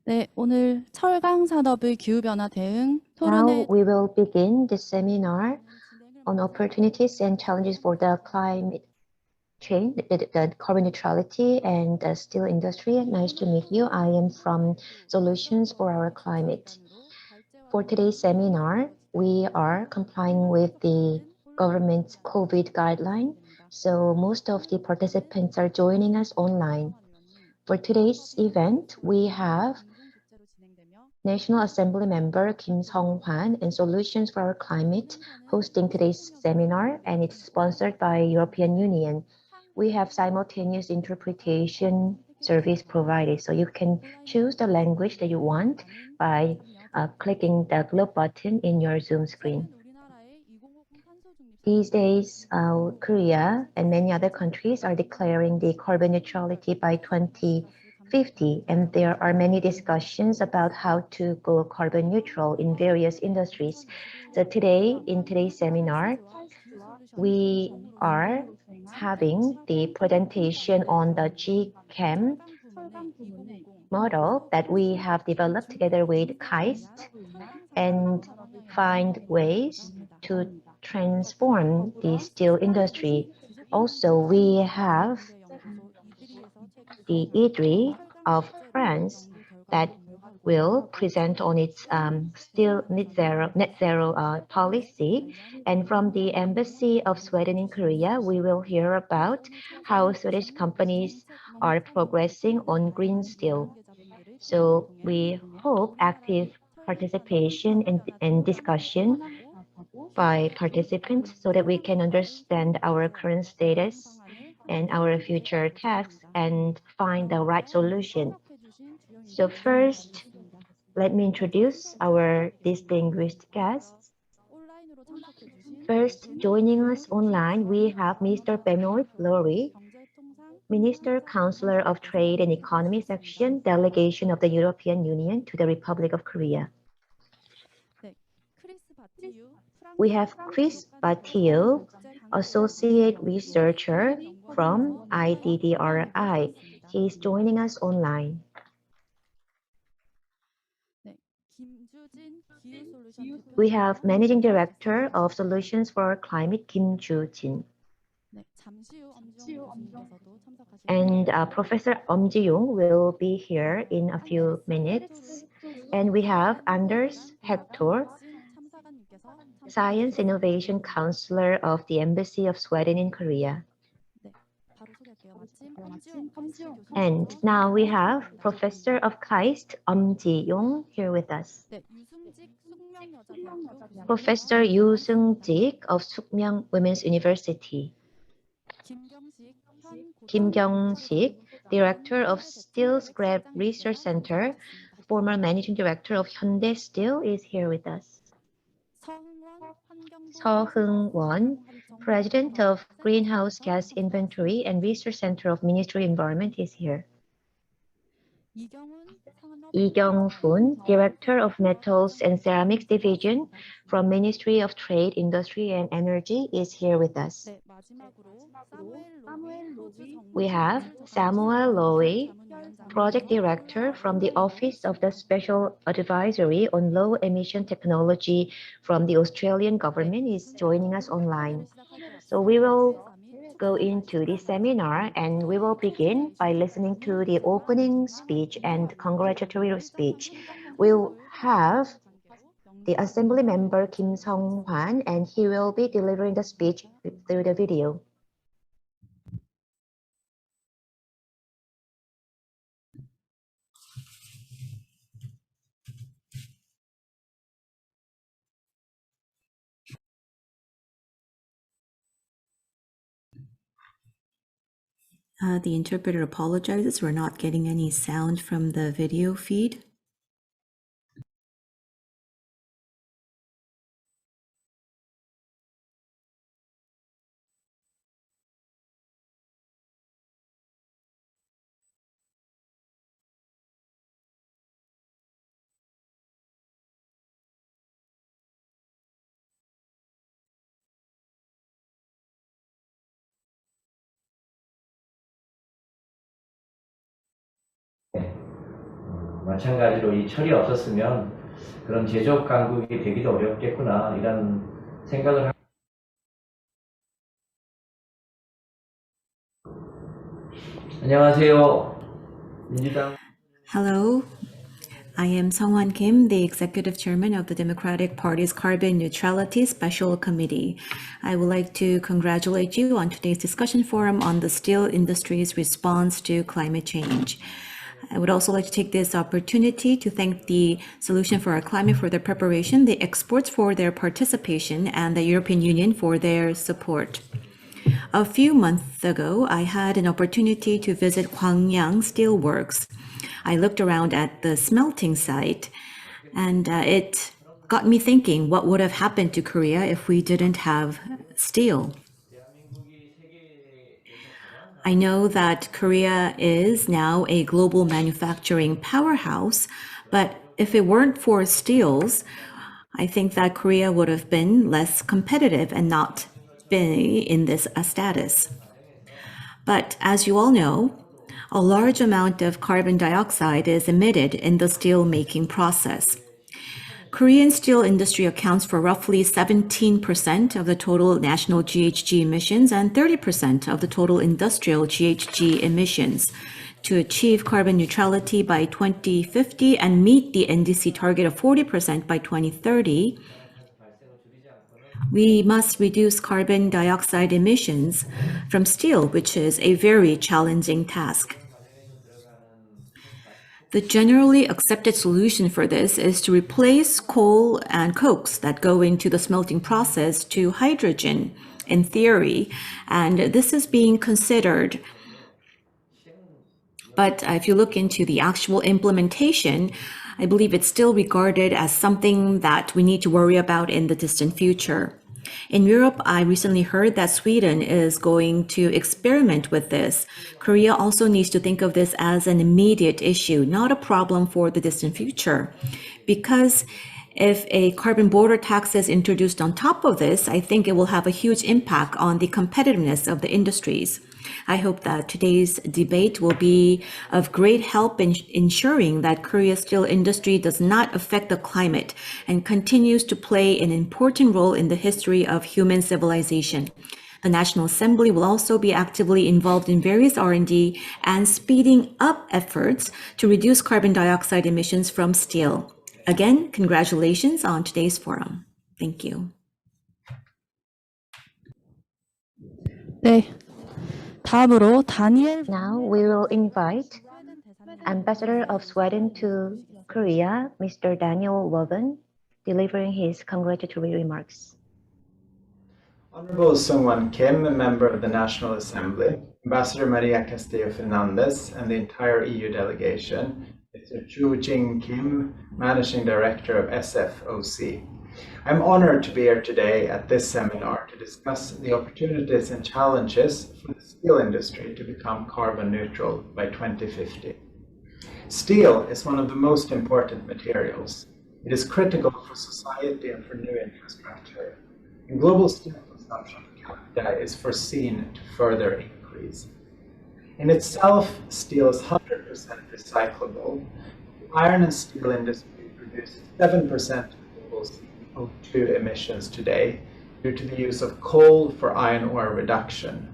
네, 오늘 철강 산업의 기후변화 대응 Now 토론회 we will begin the seminar on opportunities and challenges for the climate change, the carbon neutrality and the steel industry. Nice to meet you. I am from Solutions for Our Climate. For today's seminar, we are complying with the government's COVID guideline. So most of the participants are joining us online. For today's event, we have National Assembly member Kim Sung-Hwan and Solutions for Our Climate hosting today's seminar, and it's sponsored by European Union. We have simultaneous interpretation service provided, so you can choose the language that you want by clicking the globe button in your Zoom screen. These days, Korea and many other countries are declaring the carbon neutrality by 2050, and there are many discussions about how to go carbon neutral in various industries. So today, in today's seminar, we are having the presentation on the GChem model that we have developed together with KAIST and find ways to transform the steel industry. Also, we have the IDRI of France that will present on its steel net zero policy. And from the Embassy of Sweden in Korea, we will hear about how Swedish companies are progressing on green steel. So we hope active participation and discussion by participants so that we can understand our current status and our future tasks and find the right solution. So first, let me introduce our distinguished guests. First, joining us online, we have Mr. Benoit Laurie, Minister Counselor of Trade and Economy Section, Delegation of the European Union to the Republic of Korea. We have Chris Battaglio, Associate Researcher from IDDRI. He is joining us online. We have Managing Director of Solutions for Climate, Kim Joo-jin. And Professor Ji-young will be here in a few minutes. And we have Anders Hector, Science Innovation Counselor of the Embassy of Sweden in Korea. And now we have Professor of KAIST, Ji-young, here with us. Professor Yoo Seung-jik of Sukmyung Women's University. Kim Kyung-sik, Director of Steel Scrap Research Center, former Managing Director of Hyundai Steel, is here with us. Sung-Hwan, President of Greenhouse Gas Inventory and Research Center of Ministry of Environment, is here. Lee Kyung-fun, Director of Metals and Ceramics Division from Ministry of Trade, Industry and Energy, is here with us. We have Samuel Lowy, Project Director from the Office of the Special Advisory on Low Emission Technology from the Australian government, is joining us online. So we will go into the seminar and we will begin by listening to the opening speech and congratulatory speech. We'll have the Assembly member Kim Sung-Hwan, and he will be delivering the speech through the video. The interpreter apologizes. We're not getting any sound from the video feed. 마찬가지로 이 철이 없었으면 그런 제조업 강국이 되기도 어렵겠구나 이런 생각을 안녕하세요. 민주당 Hello, I am Sung-Hwan Kim, the Executive Chairman of the Democratic Party's Carbon Neutrality Special Committee. I would like to congratulate you on today's discussion forum on the steel industry's response to climate change. I would also like to take this opportunity to thank the Solution for Our Climate for their preparation, the exports for their participation, and the European Union for their support. A few months ago, I had an opportunity to visit Gwangyang Steelworks. I looked around at the smelting site, and it got me thinking what would have happened to Korea if we didn't have steel. I know that Korea is now a global manufacturing powerhouse, but if it weren't for steels, I think that Korea would have been less competitive and not been in this status. But as you all know, a large amount of carbon dioxide is emitted in the steel making process. Korean steel industry accounts for roughly 17% of the total national GHG emissions and 30% of the total industrial GHG emissions. To achieve carbon neutrality by 2050 and meet the NDC target of 40% by 2030, we must reduce carbon dioxide emissions from steel, which is a very challenging task. The generally accepted solution for this is to replace coal and cokes that go into the smelting process to hydrogen, in theory, and this is being considered. But if you look into the actual implementation, I believe it's still regarded as something that we need to worry about in the distant future. In Europe, I recently heard that Sweden is going to experiment with this. Korea also needs to think of this as an immediate issue, not a problem for the distant future. Because if a carbon border tax is introduced on top of this, I think it will have a huge impact on the competitiveness of the industries. I hope that today's debate will be of great help in ensuring that Korea's steel industry does not affect the climate and continues to play an important role in the history of human civilization. The National Assembly will also be actively involved in various R&D and speeding up efforts to reduce carbon dioxide emissions from steel. Again, congratulations on today's forum. Thank you. 네. 다음으로 다니엘 Now we will invite Ambassador of Sweden to Korea, Mr. Daniel Woven, delivering his congratulatory remarks. Honorable Sung-Hwan Kim, a member of the National Assembly, Ambassador Maria Castillo Fernandez, and the entire EU delegation, Mr. Chu Jing Kim, Managing Director of SFOC. I'm honored to be here today at this seminar to discuss the opportunities and challenges for the steel industry to become carbon neutral by 2050. Steel is one of the most important materials. It is critical for society and for new infrastructure. And global steel consumption per capita is foreseen to further increase. In itself, steel is 100% recyclable. The iron and steel industry produces 7% of global CO2 emissions today due to the use of coal for iron ore reduction.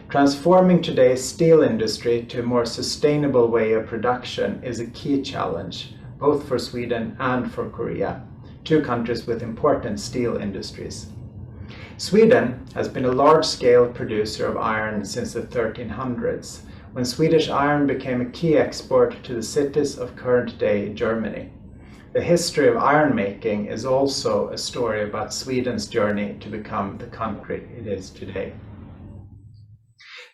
Transforming today's steel industry to a more sustainable way of production is a key challenge, both for Sweden and for Korea, two countries with important steel industries. Sweden has been a large-scale producer of iron since the 1300s, when Swedish iron became a key export to the cities of current-day Germany. The history of iron making is also a story about Sweden's journey to become the country it is today.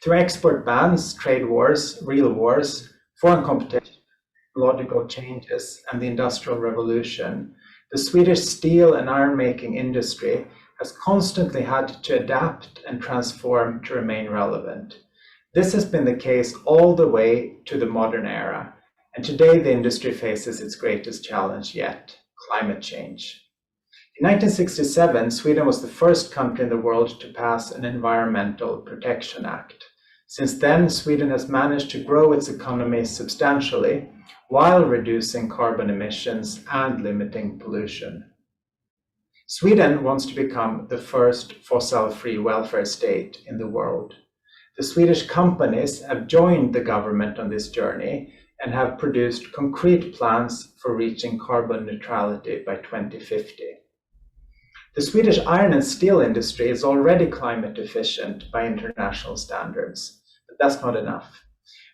Through export bans, trade wars, real wars, foreign competition, technological changes, and the Industrial Revolution, the Swedish steel and iron-making industry has constantly had to adapt and transform to remain relevant. This has been the case all the way to the modern era, and today the industry faces its greatest challenge yet, climate change. In 1967, Sweden was the first country in the world to pass an Environmental Protection Act. Since then, Sweden has managed to grow its economy substantially while reducing carbon emissions and limiting pollution. Sweden wants to become the first fossil-free welfare state in the world. The Swedish companies have joined the government on this journey and have produced concrete plans for reaching carbon neutrality by 2050. The Swedish iron and steel industry is already climate efficient by international standards, but that's not enough.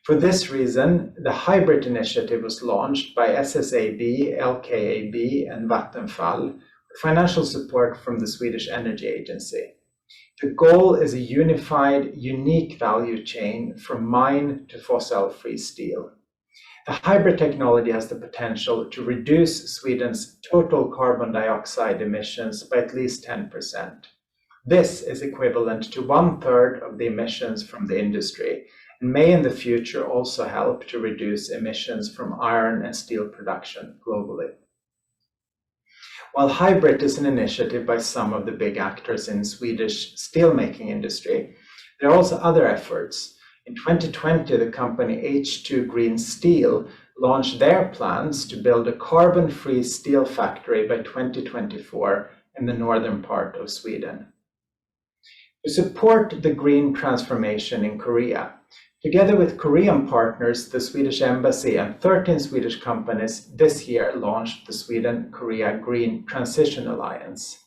For this reason, the Hybrid initiative was launched by SSAB, LKAB, and Vattenfall, with financial support from the Swedish Energy Agency. The goal is a unified, unique value chain from mine to fossil-free steel. The hybrid technology has the potential to reduce Sweden's total carbon dioxide emissions by at least 10%. This is equivalent to 1/3 of the emissions from the industry and may in the future also help to reduce emissions from iron and steel production globally. While Hybrid is an initiative by some of the big actors in Swedish steelmaking industry, there are also other efforts. In 2020, the company H2 Green Steel launched their plans to build a carbon-free steel factory by 2024 in the northern part of Sweden. To support the green transformation in Korea, together with Korean partners, the Swedish Embassy and 13 Swedish companies this year launched the Sweden-Korea Green Transition Alliance.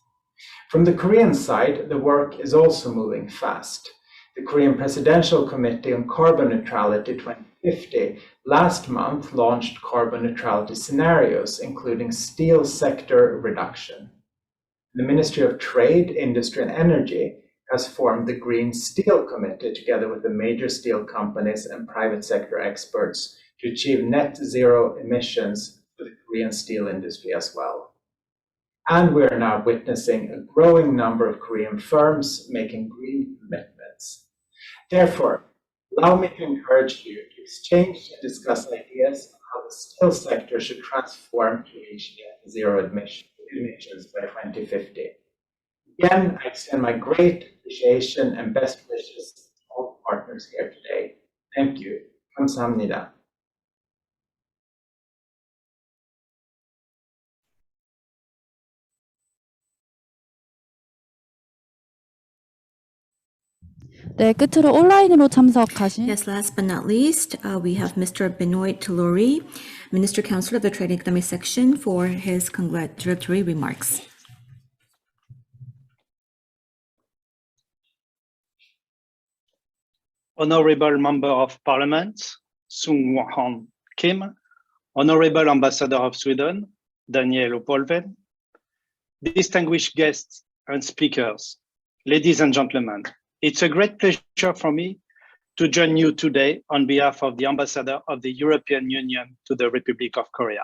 From the Korean side, the work is also moving fast. The Korean Presidential Committee on Carbon Neutrality 2050 last month launched carbon neutrality scenarios, including steel sector reduction. The Ministry of Trade, Industry and Energy has formed the Green Steel Committee together with the major steel companies and private sector experts to achieve net zero emissions for the Korean steel industry as well. And we are now witnessing a growing number of Korean firms making green commitments. Therefore, allow me to encourage you to exchange and discuss ideas on how the steel sector should transform to reach net zero emissions by 2050. Again, I extend my great appreciation and best wishes to all partners here today. Thank you. 감사합니다. 네, 끝으로 온라인으로 참석하신 Yes, last but not least, we have Mr. Benoit Talluri, Minister Council of the Trade and Economic Section, for his congratulatory remarks. Honorable Member of Parliament, Sung-Hwan Kim, Honorable Ambassador of Sweden, Daniel Opolven, distinguished guests and speakers, ladies and gentlemen, it's a great pleasure for me to join you today on behalf of the Ambassador of the European Union to the Republic of Korea.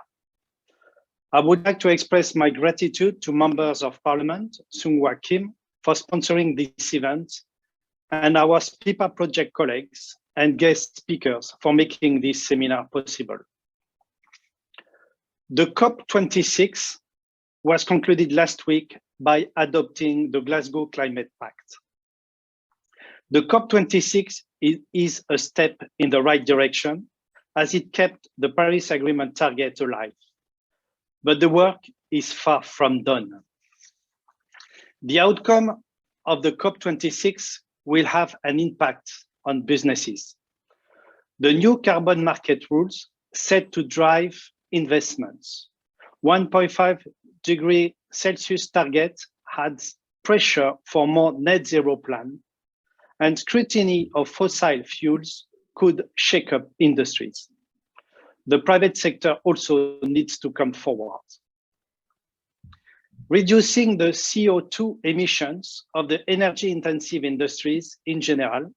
I would like to express my gratitude to members of Parliament, Sung-Hwan Kim, for sponsoring this event, and our SPIPA project colleagues and guest speakers for making this seminar possible. The COP26 was concluded last week by adopting the Glasgow Climate Pact. The COP26 is a step in the right direction as it kept the Paris Agreement target alive. But the work is far from done. The outcome of the COP26 will have an impact on businesses. The new carbon market rules set to drive investments. 1.5 degree Celsius target adds pressure for more net zero plan, and scrutiny of fossil fuels could shake up industries. The private sector also needs to come forward. Reducing the CO2 emissions of the energy-intensive industries in general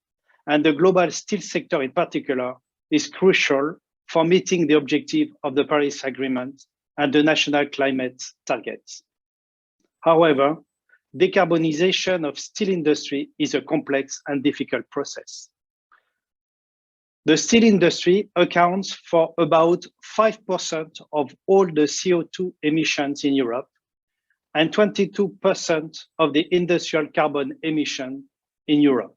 and the global steel sector in particular, is crucial for meeting the objective of the Paris Agreement and the national climate targets. However, decarbonization of steel industry is a complex and difficult process. The steel industry accounts for about 5% of all the CO2 emissions in Europe and 22% of the industrial carbon emission in Europe.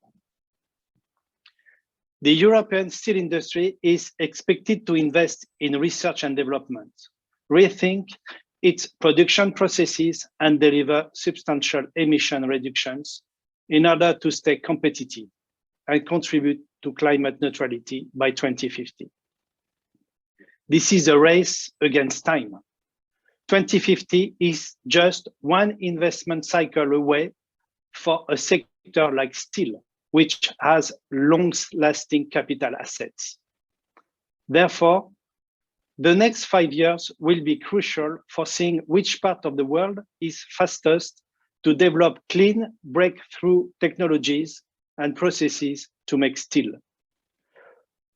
The European steel industry is expected to invest in research and development, rethink its production processes, and deliver substantial emission reductions in order to stay competitive and contribute to climate neutrality by 2050. This is a race against time. 2050 is just one investment cycle away for a sector like steel, which has long-lasting capital assets. Therefore, the next 5 years will be crucial for seeing which part of the world is fastest to develop clean breakthrough technologies and processes to make steel.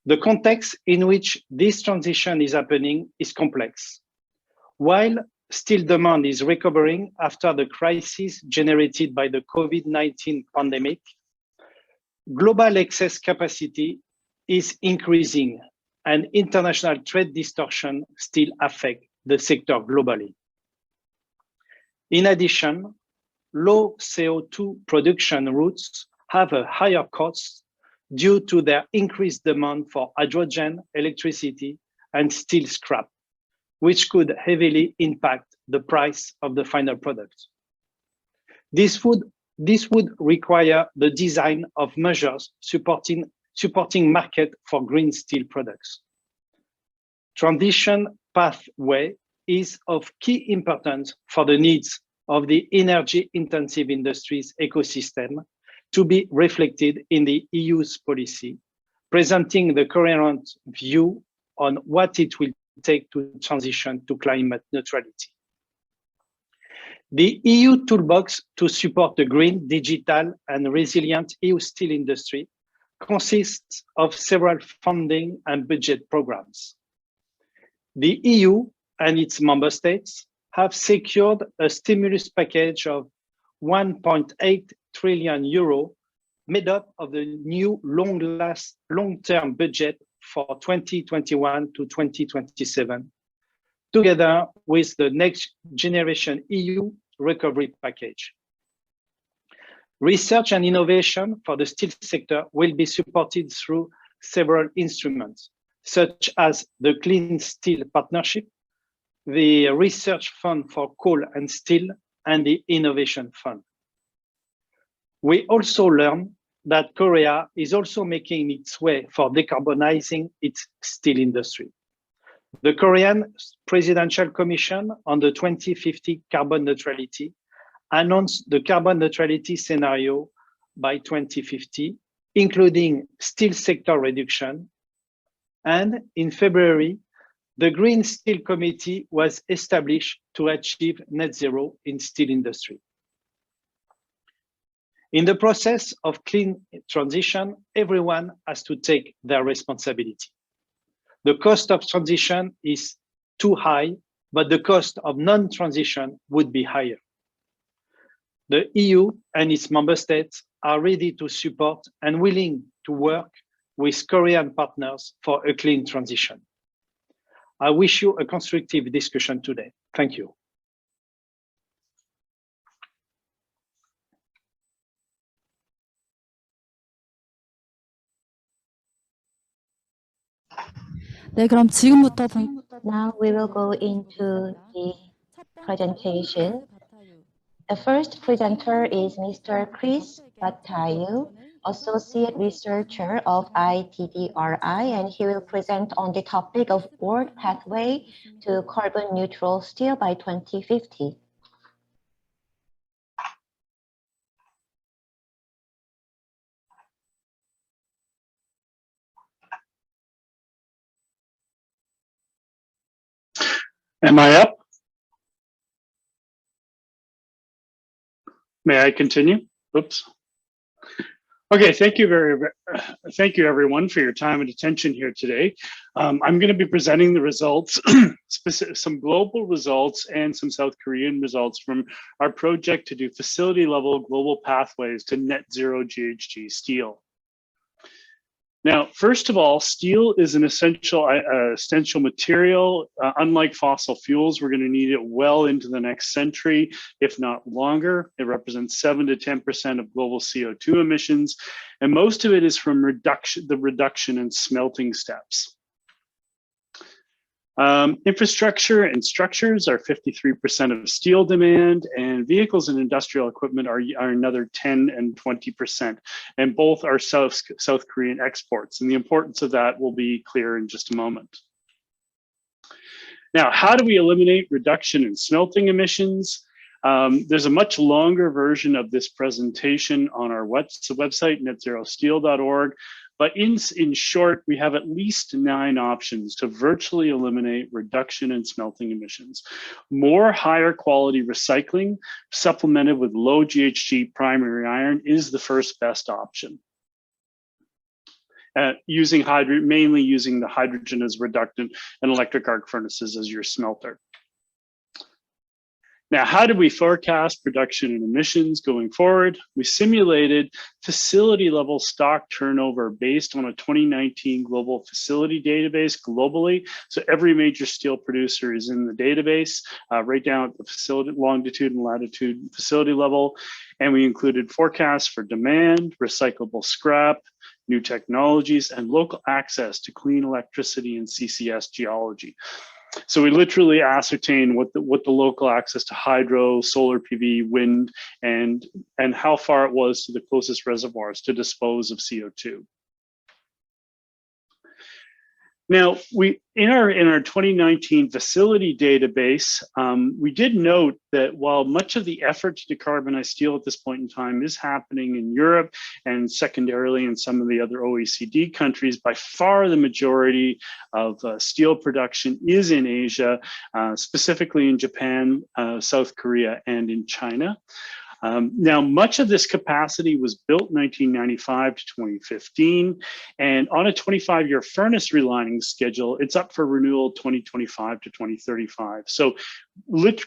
The context in which this transition is happening is complex. While steel demand is recovering after the crisis generated by the COVID-19 pandemic, global excess capacity is increasing and international trade distortion still affect the sector globally. In addition, low CO2 production routes have a higher cost due to their increased demand for hydrogen, electricity, and steel scrap, which could heavily impact the price of the final product. This would require the design of measures supporting market for green steel products. Transition pathway is of key importance for the needs of the energy-intensive industries ecosystem to be reflected in the EU's policy, presenting the coherent view on what it will take to transition to climate neutrality. The EU toolbox to support the green, digital, and resilient EU steel industry consists of several funding and budget programs. The EU and its member states have secured a stimulus package of 1.8 trillion euro made up of the new long-term budget for 2021 to 2027, together with the next generation EU recovery package. Research and innovation for the steel sector will be supported through several instruments, such as the Clean Steel Partnership, the Research Fund for Coal and Steel, and the Innovation Fund. We also learned that Korea is also making its way for decarbonizing its steel industry. The Korean Presidential Commission on the 2050 carbon neutrality announced the carbon neutrality scenario by 2050, including steel sector reduction. And in February, the Green Steel Committee was established to achieve net zero in steel industry. In the process of clean transition, everyone has to take their responsibility. The cost of transition is too high, but the cost of non-transition would be higher. The EU and its member states are ready to support and willing to work with Korean partners for a clean transition. I wish you a constructive discussion today. Thank you. 네, 그럼 지금부터 Now we will go into the presentation. The first presenter is Mr. Chris Battaglio, Associate Researcher of ITDRI, and he will present on the topic of world pathway to carbon neutral steel by 2050. Am I up? May I continue? Oops. Okay, thank you thank you everyone for your time and attention here today. I'm going to be presenting the results, some global results and some South Korean results from our project to do facility level global pathways to net zero GHG steel. Now, first of all, steel is an essential material. Unlike fossil fuels, we're going to need it well into the next century, if not longer. It represents 7 to 10% of global CO2 emissions, and most of it is from the reduction and smelting steps. Infrastructure and structures are 53% of steel demand, and vehicles and industrial equipment are another 10 and 20%, and both are South Korean exports, and the importance of that will be clear in just a moment. Now, how do we eliminate reduction in smelting emissions? There's a much longer version of this presentation on our website, netzerosteel.org. But in short, we have at least 9 options to virtually eliminate reduction in smelting emissions. More higher quality recycling supplemented with low GHG primary iron is the first best option. Mainly using the hydrogen as reductant and electric arc furnaces as your smelter. Now, how did we forecast production and emissions going forward? We simulated facility level stock turnover based on a 2019 global facility database globally. So every major steel producer is in the database, right down at the facility longitude and latitude facility level. And we included forecasts for demand, recyclable scrap, new technologies, and local access to clean electricity and CCS geology. So we literally ascertain what the local access to hydro, solar PV, wind, and how far it was to the closest reservoirs to dispose of CO2. Now, in our 2019 facility database, we did note that while much of the effort to decarbonize steel at this point in time is happening in Europe and secondarily in some of the other OECD countries, by far the majority of steel production is in Asia, specifically in Japan, South Korea, and in China. Now, much of this capacity was built 1995 to 2015, and on a 25-year furnace relining schedule, it's up for renewal 2025 to 2035. So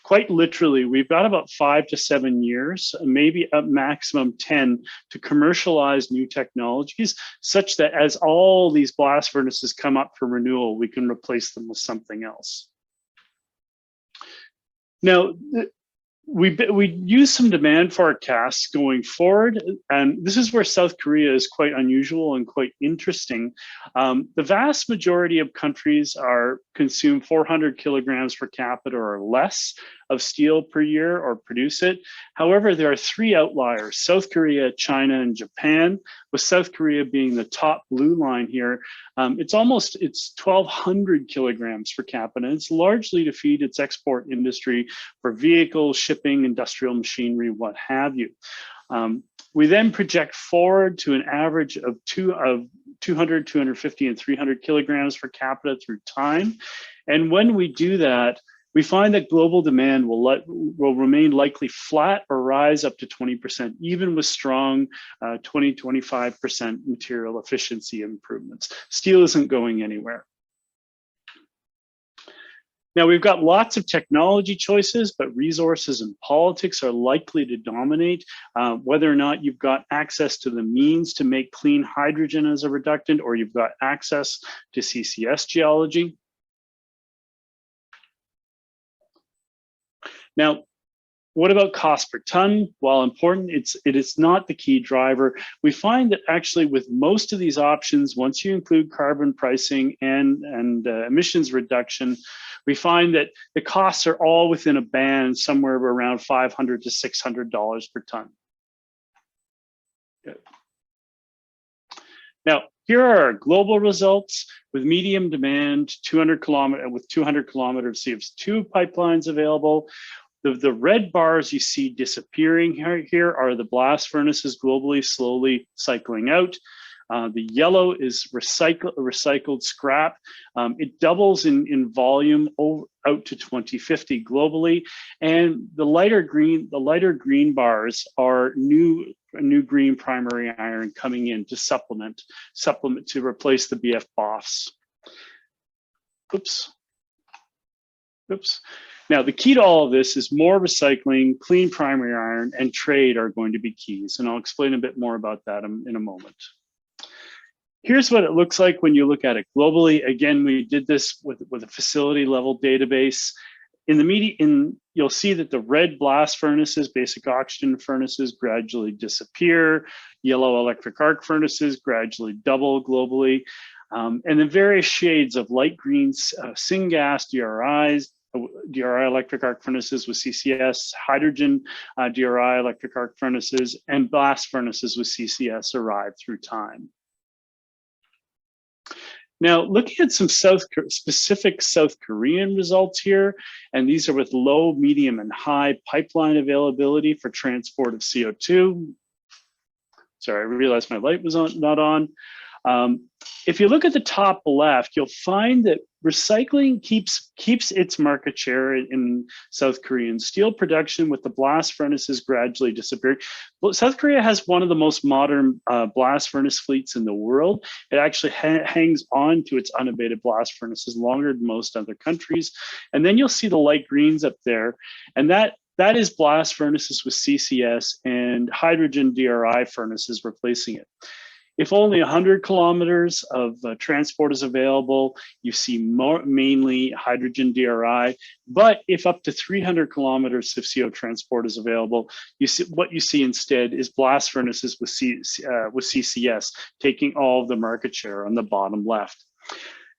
quite literally, we've got about 5 to 7 years, maybe a maximum 10, to commercialize new technologies, such that as all these blast furnaces come up for renewal, we can replace them with something else. Now, we use some demand forecasts going forward, and this is where South Korea is quite unusual and quite interesting. The vast majority of countries consume 400 kilograms per capita or less of steel per year or produce it. However, there are 3 outliers: South Korea, China, and Japan, with South Korea being the top blue line here. It's 1,200 kilograms per capita. It's largely to feed its export industry for vehicles, shipping, industrial machinery, what have you. We then project forward to an average of 200, 250, and 300 kilograms per capita through time. And when we do that, we find that global demand will remain likely flat or rise up to 20%, even with strong 20-25% material efficiency improvements. Steel isn't going anywhere. Now, we've got lots of technology choices, but resources and politics are likely to dominate whether or not you've got access to the means to make clean hydrogen as a reductant, or you've got access to CCS geology. Now, what about cost per ton? While important, it is not the key driver. We find that actually with most of these options, once you include carbon pricing and emissions reduction, we find that the costs are all within a band somewhere around $500 to $600 per ton. Good. Now, here are our global results with medium demand, 200 kilometers of CO2 pipelines available. The red bars you see disappearing here are the blast furnaces globally slowly cycling out. The yellow is recycled scrap. It doubles in volume out to 2050 globally, and the lighter green bars are new new green primary iron coming in to supplement to replace the BF BOFs. Oops. Now, the key to all of this is more recycling, clean primary iron, and trade are going to be keys. And I'll explain a bit more about that in a moment. Here's what it looks like when you look at it globally. Again, we did this with a facility level database. You'll see that the red blast furnaces, basic oxygen furnaces, gradually disappear. Yellow electric arc furnaces gradually double globally. And then various shades of light green syngas DRI electric arc furnaces with CCS, hydrogen DRI electric arc furnaces, and blast furnaces with CCS arrive through time. Now, looking at some specific South Korean results here, and these are with low, medium, and high pipeline availability for transport of CO2. Sorry, I realized my light was not on. If you look at the top left, you'll find that recycling keeps its market share in South Korean steel production, with the blast furnaces gradually disappearing. Well, South Korea has one of the most modern blast furnace fleets in the world. It actually hangs on to its unabated blast furnaces longer than most other countries. And then you'll see the light greens up there, and that is blast furnaces with CCS and hydrogen DRI furnaces replacing it. If only 100 kilometers of transport is available, you see mainly hydrogen DRI. But if up to 300 kilometers of CO transport is available, what you see instead is blast furnaces with CCS, taking all of the market share on the bottom left.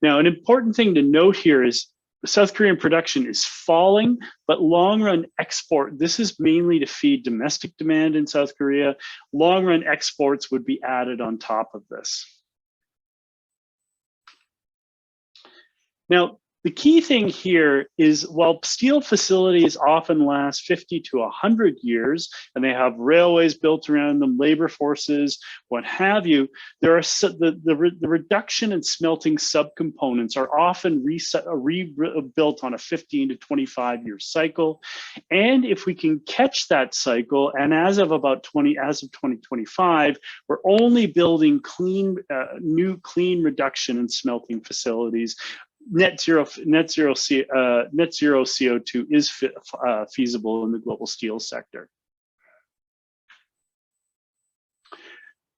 Now, an important thing to note here is South Korean production is falling, but long-run export, this is mainly to feed domestic demand in South Korea. Long-run exports would be added on top of this. Now, the key thing here is, while steel facilities often last 50 to 100 years, and they have railways built around them, labor forces, what have you, there are the reduction in smelting subcomponents are often rebuilt on a 15 to 25-year cycle. And if we can catch that cycle, and as of 2025, we're only building new clean reduction in smelting facilities. Net zero CO2 is feasible in the global steel sector.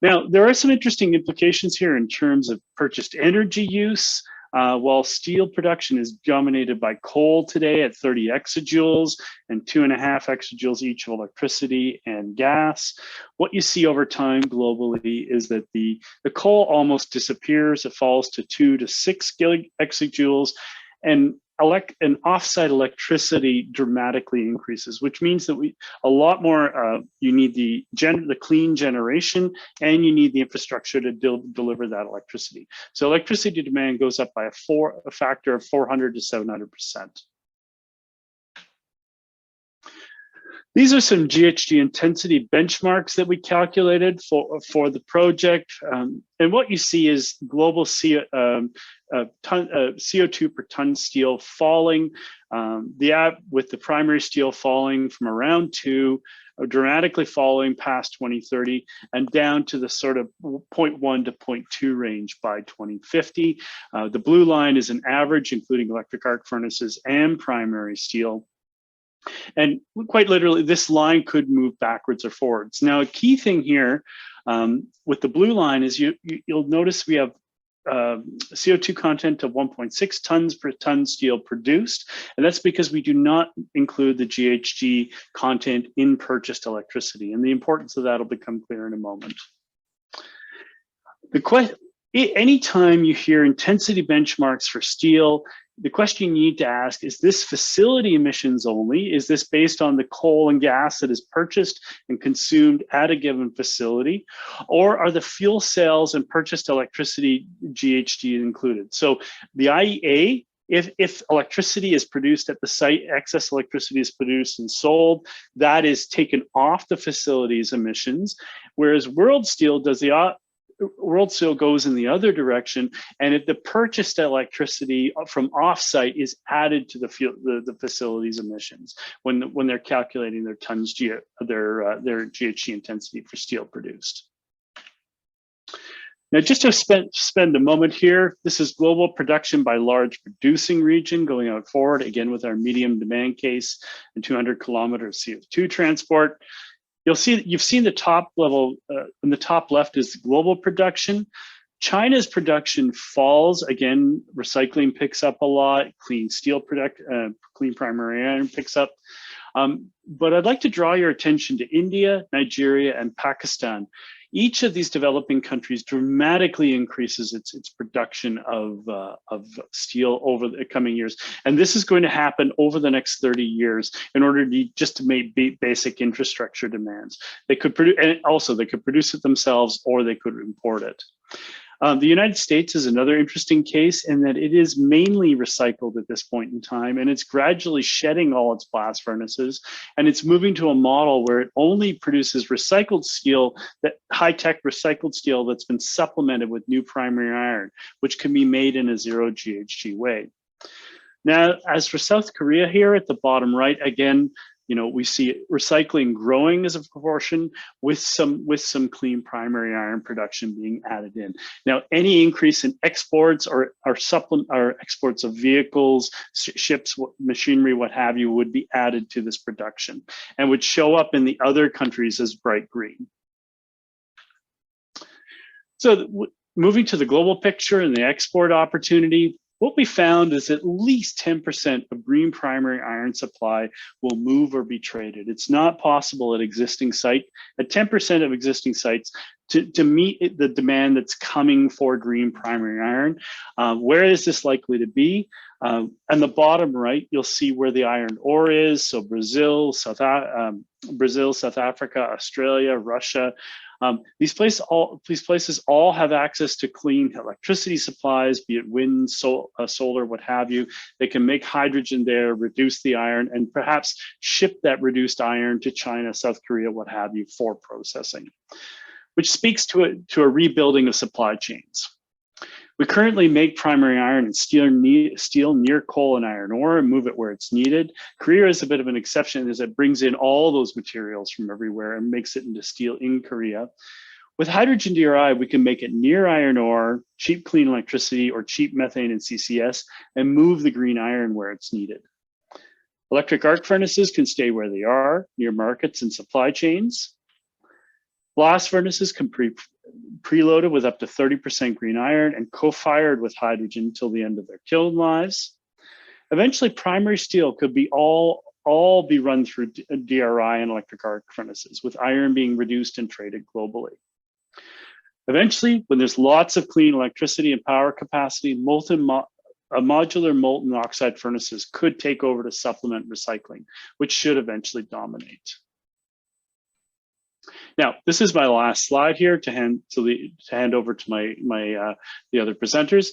Now, there are some interesting implications here in terms of purchased energy use. While steel production is dominated by coal today at 30 exajoules and 2.5 exajoules each of electricity and gas, what you see over time globally is that the coal almost disappears. It falls to 2 to 6 exajoules, and offsite electricity dramatically increases, which means that a lot more, you need the clean generation, and you need the infrastructure to deliver that electricity. So electricity demand goes up by a factor of 400 to 700%. These are some GHG intensity benchmarks that we calculated for the project. And what you see is global CO2 per ton steel falling, with the primary steel falling from around 2, dramatically falling past 2030, and down to the sort of 0.1 to 0.2 range by 2050. The blue line is an average, including electric arc furnaces and primary steel. And quite literally, this line could move backwards or forwards. Now, a key thing here with the blue line is you'll notice we have CO2 content of 1.6 tons per ton steel produced. And that's because we do not include the GHG content in purchased electricity. And the importance of that will become clear in a moment. Anytime you hear intensity benchmarks for steel, the question you need to ask, is this facility emissions only? Is this based on the coal and gas that is purchased and consumed at a given facility? Or are the fuel cells and purchased electricity GHG included? So the IEA, if electricity is produced at the site, excess electricity is produced and sold, that is taken off the facility's emissions, whereas World Steel does the world steel goes in the other direction, and if the purchased electricity from offsite is added to the facility's emissions when they're calculating their tons their GHG intensity for steel produced. Now, just to spend a moment here, this is global production by large producing region going out forward, again with our medium demand case and 200 kilometers CO2 transport. You'll see, you've seen the top level, in the top left is global production. China's production falls, again, recycling picks up a lot, clean steel clean primary iron picks up. But I'd like to draw your attention to India, Nigeria, and Pakistan. Each of these developing countries dramatically increases its production of steel over the coming years. And this is going to happen over the next 30 years in order to just to meet basic infrastructure demands. They could produce, and also they could produce it themselves or they could import it. The United States is another interesting case in that it is mainly recycled at this point in time, and it's gradually shedding all its blast furnaces, and it's moving to a model where it only produces recycled steel, that high-tech recycled steel that's been supplemented with new primary iron, which can be made in a zero GHG way. Now, as for South Korea here at the bottom right, again, you know, we see recycling growing as a proportion with some clean primary iron production being added in. Now, any increase in exports or exports of vehicles, ships, machinery, what have you, would be added to this production and would show up in the other countries as bright green. So moving to the global picture and the export opportunity, what we found is at least 10% of green primary iron supply will move or be traded. It's not possible at 10% of existing sites to meet the demand that's coming for green primary iron. Where is this likely to be? On the bottom right, you'll see where the iron ore is. So Brazil, South Africa, Australia, Russia. These places all have access to clean electricity supplies, be it wind, solar, what have you. They can make hydrogen there, reduce the iron, and perhaps ship that reduced iron to China, South Korea, what have you, for processing, which speaks to a rebuilding of supply chains. We currently make primary iron and steel near coal and iron ore and move it where it's needed. Korea is a bit of an exception as it brings in all those materials from everywhere and makes it into steel in Korea. With hydrogen DRI, we can make it near iron ore, cheap clean electricity, or cheap methane and CCS, and move the green iron where it's needed. Electric arc furnaces can stay where they are, near markets and supply chains. Blast furnaces can preloaded with up to 30% green iron and co-fired with hydrogen until the end of their kiln lives. Eventually, primary steel could be all be run through DRI and electric arc furnaces, with iron being reduced and traded globally. Eventually, when there's lots of clean electricity and power capacity, modular molten oxide furnaces could take over to supplement recycling, which should eventually dominate. Now, this is my last slide here to hand over to the other presenters.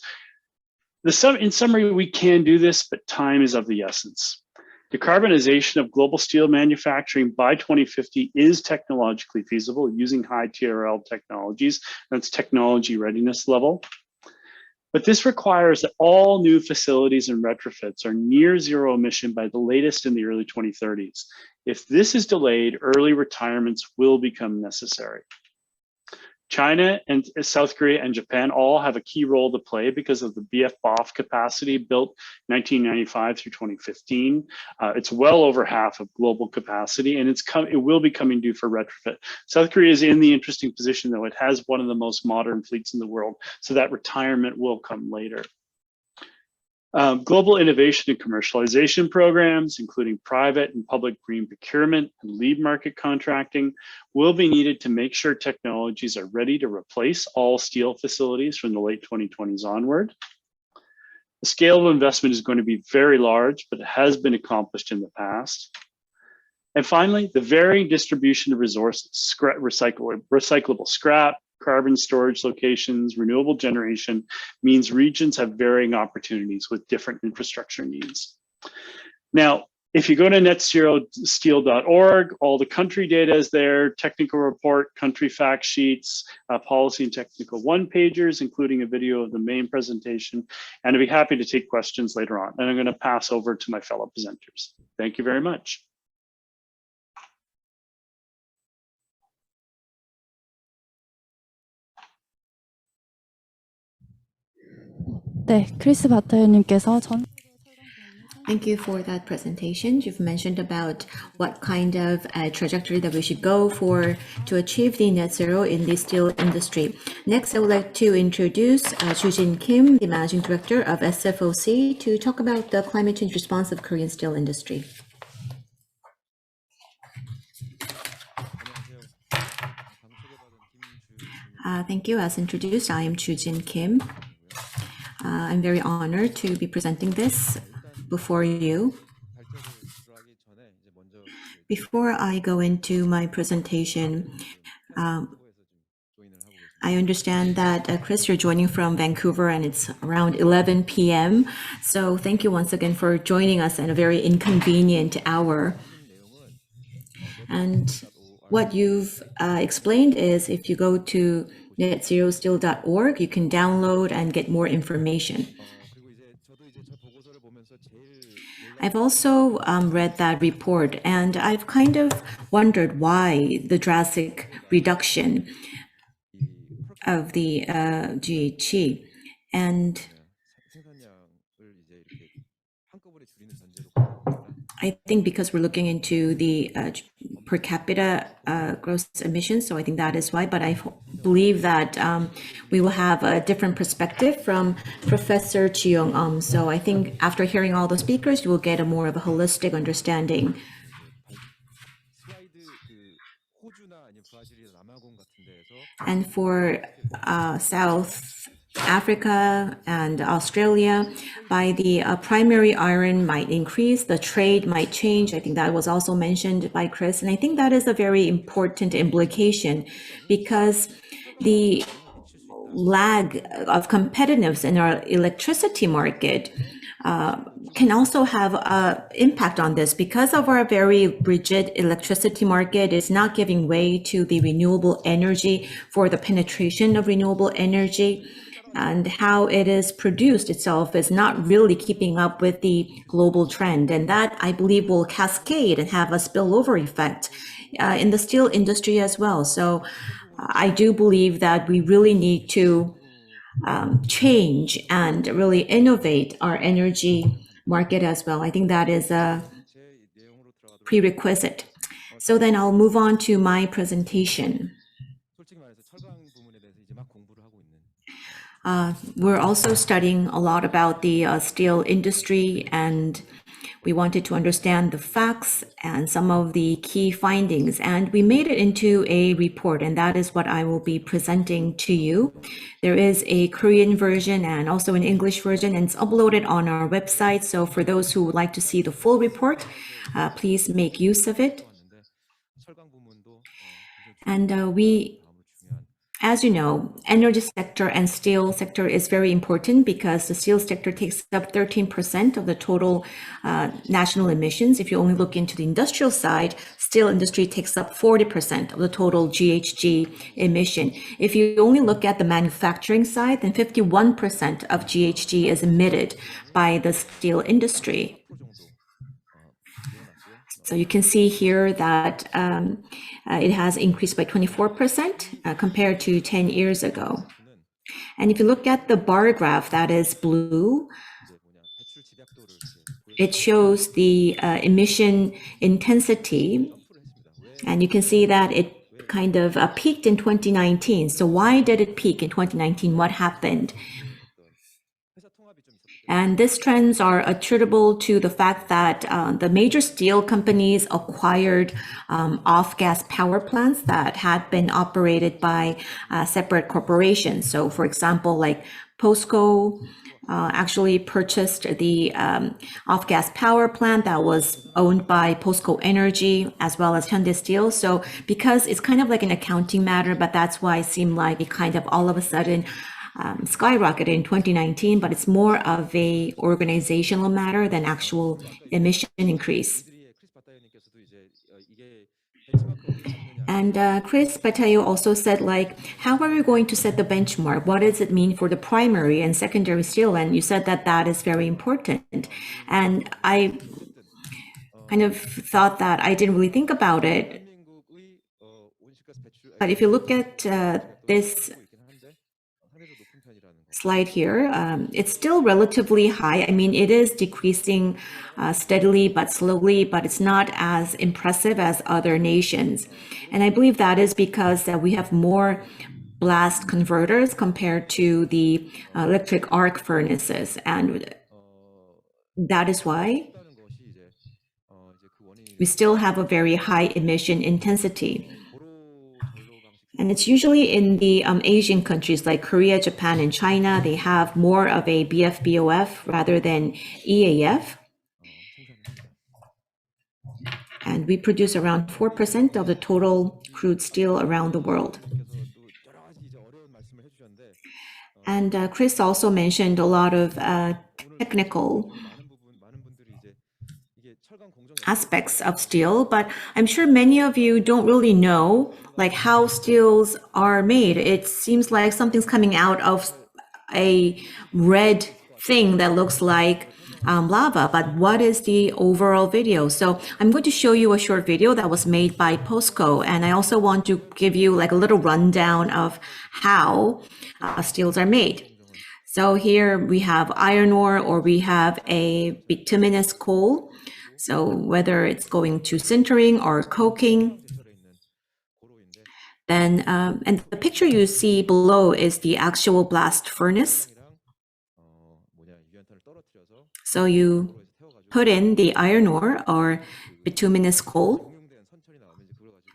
In summary, we can do this, but time is of the essence. Decarbonization of global steel manufacturing by 2050 is technologically feasible using high TRL technologies. That's technology readiness level. But this requires that all new facilities and retrofits are near zero emission by the latest in the early 2030s. If this is delayed, early retirements will become necessary. China and South Korea and Japan all have a key role to play because of the BF-BOF capacity built 1995 through 2015. It's well over half of global capacity, and it will be coming due for retrofit. South Korea is in the interesting position, though. It has one of the most modern fleets in the world, so that retirement will come later. Global innovation and commercialization programs, including private and public green procurement and lead market contracting, will be needed to make sure technologies are ready to replace all steel facilities from the late 2020s onward. The scale of investment is going to be very large, but it has been accomplished in the past. And finally, the varying distribution of resources, recyclable scrap, carbon storage locations, renewable generation means regions have varying opportunities with different infrastructure needs. Now, if you go to netzerosteel.org, all the country data is there, technical report, country fact sheets, policy and technical one-pagers, including a video of the main presentation. And I'd be happy to take questions later on. And I'm going to pass over to my fellow presenters. Thank you very much. 네, 크리스 바타요님께서 Thank you for that presentation. You've mentioned about what kind of trajectory that we should go for to achieve the net zero in the steel industry. Next, I would like to introduce Joo-jin Kim, the Managing Director of SFOC, to talk about the climate change response of Korean steel industry. Thank you. As introduced, I am Joo-jin Kim. I'm very honored to be presenting this before you. Before I go into my presentation, I understand that Chris, you're joining from Vancouver and it's around 11 p.m. So thank you once again for joining us at a very inconvenient hour. And what you've explained is if you go to netzerosteel.org, you can download and get more information. I've also read that report, and I've kind of wondered why the drastic reduction of the GHG. And I think because we're looking into the per capita gross emissions, so I think that is why, but I believe that we will have a different perspective from Professor Ji-young. So I think after hearing all the speakers, you will get a more of a holistic understanding. And for South Africa and Australia, by the primary iron might increase, the trade might change. I think that was also mentioned by Chris. And I think that is a very important implication because the lag of competitiveness in our electricity market can also have an impact on this because of our very rigid electricity market is not giving way to the renewable energy for the penetration of renewable energy. And how it is produced itself is not really keeping up with the global trend. And that, I believe, will cascade and have a spillover effect in the steel industry as well. So I do believe that we really need to change and really innovate our energy market as well. I think that is a prerequisite. So then I'll move on to my presentation. We're also studying a lot about the steel industry, and we wanted to understand the facts and some of the key findings, and we made it into a report, and that is what I will be presenting to you. There is a Korean version and also an English version, and it's uploaded on our website. So for those who would like to see the full report, please make use of it. And as you know, energy sector and steel sector is very important because the steel sector takes up 13% of the total national emissions. If you only look into the industrial side, steel industry takes up 40% of the total GHG emission. If you only look at the manufacturing side, then 51% of GHG is emitted by the steel industry. So you can see here that it has increased by 24% compared to 10 years ago. And if you look at the bar graph that is blue, it shows the emission intensity. And you can see that it kind of peaked in 2019. So why did it peak in 2019? What happened? And these trends are attributable to the fact that the major steel companies acquired off-gas power plants that had been operated by separate corporations. So for example, like POSCO actually purchased the off-gas power plant that was owned by POSCO Energy as well as Hyundai Steel. So because it's kind of like an accounting matter, but that's why it seemed like it kind of all of a sudden skyrocketed in 2019, but it's more of a organizational matter than actual emission increase. And Chris Battaglio also said, like, how are we going to set the benchmark? What does it mean for the primary and secondary steel? And you said that that is very important. And I kind of thought that I didn't really think about it. But if you look at this slide here, it's still relatively high. I mean, it is decreasing steadily but slowly, but it's not as impressive as other nations. And I believe that is because we have more blast converters compared to the electric arc furnaces. And that is why we still have a very high emission intensity. And it's usually in the Asian countries like Korea, Japan, and China. They have more of a BF-BOF rather than EAF. And we produce around 4% of the total crude steel around the world. And Chris also mentioned a lot of technical aspects of steel, but I'm sure many of you don't really know like how steels are made. It seems like something's coming out of a red thing that looks like lava, but what is the overall video? So I'm going to show you a short video that was made by POSCO, and I also want to give you like a little rundown of how steels are made. So here we have iron ore, or we have a bituminous coal. So whether it's going to sintering or coking, then, and the picture you see below is the actual blast furnace. So you put in the iron ore or bituminous coal,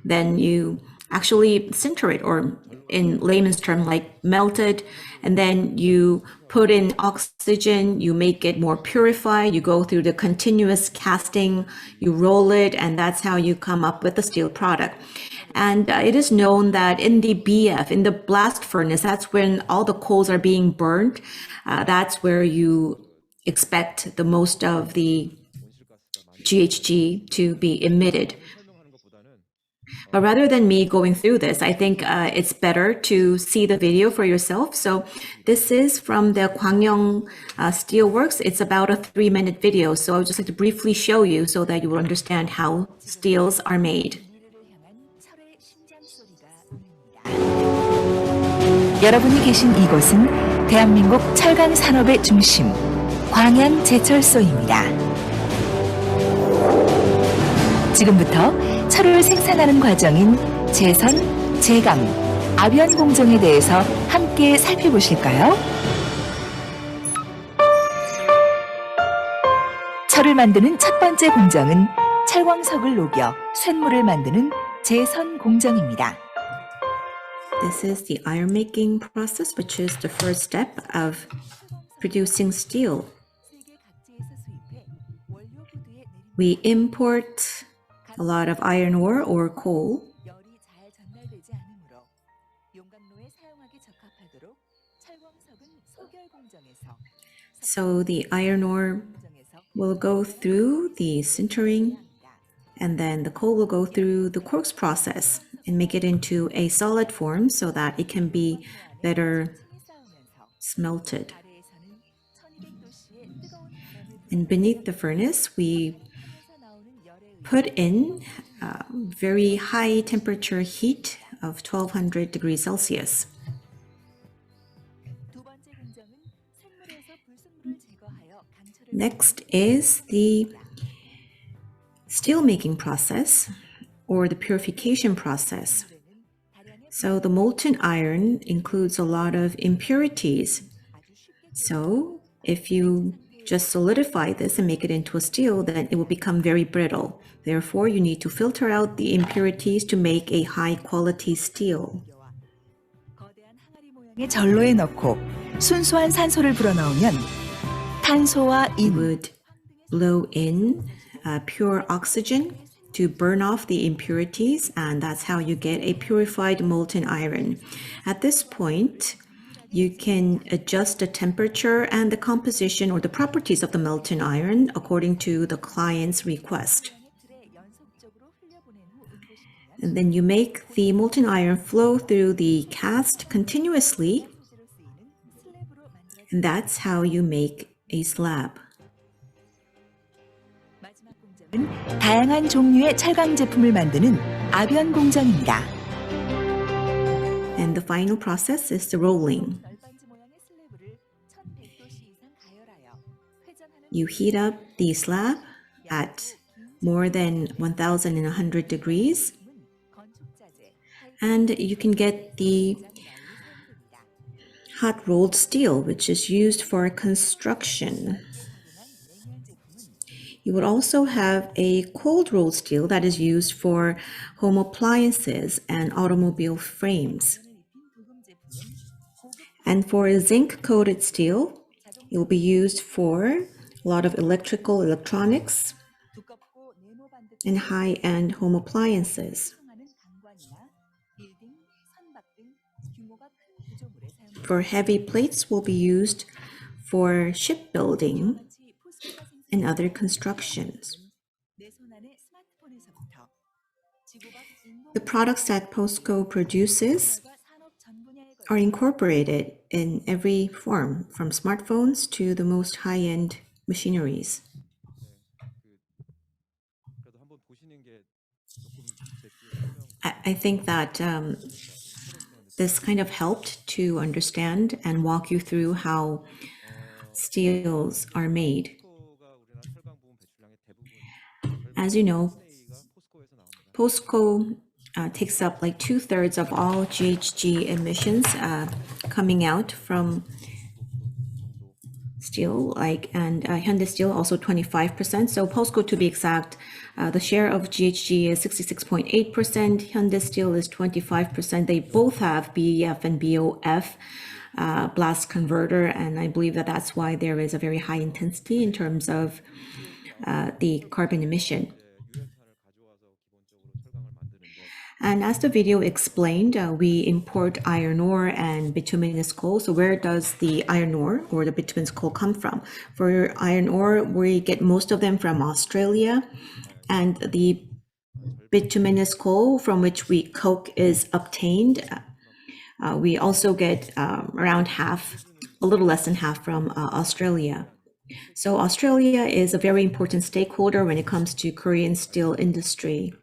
then you actually sinter it, or in layman's term, like melt it, and then you put in oxygen, you make it more purified, you go through the continuous casting, you roll it, and that's how you come up with the steel product. And it is known that in the BF, in the blast furnace, that's when all the coals are being burned. That's where you expect the most of the GHG to be emitted. But rather than me going through this, I think it's better to see the video for yourself. So this is from the Gwangyong Steelworks. It's about a 3-minute video. So I would just like to briefly show you so that you will understand how steels are made. 여러분이 계신 이곳은 대한민국 철강 산업의 중심, 광양 제철소입니다. 지금부터 철을 생산하는 과정인 제선, 제강, 압연 공정에 대해서 함께 살펴보실까요? 철을 만드는 첫 번째 공정은 철광석을 녹여 쇳물을 만드는 제선 공정입니다. This is the iron making process, which is the first step of producing steel. We import a lot of iron ore or coal. So the iron ore will go through the sintering, and then the coal will go through the quartz process and make it into a solid form so that it can be better smelted. And beneath the furnace, we put in very high temperature heat of 1200 degrees Celsius. Next is the steel making process, or the purification process. So the molten iron includes a lot of impurities. So if you just solidify this and make it into a steel, then it will become very brittle. Therefore, you need to filter out the impurities to make a high quality steel. 전로에 넣고 순수한 산소를 불어넣으면 탄소와 You 인, would blow in pure oxygen to burn off the impurities, and that's how you get a purified molten iron. At this point, you can adjust the temperature and the composition or the properties of the molten iron according to the client's request. And then you make the molten iron flow through the cast continuously, and that's how you make a slab. 다양한 종류의 철강 제품을 만드는 아변 공정입니다. And the final process is the rolling. You heat up the slab at more than 1100 degrees, and you can get the hot rolled steel, which is used for construction. You would also have a cold rolled steel that is used for home appliances and automobile frames. And for zinc coated steel, it will be used for a lot of electronics and high-end home appliances. For heavy plates will be used for shipbuilding and other constructions. The products that POSCO produces are incorporated in every form, from smartphones to the most high-end machineries. I think that this kind of helped to understand and walk you through how steels are made. As you know, POSCO takes up like 2/3 of all GHG emissions coming out from steel, and Hyundai Steel also 25%. So POSCO, to be exact, the share of GHG is 66.8%. Hyundai Steel is 25%. They both have BEF and BOF blast converter, and I believe that that's why there is a very high intensity in terms of the carbon emission. And as the video explained, we import iron ore and bituminous coal. So where does the iron ore or the bituminous coal come from? For iron ore, we get most of them from Australia, and the bituminous coal from which coke is obtained, we also get around half, a little less than half from Australia. So Australia is a very important stakeholder when it comes to Korean steel industry.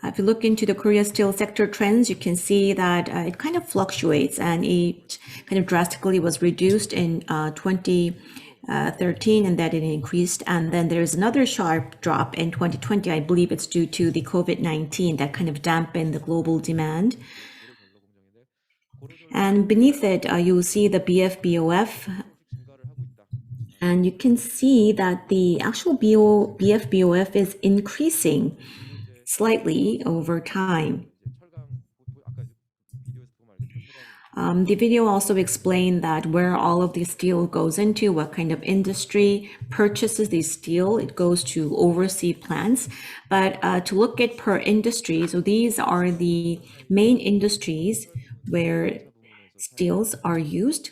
If you look into the Korea steel sector trends, you can see that it kind of fluctuates, and it kind of drastically was reduced in 2013, and that it increased. And then there's another sharp drop in 2020. I believe it's due to the COVID-19 that kind of dampened the global demand. And beneath it, you'll see the BF-BOF. And you can see that the actual BF-BOF is increasing slightly over time. The video also explained that where all of the steel goes into, what kind of industry purchases the steel. It goes to overseas plants. But to look at per industry, so these are the main industries where steels are used.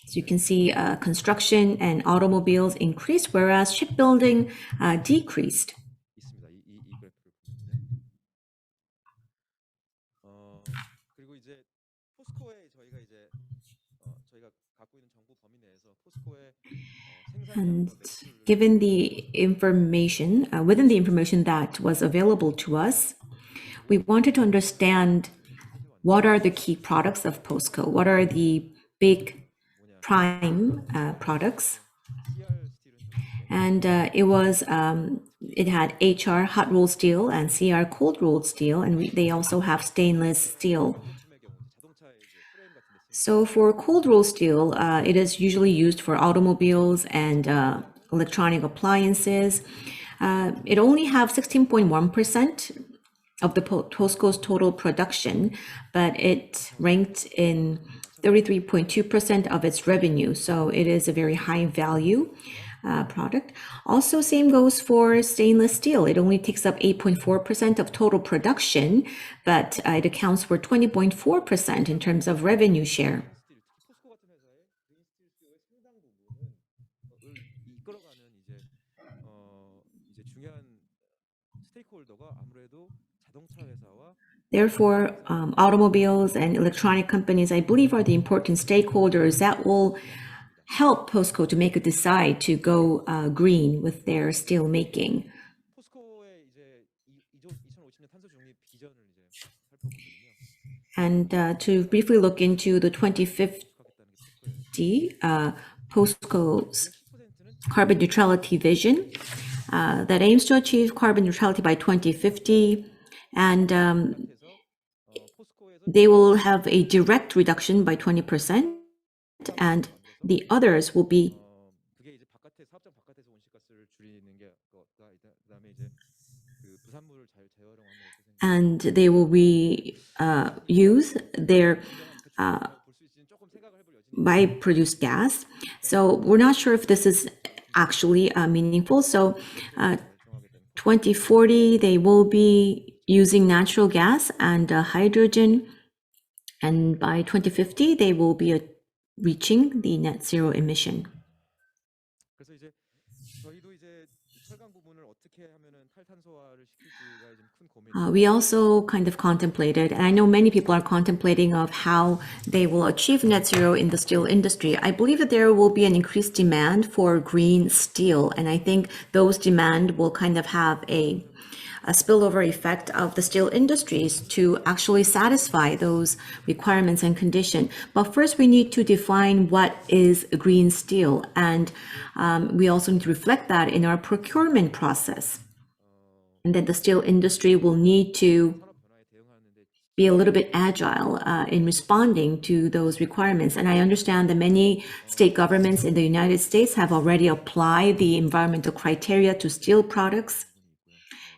So you can see construction and automobiles increased, whereas shipbuilding decreased. And given the information, within the information that was available to us, we wanted to understand what are the key products of POSCO, what are the big prime products. And it had HR, hot rolled steel, and CR, cold rolled steel, and they also have stainless steel. So for cold rolled steel, it is usually used for automobiles and electronic appliances. It only have 16.1% of the POSCO's total production, but it ranked in 33.2% of its revenue. So it is a very high value product. Also, same goes for stainless steel. It only takes up 8.4% of total production, but it accounts for 20.4% in terms of revenue share. Therefore, automobiles and electronic companies, I believe, are the important stakeholders that will help POSCO to make a decide to go green with their steel making. And to briefly look into the 2050 POSCO's carbon neutrality vision that aims to achieve carbon neutrality by 2050, and they will have a direct reduction by 20%, and the others will be and they will use their by-produced gas. So we're not sure if this is actually meaningful. So 2040, they will be using natural gas and hydrogen. And by 2050, they will be reaching the net zero emission. We also kind of contemplated, and I know many people are contemplating of how they will achieve net zero in the steel industry. I believe that there will be an increased demand for green steel, and I think those demand will kind of have a spillover effect of the steel industries to actually satisfy those requirements and conditions. But first, we need to define what is green steel, and we also need to reflect that in our procurement process. And then the steel industry will need to be a little bit agile in responding to those requirements. And I understand that many state governments in the United States have already applied the environmental criteria to steel products.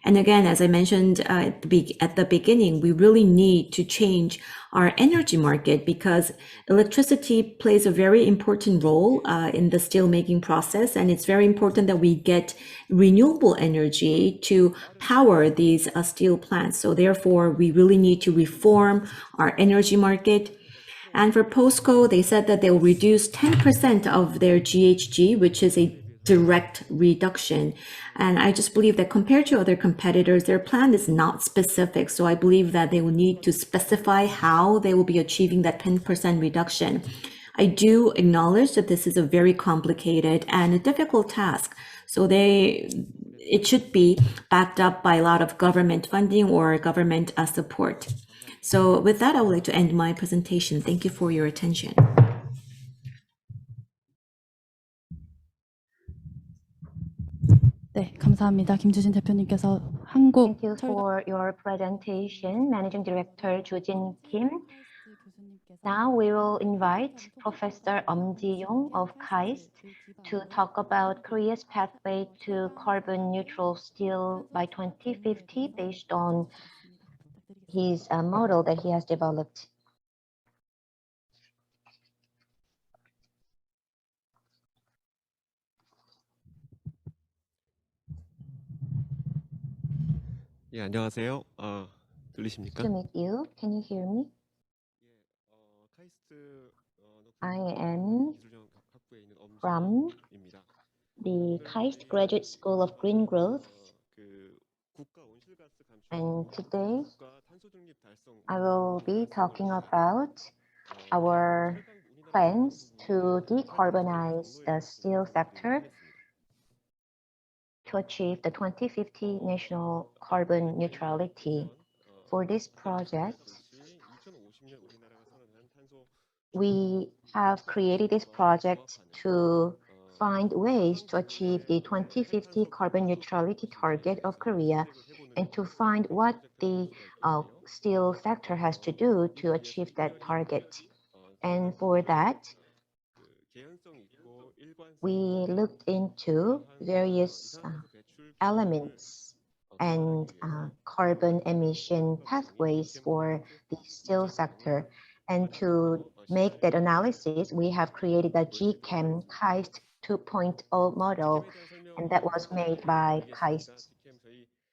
And again, as I mentioned at the beginning, we really need to change our energy market because electricity plays a very important role in the steelmaking process. And it's very important that we get renewable energy to power these steel plants. So therefore, we really need to reform our energy market. And for POSCO, they said that they'll reduce 10% of their GHG, which is a direct reduction. And I just believe that compared to other competitors, their plan is not specific. So I believe that they will need to specify how they will be achieving that 10% reduction. I do acknowledge that this is a very complicated and a difficult task. So it should be backed up by a lot of government funding or government support. So with that, I would like to end my presentation. Thank you for your attention. 네, 감사합니다. 김주진 대표님께서 한국 Thank you for your presentation, Managing Director Joo-jin Kim. Now we will invite Professor Ji-yong of KAIST to talk about Korea's pathway to carbon neutral steel by 2050 based on his model that he has developed. 예, 안녕하세요. 들리십니까? To meet you, can you hear me? I am from the KAIST Graduate School of Green Growth, and today I will be talking about our plans to decarbonize the steel sector to achieve the 2050 national carbon neutrality. For this project, we have created this project to find ways to achieve the 2050 carbon neutrality target of Korea and to find what the steel sector has to do to achieve that target. And for that, we looked into various elements and carbon emission pathways for the steel sector. And to make that analysis, we have created a GChem KAIST 2.0 model, and that was made by KAIST.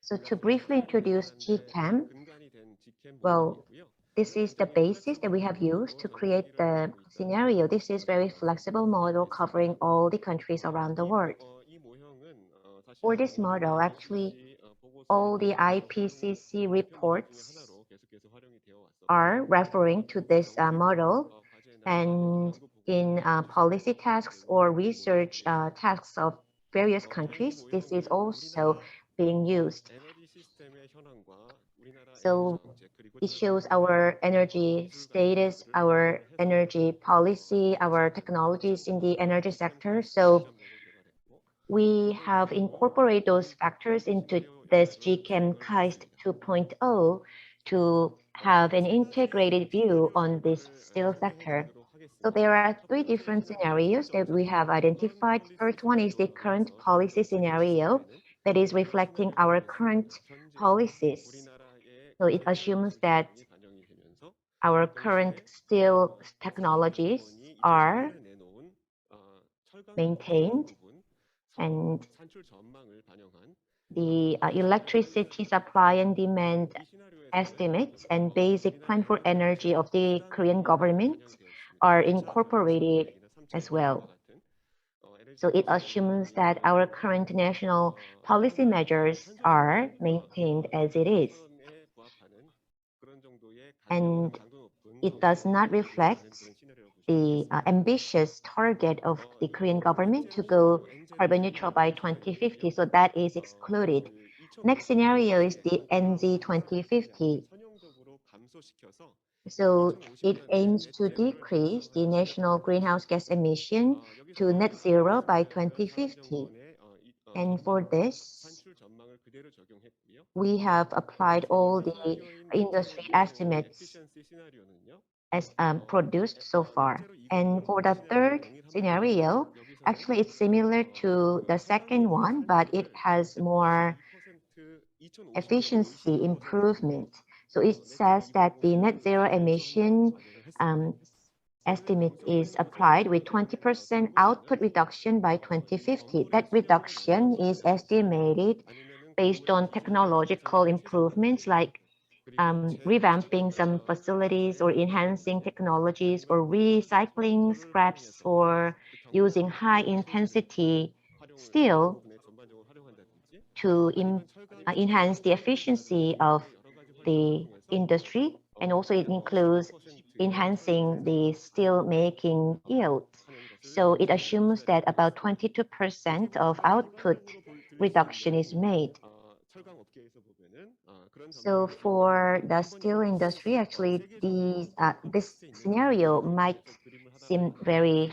So to briefly introduce GChem, well, this is the basis that we have used to create the scenario. This is very flexible model covering all the countries around the world. For this model, actually, all the IPCC reports are referring to this model, and in policy tasks or research tasks of various countries, this is also being used. So it shows our energy status, our energy policy, our technologies in the energy sector. So we have incorporated those factors into this GChem KAIST 2.0 to have an integrated view on this steel sector. So there are three different scenarios that we have identified. First one is the current policy scenario that is reflecting our current policies. So it assumes that our current steel technologies are maintained, and the electricity supply and demand estimates and basic plan for energy of the Korean government are incorporated as well. So it assumes that our current national policy measures are maintained as it is. And it does not reflect the ambitious target of the Korean government to go carbon neutral by 2050. So that is excluded. Next scenario is the NZ 2050. So it aims to decrease the national greenhouse gas emission to net zero by 2050. And for this, we have applied all the industry estimates as produced so far. And for the third scenario, actually it's similar to the second one, but it has more efficiency improvement. So it says that the net zero emission estimate is applied with 20% output reduction by 2050. That reduction is estimated based on technological improvements like revamping some facilities or enhancing technologies or recycling scraps or using high intensity steel to enhance the efficiency of the industry. And also it includes enhancing the steel making yield. So it assumes that about 22% of output reduction is made. So for the steel industry, actually, this scenario might seem very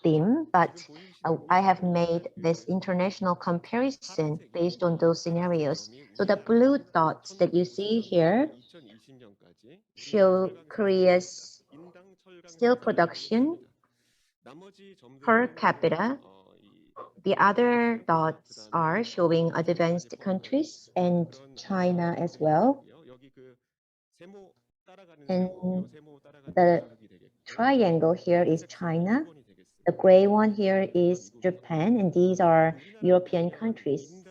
dim, but I have made this international comparison based on those scenarios. So the blue dots that you see here show Korea's steel production per capita. The other dots are showing advanced countries and China as well. And the triangle here is China. The gray one here is Japan, and these are European countries.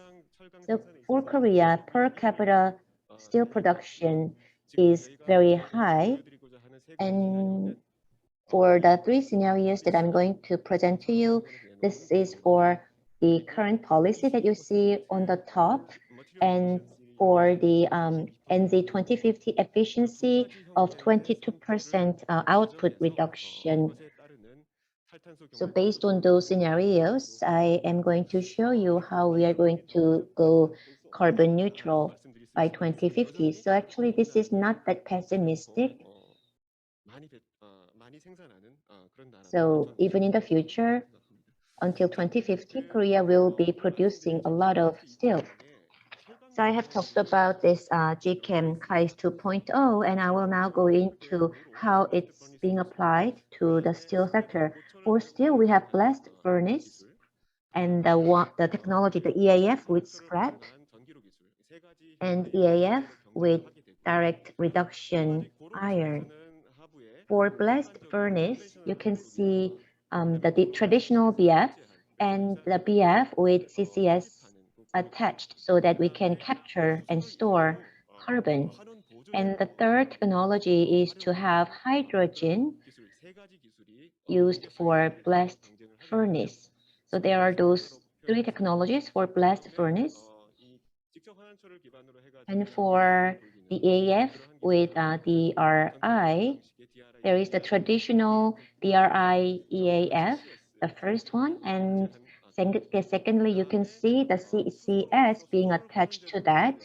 So for Korea, per capita steel production is very high. And for the three scenarios that I'm going to present to you, this is for the current policy that you see on the top, and for the NZ 2050 efficiency of 22% output reduction. So based on those scenarios, I am going to show you how we are going to go carbon neutral by 2050. So actually, this is not that pessimistic. So even in the future, until 2050, Korea will be producing a lot of steel. So I have talked about this GChem KAIST 2.0, and I will now go into how it's being applied to the steel sector. For steel, we have blast furnace and the technology, the EAF with scrap, and EAF with direct reduction iron. For blast furnace, you can see the traditional BF and the BF with CCS attached so that we can capture and store carbon. And the third technology is to have hydrogen used for blast furnace. So there are those three technologies for blast furnace. And for the EAF with DRI, there is the traditional DRI EAF, the first one, and secondly, you can see the CCS being attached to that,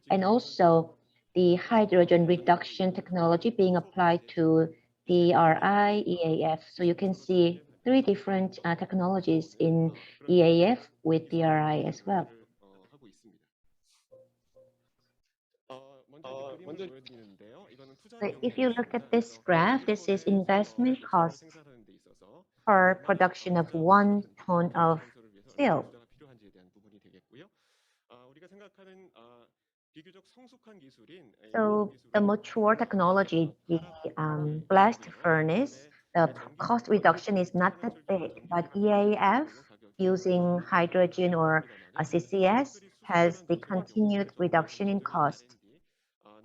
and also the hydrogen reduction technology being applied to DRI EAF. So you can see three different technologies in EAF with DRI as well. So if you look at this graph, this is investment cost per production of 1 ton of steel. So the mature technology, the blast furnace, the cost reduction is not that big, but EAF using hydrogen or CCS has the continued reduction in cost.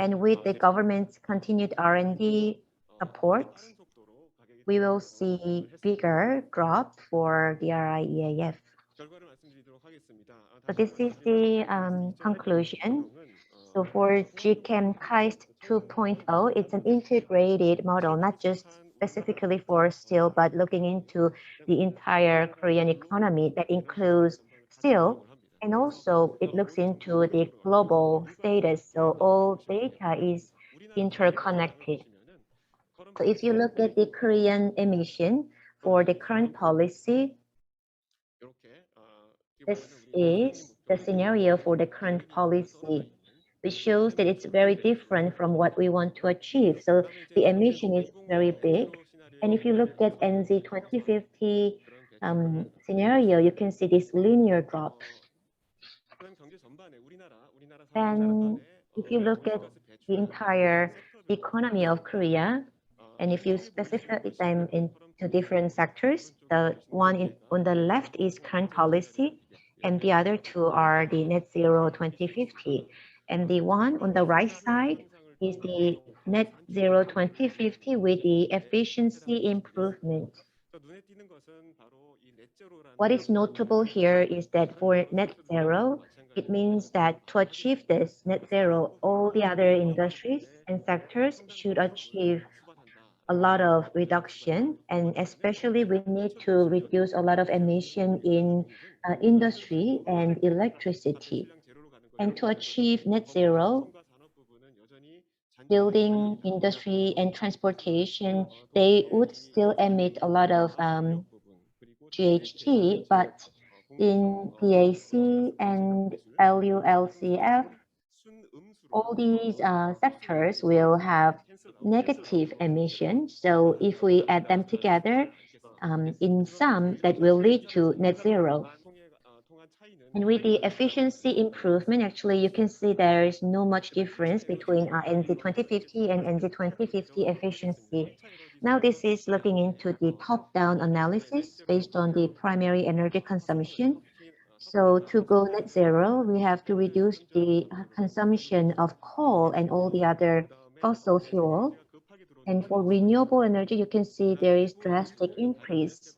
And with the government's continued R&D support, we will see bigger drop for the RIEAF. So this is the conclusion. So for GChem KAIST 2.0, it's an integrated model, not just specifically for steel, but looking into the entire Korean economy that includes steel. And also it looks into the global status. So all data is interconnected. So if you look at the Korean emission for the current policy, this is the scenario for the current policy, which shows that it's very different from what we want to achieve. So the emission is very big. And if you look at NZ 2050 scenario, you can see this linear drop. And if you look at the entire economy of Korea, and if you specify them into different sectors, the one on the left is current policy, and the other two are the net zero 2050. And the one on the right side is the net zero 2050 with the efficiency improvement. What is notable here is that for net zero, it means that to achieve this net zero, all the other industries and sectors should achieve a lot of reduction, and especially we need to reduce a lot of emission in industry and electricity. And to achieve net zero, building, industry, and transportation, they would still emit a lot of GHG, but in PAC and LULCF, all these sectors will have negative emissions. So if we add them together, in sum, that will lead to net zero. And with the efficiency improvement, actually, you can see there is no much difference between NZ 2050 and NZ 2050 efficiency. Now, this is looking into the top-down analysis based on the primary energy consumption. So to go net zero, we have to reduce the consumption of coal and all the other fossil fuel. And for renewable energy, you can see there is drastic increase.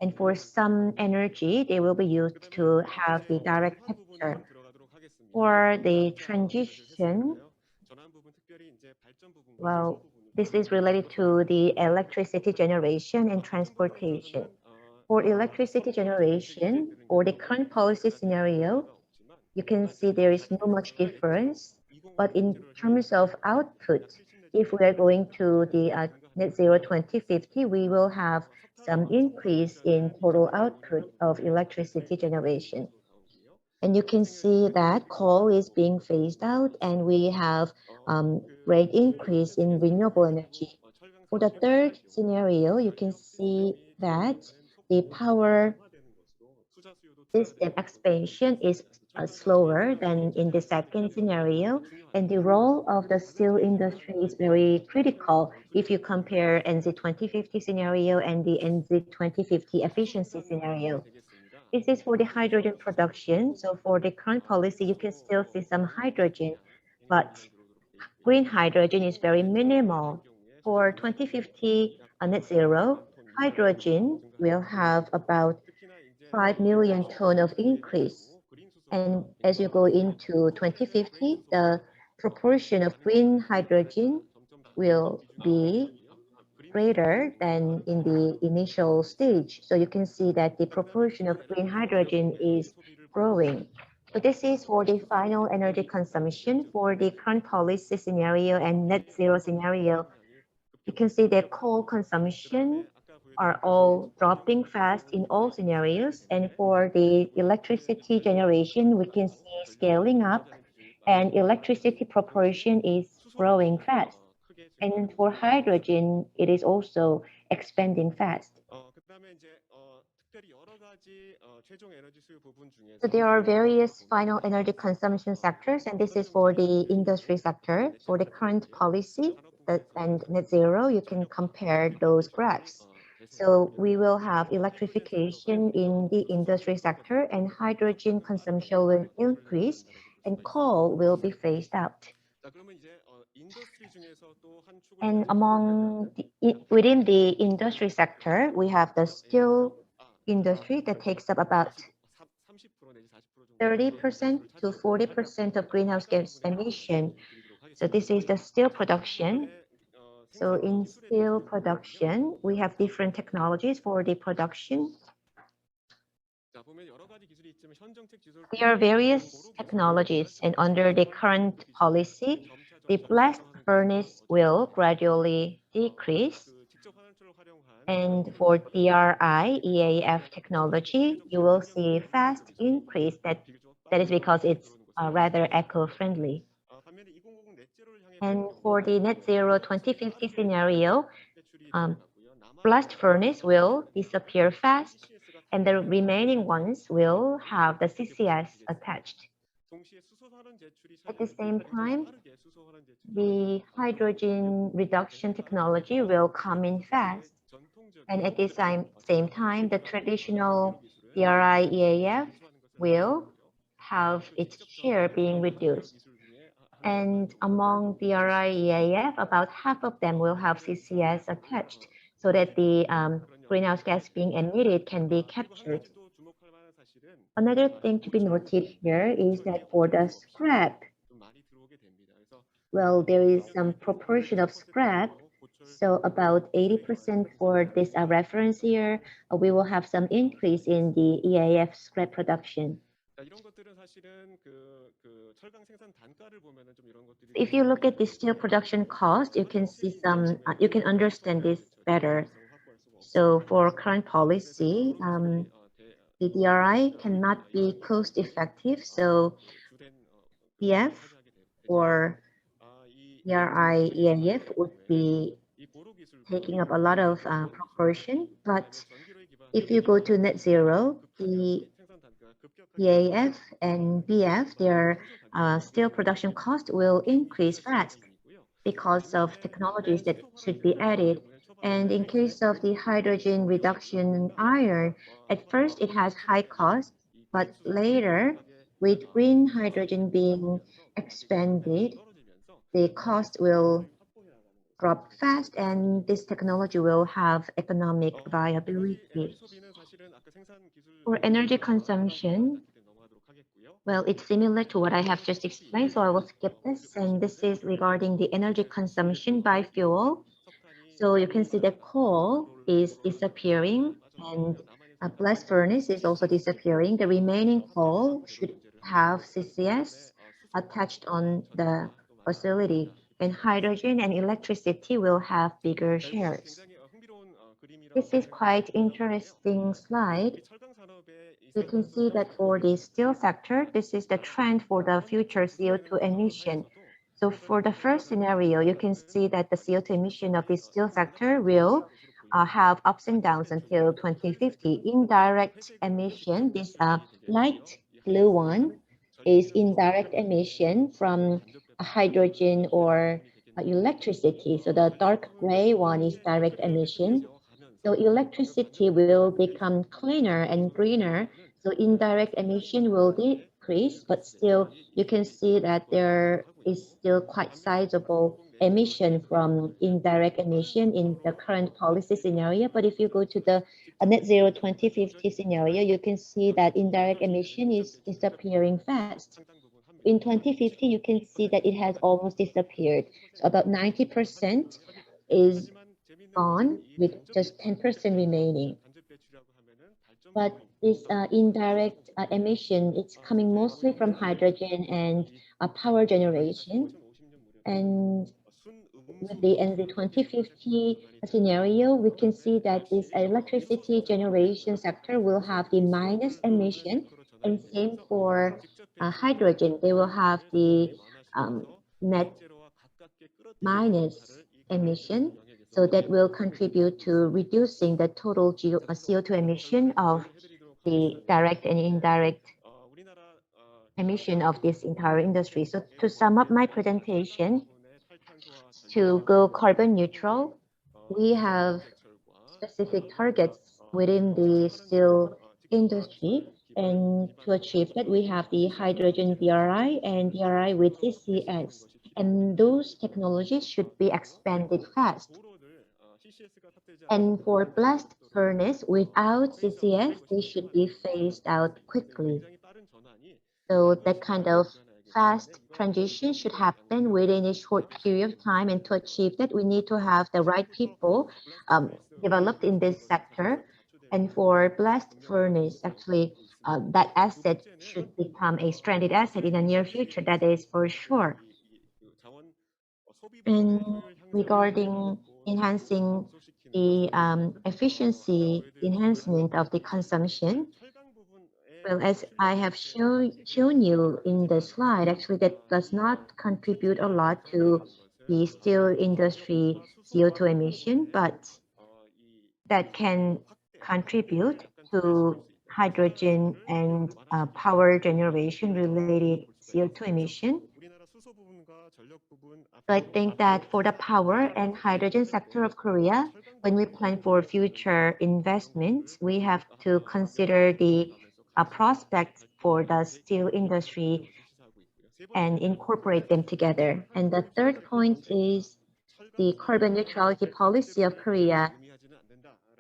And for some energy, they will be used to have the direct capture. For the transition, well, this is related to the electricity generation and transportation. For electricity generation, or the current policy scenario, you can see there is no much difference. But in terms of output, if we are going to the net zero 2050, we will have some increase in total output of electricity generation. And you can see that coal is being phased out, and we have great increase in renewable energy. For the third scenario, you can see that the power system expansion is slower than in the second scenario, and the role of the steel industry is very critical if you compare NZ 2050 scenario and the NZ 2050 efficiency scenario. This is for the hydrogen production. So for the current policy, you can still see some hydrogen, but green hydrogen is very minimal. For 2050 net zero, hydrogen will have about 5 million ton of increase. And as you go into 2050, the proportion of green hydrogen will be greater than in the initial stage. So you can see that the proportion of green hydrogen is growing. So this is for the final energy consumption for the current policy scenario and net zero scenario. You can see that coal consumption are all dropping fast in all scenarios. And for the electricity generation, we can see scaling up and electricity proportion is growing fast. And for hydrogen, it is also expanding fast. So there are various final energy consumption sectors, and this is for the industry sector. For the current policy and net zero, you can compare those graphs. So we will have electrification in the industry sector, and hydrogen consumption will increase, and coal will be phased out. And within the industry sector, we have the steel industry that takes up about 30% to 40% of greenhouse gas emission. So this is the steel production. So in steel production, we have different technologies for the production. There are various technologies, and under the current policy, the blast furnace will gradually decrease. And for DRI, EAF technology, you will see fast increase. That is because it's rather eco-friendly. And for the net zero 2050 scenario, blast furnace will disappear fast, and the remaining ones will have the CCS attached. At the same time, the hydrogen reduction technology will come in fast. And at the same time, the traditional DRI EAF will have its share being reduced. And among DRI EAF, about half of them will have CCS attached so that the greenhouse gas being emitted can be captured. Another thing to be noted here is that for the scrap, well, there is some proportion of scrap. So about 80% for this reference here, we will have some increase in the EAF scrap production. If you look at the steel production cost, you can see you can understand this better. So for current policy, the DRI cannot be cost effective. So PF or DRI EAF would be taking up a lot of proportion. But if you go to net zero, the EAF and BF, their steel production cost will increase fast because of technologies that should be added. And in case of the hydrogen reduction iron, at first it has high cost, but later with green hydrogen being expanded, the cost will drop fast and this technology will have economic viability. For energy consumption, well, it's similar to what I have just explained, so I will skip this. And this is regarding the energy consumption by fuel. So you can see that coal is disappearing and a blast furnace is also disappearing. The remaining coal should have CCS attached on the facility, and hydrogen and electricity will have bigger shares. This is quite interesting slide. You can see that for the steel sector, this is the trend for the future CO2 emission. So for the first scenario, you can see that the CO2 emission of the steel sector will have ups and downs until 2050. Indirect emission, this light blue one is indirect emission from hydrogen or electricity. So the dark gray one is direct emission. So electricity will become cleaner and greener So indirect emission will decrease, but still you can see that there is still quite sizable emission from indirect emission in the current policy scenario. But if you go to the net zero 2050 scenario, you can see that indirect emission is disappearing fast. In 2050, you can see that it has almost disappeared. So about 90% is gone with just 10% remaining. But this indirect emission, it's coming mostly from hydrogen and power generation. And with the NZ 2050 scenario, we can see that this electricity generation sector will have the minus emission, and same for hydrogen, they will have the net minus emission. So that will contribute to reducing the total CO2 emission of the direct and indirect emission of this entire industry. So to sum up my presentation, to go carbon neutral, we have specific targets within the steel industry. And to achieve that, we have the hydrogen DRI and DRI with CCS. And those technologies should be expanded fast. And for blast furnace without CCS, they should be phased out quickly. So that kind of fast transition should happen within a short period of time. And to achieve that, we need to have the right people developed in this sector. And for blast furnace, actually, that asset should become a stranded asset in the near future. That is for sure. And regarding enhancing the efficiency enhancement of the consumption, well, as I have shown you in the slide, actually that does not contribute a lot to the steel industry CO2 emission, but that can contribute to hydrogen and power generation related CO2 emission. So I think that for the power and hydrogen sector of Korea, when we plan for future investments, we have to consider the prospects for the steel industry and incorporate them together. And the third point is the carbon neutrality policy of Korea.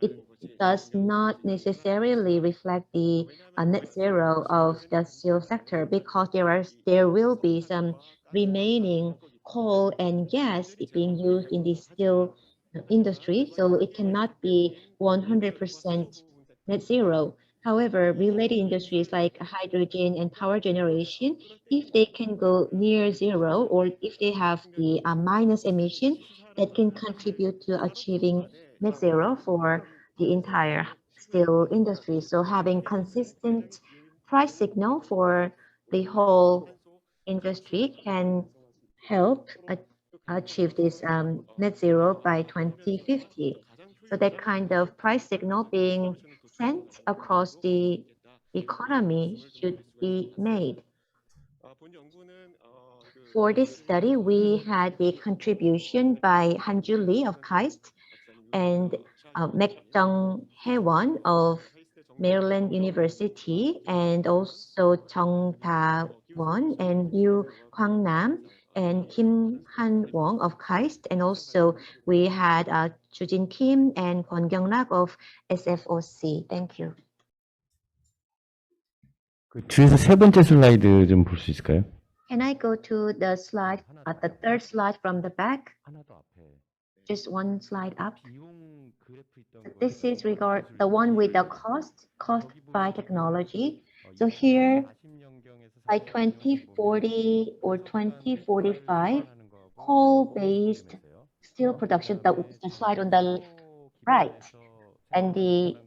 It does not necessarily reflect the net zero of the steel sector, because there will be some remaining coal and gas being used in the steel industry, so it cannot be 100% net zero. However, related industries like hydrogen and power generation, if they can go near zero, or if they have the minus emission, that can contribute to achieving net zero for the entire steel industry. So having consistent price signal for the whole industry can help achieve this net zero by 2050. So that kind of price signal being sent across the economy should be made. For this study, we had the contribution by Han-Ju Lee of KAIST and Mek-Jung-Haewon of Maryland University, and also Chung Da-won and Ryu Kwang-nam and Kim Han-wong of KAIST, and also we had Chujin Kim and Kwon Kyung-rak of SFOC. Thank you. 그 뒤에서 세 번째 슬라이드 좀 볼 수 있을까요? Can I go to the slide, the third slide from the back? Just one slide up. This is the one with the cost by technology. So here, by 2040 or 2045, coal-based steel production, the slide on the right, and the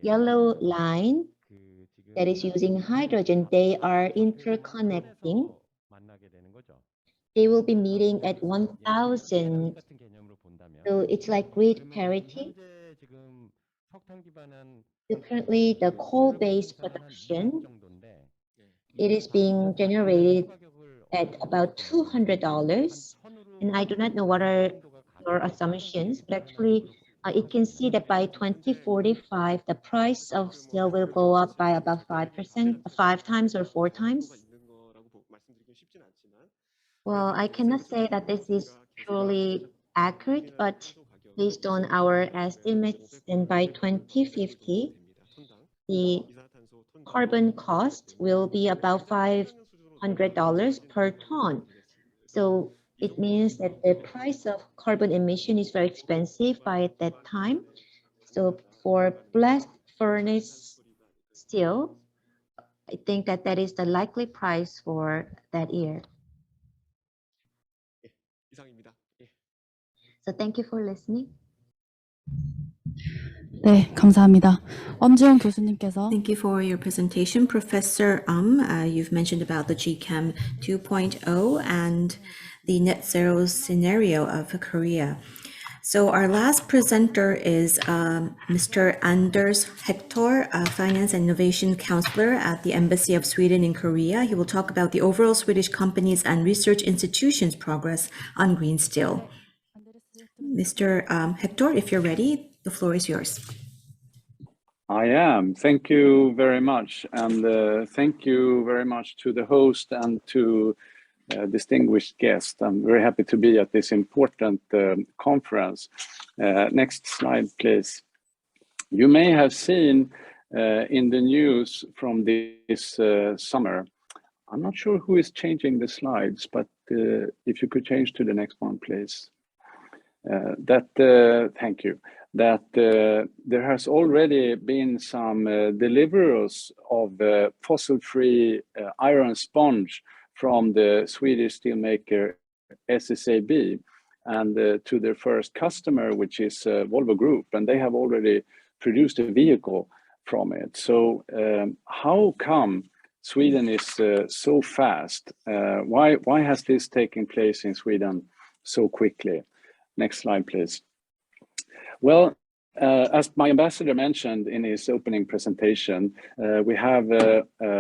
yellow line that is using hydrogen, they are interconnecting. They will be meeting at 1,000. So it's like grid parity. So currently, the coal-based production, it is being generated at about $200. And I do not know what are your assumptions, but actually it can see that by 2045, the price of steel will go up by about 5%, 5 times or 4 times. Well, I cannot say that this is purely accurate, but based on our estimates, then by 2050, the carbon cost will be about $500 per ton. So it means that the price of carbon emission is very expensive by that time. So for blast furnace steel, I think that that is the likely price for that year. So thank you for listening. 네, 감사합니다. 엄지영 교수님께서 Thank you for your presentation, Professor. You've mentioned about the GChem 2.0 and the net zero scenario of Korea. So our last presenter is Mr. Anders Hector, a Finance and Innovation Counselor at the Embassy of Sweden in Korea. He will talk about the overall Swedish companies and research institutions' progress on green steel. Mr. Hector, if you're ready, the floor is yours. I am. Thank you very much. And thank you very much to the host and to distinguished guests. I'm very happy to be at this important conference. Next slide, please. You may have seen in the news from this summer, I'm not sure who is changing the slides, but if you could change to the next one, please. Thank you. That there has already been some deliveries of fossil-free iron sponge from the Swedish steelmaker SSAB and to their first customer, which is Volvo Group, and they have already produced a vehicle from it. So how come Sweden is so fast? Why has this taken place in Sweden so quickly? Next slide, please. Well, as my ambassador mentioned in his opening presentation, we have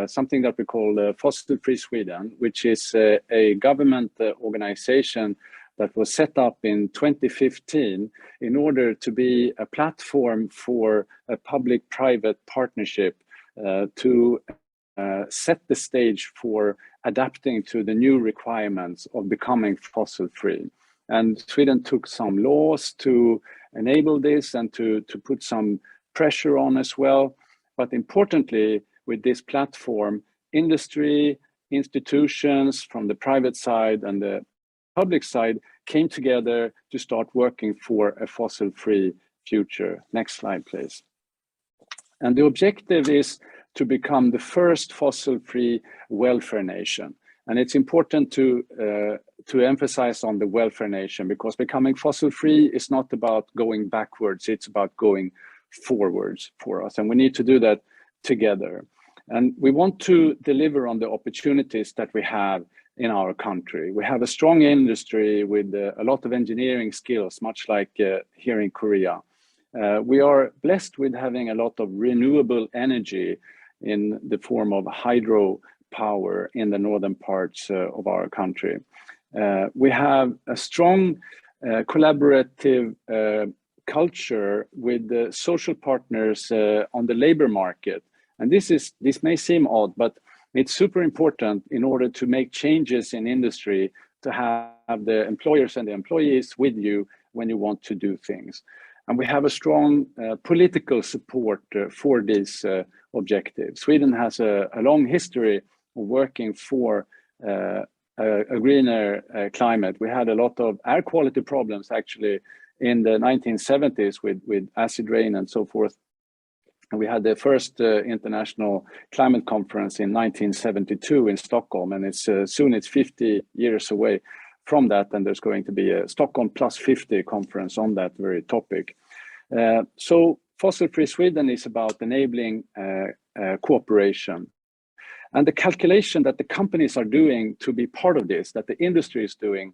something that we call Fossil Free Sweden, which is a government organization that was set up in 2015 in order to be a platform for a public-private partnership to set the stage for adapting to the new requirements of becoming fossil-free. And Sweden took some laws to enable this and to put some pressure on as well. But importantly, with this platform, industry, institutions from the private side and the public side came together to start working for a fossil-free future. Next slide, please. And the objective is to become the first fossil-free welfare nation. And it's important to emphasize on the welfare nation, because becoming fossil-free is not about going backwards, it's about going forwards for us. And we need to do that together. And we want to deliver on the opportunities that we have in our country. We have a strong industry with a lot of engineering skills, much like here in Korea. We are blessed with having a lot of renewable energy in the form of hydro power in the northern parts of our country. We have a strong collaborative culture with the social partners on the labor market. And this may seem odd, but it's super important in order to make changes in industry to have the employers and the employees with you when you want to do things. And we have a strong political support for these objectives. Sweden has a long history of working for a greener climate. We had a lot of air quality problems actually in the 1970s with acid rain and so forth. And we had the first international climate conference in 1972 in Stockholm, and it's soon it's 50 years away from that, and there's going to be a Stockholm Plus 50 conference on that very topic. So Fossil Free Sweden is about enabling cooperation. And the calculation that the companies are doing to be part of this, that the industry is doing,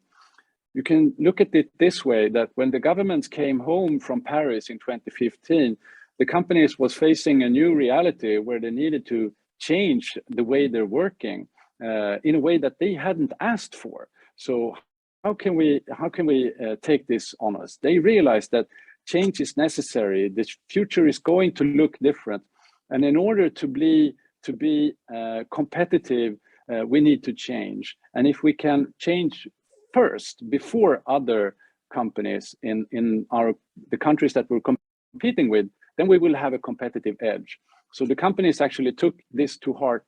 you can look at it this way, that when the governments came home from Paris in 2015, the companies was facing a new reality where they needed to change the way they're working in a way that they hadn't asked for. So how can we take this on us? They realized that change is necessary. The future is going to look different. And in order to be competitive, we need to change. And if we can change first before other companies in the countries that we're competing with, then we will have a competitive edge. So the companies actually took this to heart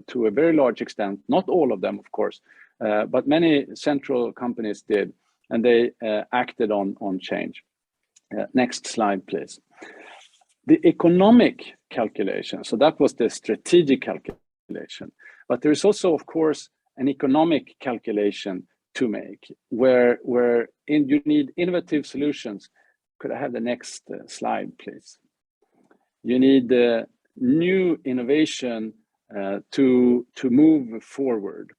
to a very large extent, not all of them, of course, but many central companies did, and they acted on change. Next slide, please. The economic calculation, so that was the strategic calculation, but there is also, of course, an economic calculation to make, where you need innovative solutions. Could I have the next slide, please? You need new innovation to move forward.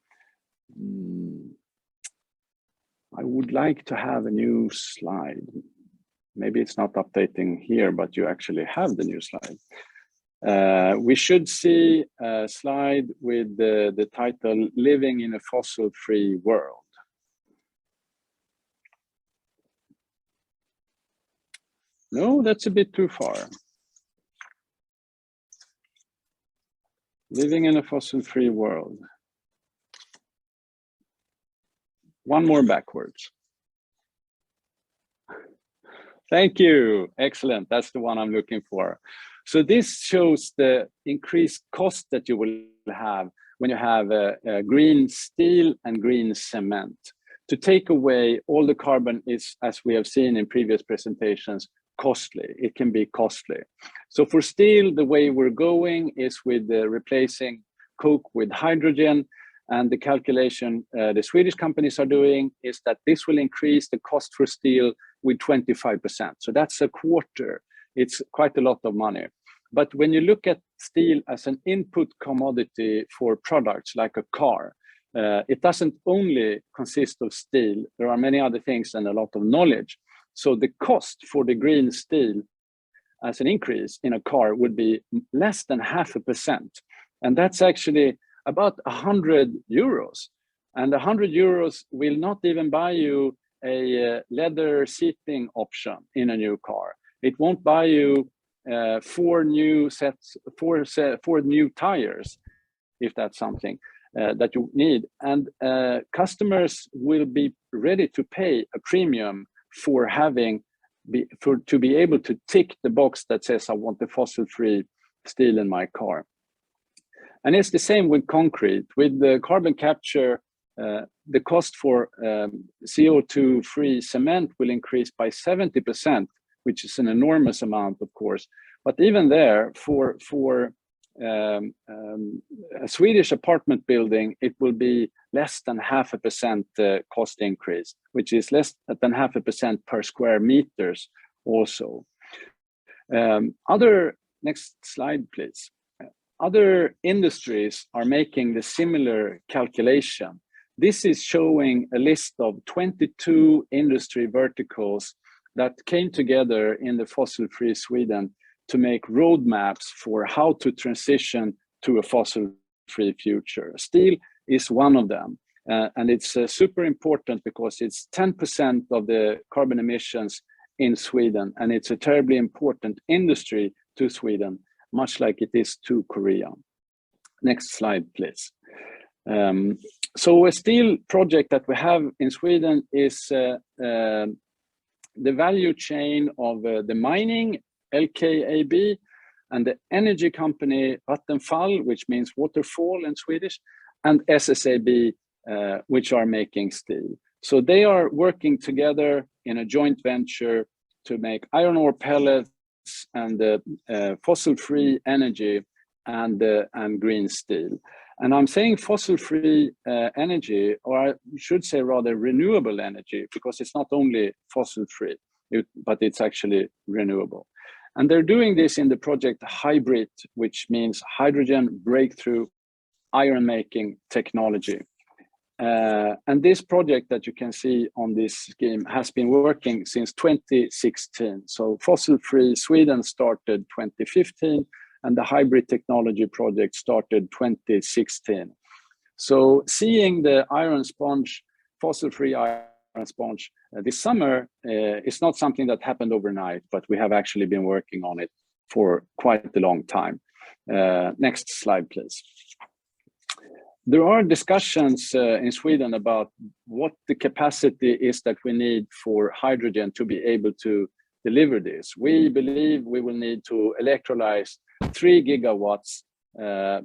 I would like to have a new slide. Maybe it's not updating here, but you actually have the new slide. We should see a slide with the title, Living in a Fossil-Free World. No, that's a bit too far. Living in a fossil-free world. One more backwards. Thank you. Excellent. That's the one I'm looking for. So this shows the increased cost that you will have when you have green steel and green cement. To take away all the carbon is, as we have seen in previous presentations, costly. It can be costly. So for steel, the way we're going is with replacing coke with hydrogen. And the calculation the Swedish companies are doing is that this will increase the cost for steel with 25%. So that's a quarter. It's quite a lot of money. But when you look at steel as an input commodity for products like a car, it doesn't only consist of steel. There are many other things and a lot of knowledge. So the cost for the green steel as an increase in a car would be less than 0.5%. And that's actually about 100 euros. And 100 euros will not even buy you a leather seating option in a new car. It won't buy you 4 new tires, if that's something that you need. And customers will be ready to pay a premium for to be able to tick the box that says, I want the fossil-free steel in my car. And it's the same with concrete. With the carbon capture, the cost for CO2-free cement will increase by 70%, which is an enormous amount, of course. But even there, for a Swedish apartment building, it will be less than 0.5% cost increase, which is less than 0.5% per square meters also. Next slide, please. Other industries are making the similar calculation. This is showing a list of 22 industry verticals that came together in the fossil-free Sweden to make roadmaps for how to transition to a fossil-free future. Steel is one of them, and it's super important because it's 10% of the carbon emissions in Sweden, and it's a terribly important industry to Sweden, much like it is to Korea. Next slide, please. So a steel project that we have in Sweden is the value chain of the mining, LKAB, and the energy company Vattenfall, which means waterfall in Swedish, and SSAB, which are making steel. So they are working together in a joint venture to make iron ore pellets and fossil-free energy and green steel. And I'm saying fossil-free energy, or I should say rather renewable energy, because it's not only fossil-free, but it's actually renewable. And they're doing this in the project Hybrid, which means hydrogen breakthrough iron-making technology. And this project that you can see on this scheme has been working since 2016. So fossil-free Sweden started 2015, and the hybrid technology project started 2016. So seeing the iron sponge fossil-free sponge this summer is not something that happened overnight, but we have actually been working on it for quite a long time. Next slide, please. There are discussions in Sweden about what the capacity is that we need for hydrogen to be able to deliver this. We believe we will need to electrolyze 3 gigawatts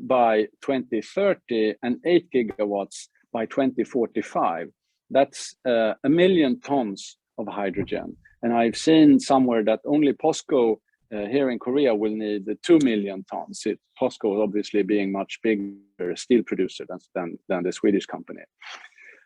by 2030 and 8 gigawatts by 2045. That's 1 million tons of hydrogen. And I've seen somewhere that only POSCO here in Korea will need 2 million tons. POSCO obviously being much bigger steel producer than the Swedish company.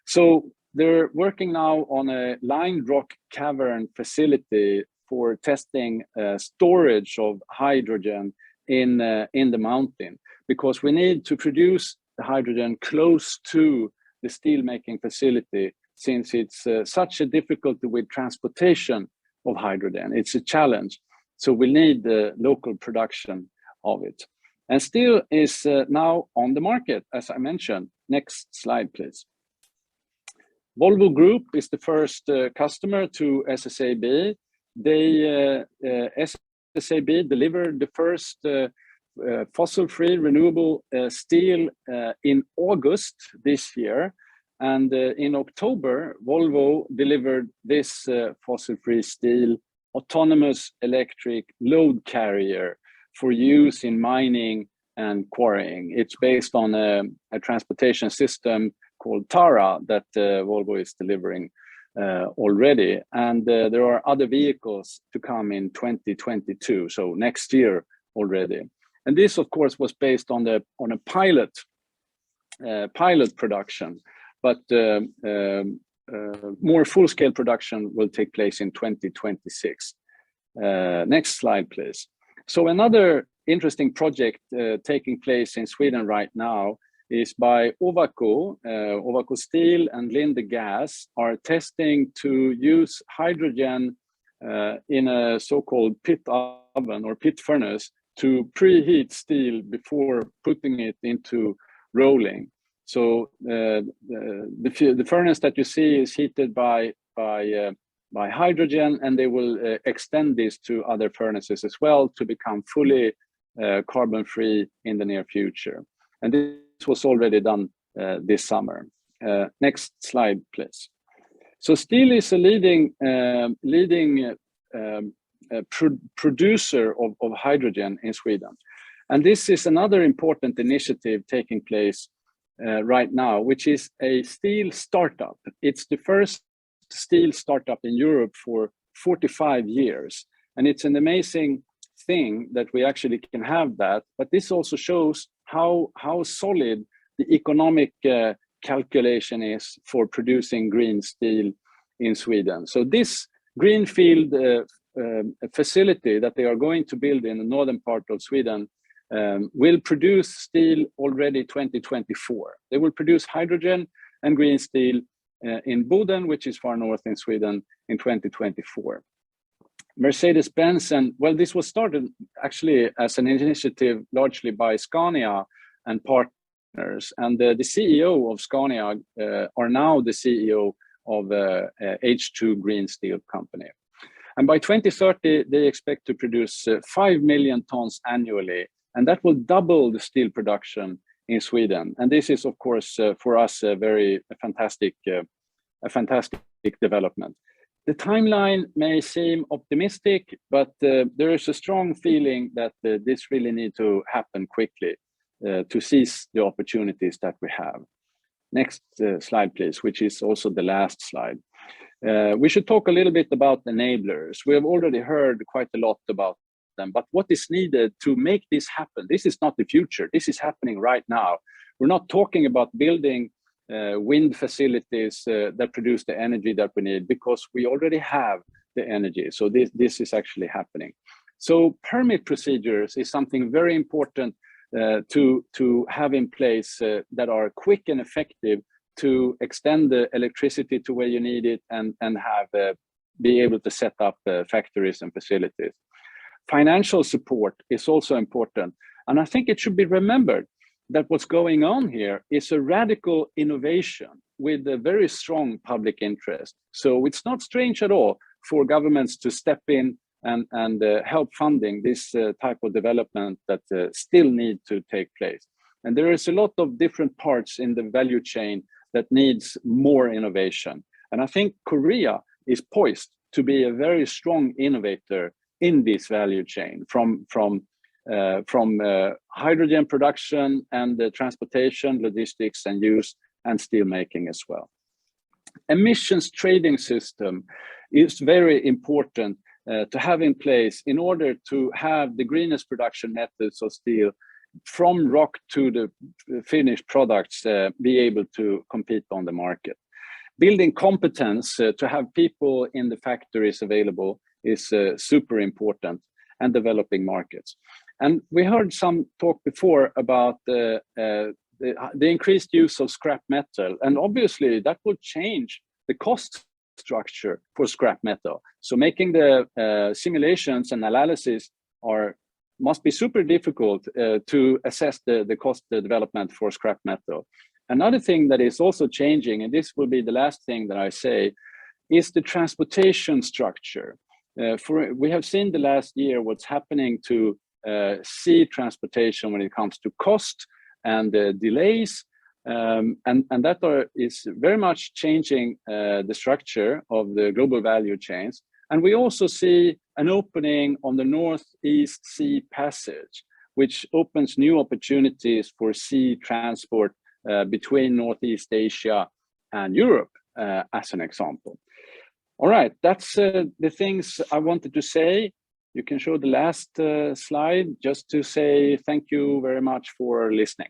So they're working now on a lined rock cavern facility for testing storage of hydrogen in the mountain, because we need to produce the hydrogen close to the steel making facility, since it's such a difficulty with transportation of hydrogen. It's a challenge. So we need the local production of it. And steel is now on the market, as I mentioned. Next slide, please. Volvo Group is the first customer to SSAB. SSAB delivered the first fossil-free renewable steel in August this year. And in October, Volvo delivered this fossil-free steel autonomous electric load carrier for use in mining and quarrying. It's based on a transportation system called Tara that Volvo is delivering already. And there are other vehicles to come in 2022, so next year already. And this, of course, was based on a pilot production, but more full-scale production will take place in 2026. Next slide, please. So another interesting project taking place in Sweden right now is by Ovako. Ovako Steel and Linde Gas are testing to use hydrogen in a so-called pit oven or pit furnace to preheat steel before putting it into rolling. So the furnace that you see is heated by hydrogen, and they will extend this to other furnaces as well to become fully carbon-free in the near future. And this was already done this summer. Next slide, please. So steel is a leading producer of hydrogen in Sweden. And this is another important initiative taking place right now, which is a steel startup. It's the first steel startup in Europe for 45 years. And it's an amazing thing that we actually can have that. But this also shows how solid the economic calculation is for producing green steel in Sweden. So this greenfield facility that they are going to build in the northern part of Sweden will produce steel already 2024. They will produce hydrogen and green steel in Boden, which is far north in Sweden, in 2024. Mercedes-Benz, and well, this was started actually as an initiative largely by Scania and partners. And the CEO of Scania are now the CEO of H2 Green Steel Company. And by 2030, they expect to produce 5 million tons annually, and that will double the steel production in Sweden. And this is, of course, for us, a fantastic development. The timeline may seem optimistic, but there is a strong feeling that this really needs to happen quickly to seize the opportunities that we have. Next slide, please, which is also the last slide. We should talk a little bit about enablers. We have already heard quite a lot about them, but what is needed to make this happen? This is not the future. This is happening right now. We're not talking about building wind facilities that produce the energy that we need, because we already have the energy. So this is actually happening. So permit procedures is something very important to have in place that are quick and effective to extend the electricity to where you need it and have be able to set up factories and facilities. Financial support is also important. And I think it should be remembered that what's going on here is a radical innovation. with a very strong public interest. So it's not strange at all for governments to step in and help funding this type of development that still need to take place. And there is a lot of different parts in the value chain that needs more innovation. And I think Korea is poised to be a very strong innovator in this value chain, from hydrogen production and transportation, logistics and use, and steel making as well. Emissions trading system is very important to have in place in order to have the greenest production methods of steel from rock to the finished products be able to compete on the market. Building competence to have people in the factories available is super important, and developing markets. And we heard some talk before about the increased use of scrap metal, and obviously that will change the cost structure for scrap metal. So making the simulations and analysis must be super difficult to assess the cost development for scrap metal. Another thing that is also changing, and this will be the last thing that I say, is the transportation structure. We have seen the last year what's happening to sea transportation when it comes to cost and delays, and that is very much changing the structure of the global value chains. And we also see an opening on the Northeast Sea Passage, which opens new opportunities for sea transport between Northeast Asia and Europe, as an example. All right, that's the things I wanted to say. You can show the last slide just to say thank you very much for listening.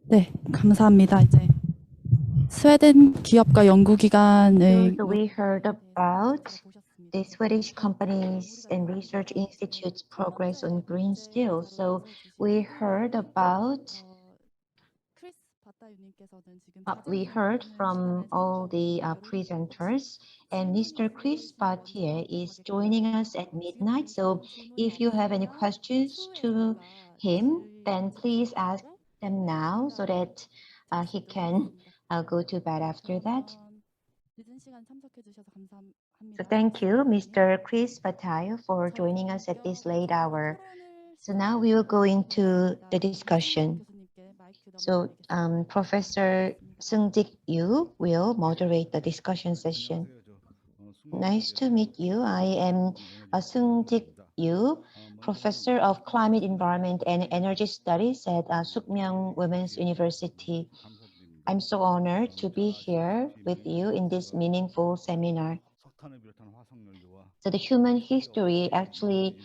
네, 감사합니다. 이제 스웨덴 기업과 연구기관의 So we heard about the Swedish companies and research institutes progress on green steel. So we heard from all the presenters, and Mr. Chris Battaglio is joining us at midnight. So if you have any questions to him, then please ask them now so that he can go to bed after that. So thank you, Mr. Chris Battaglio, for joining us at this late hour. So now we will go into the discussion. So Professor Sung-Jik Yu will moderate the discussion session. Nice to meet you. I am Sung-Jik Yu, Professor of Climate, Environment and Energy Studies at Sukmyeong Women's University. I'm so honored to be here with you in this meaningful seminar. So the human history actually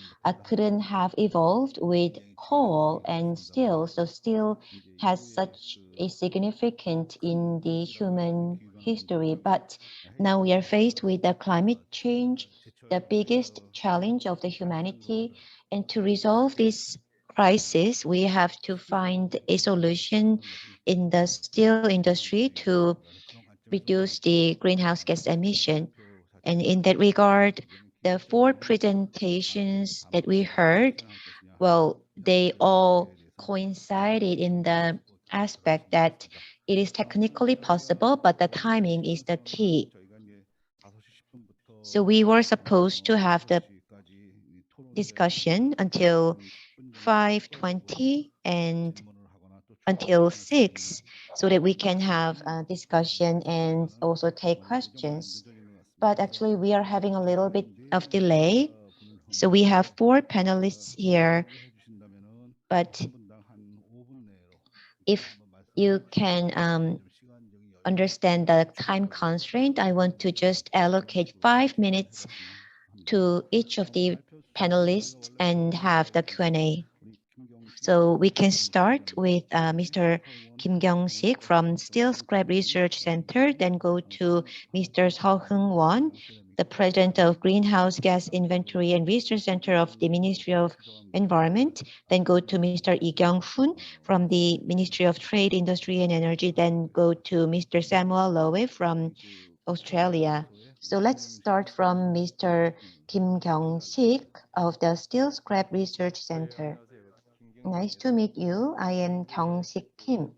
couldn't have evolved with coal and steel. So steel has such a significance in the human history. But now we are faced with the climate change, the biggest challenge of the humanity. And to resolve this crisis, we have to find a solution in the steel industry to reduce the greenhouse gas emission. And in that regard, the 4 presentations that we heard, well, they all coincided in the aspect that it is technically possible, but the timing is the key. So we were supposed to have the discussion until 5:20 and until 6, so that we can have a discussion and also take questions. But actually we are having a little bit of delay. So we have 4 panelists here, but if you can understand the time constraint, I want to just allocate 5 minutes to each of the panelists and have the Q&A. So we can start with Mr. Kim Kyung-sik from Steel Scrap Research Center, then go to Mr. Sung-Hwan, the President of Greenhouse Gas Inventory and Research Center of the Ministry of Environment, then go to Mr. Lee Kyung-hoon from the Ministry of Trade, Industry and Energy, then go to Mr. Samuel Lowe from Australia. So let's start from Mr. Kim Kyung-sik of the Steel Scrap Research Center. Nice to meet you. I am Kyung-sik Kim.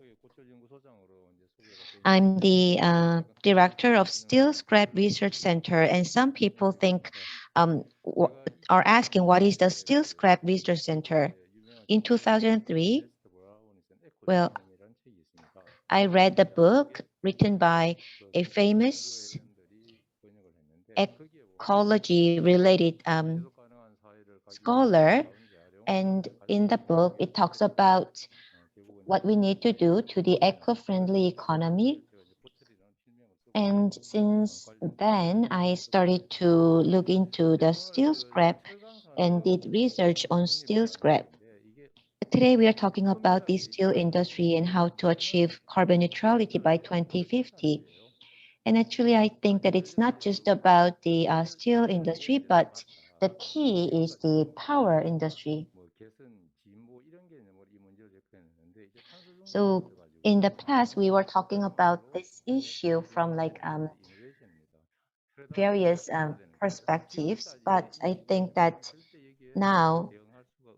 I'm the director of Steel Scrap Research Center, and some people think are asking what is the Steel Scrap Research Center. In 2003, well, I read the book written by a famous ecology-related scholar, and in the book it talks about what we need to do to the eco-friendly economy. And since then, I started to look into the steel scrap and did research on steel scrap. Today, we are talking about the steel industry and how to achieve carbon neutrality by 2050. And actually, I think that it's not just about the steel industry, but the key is the power industry. So in the past, we were talking about this issue from like various perspectives, but I think that now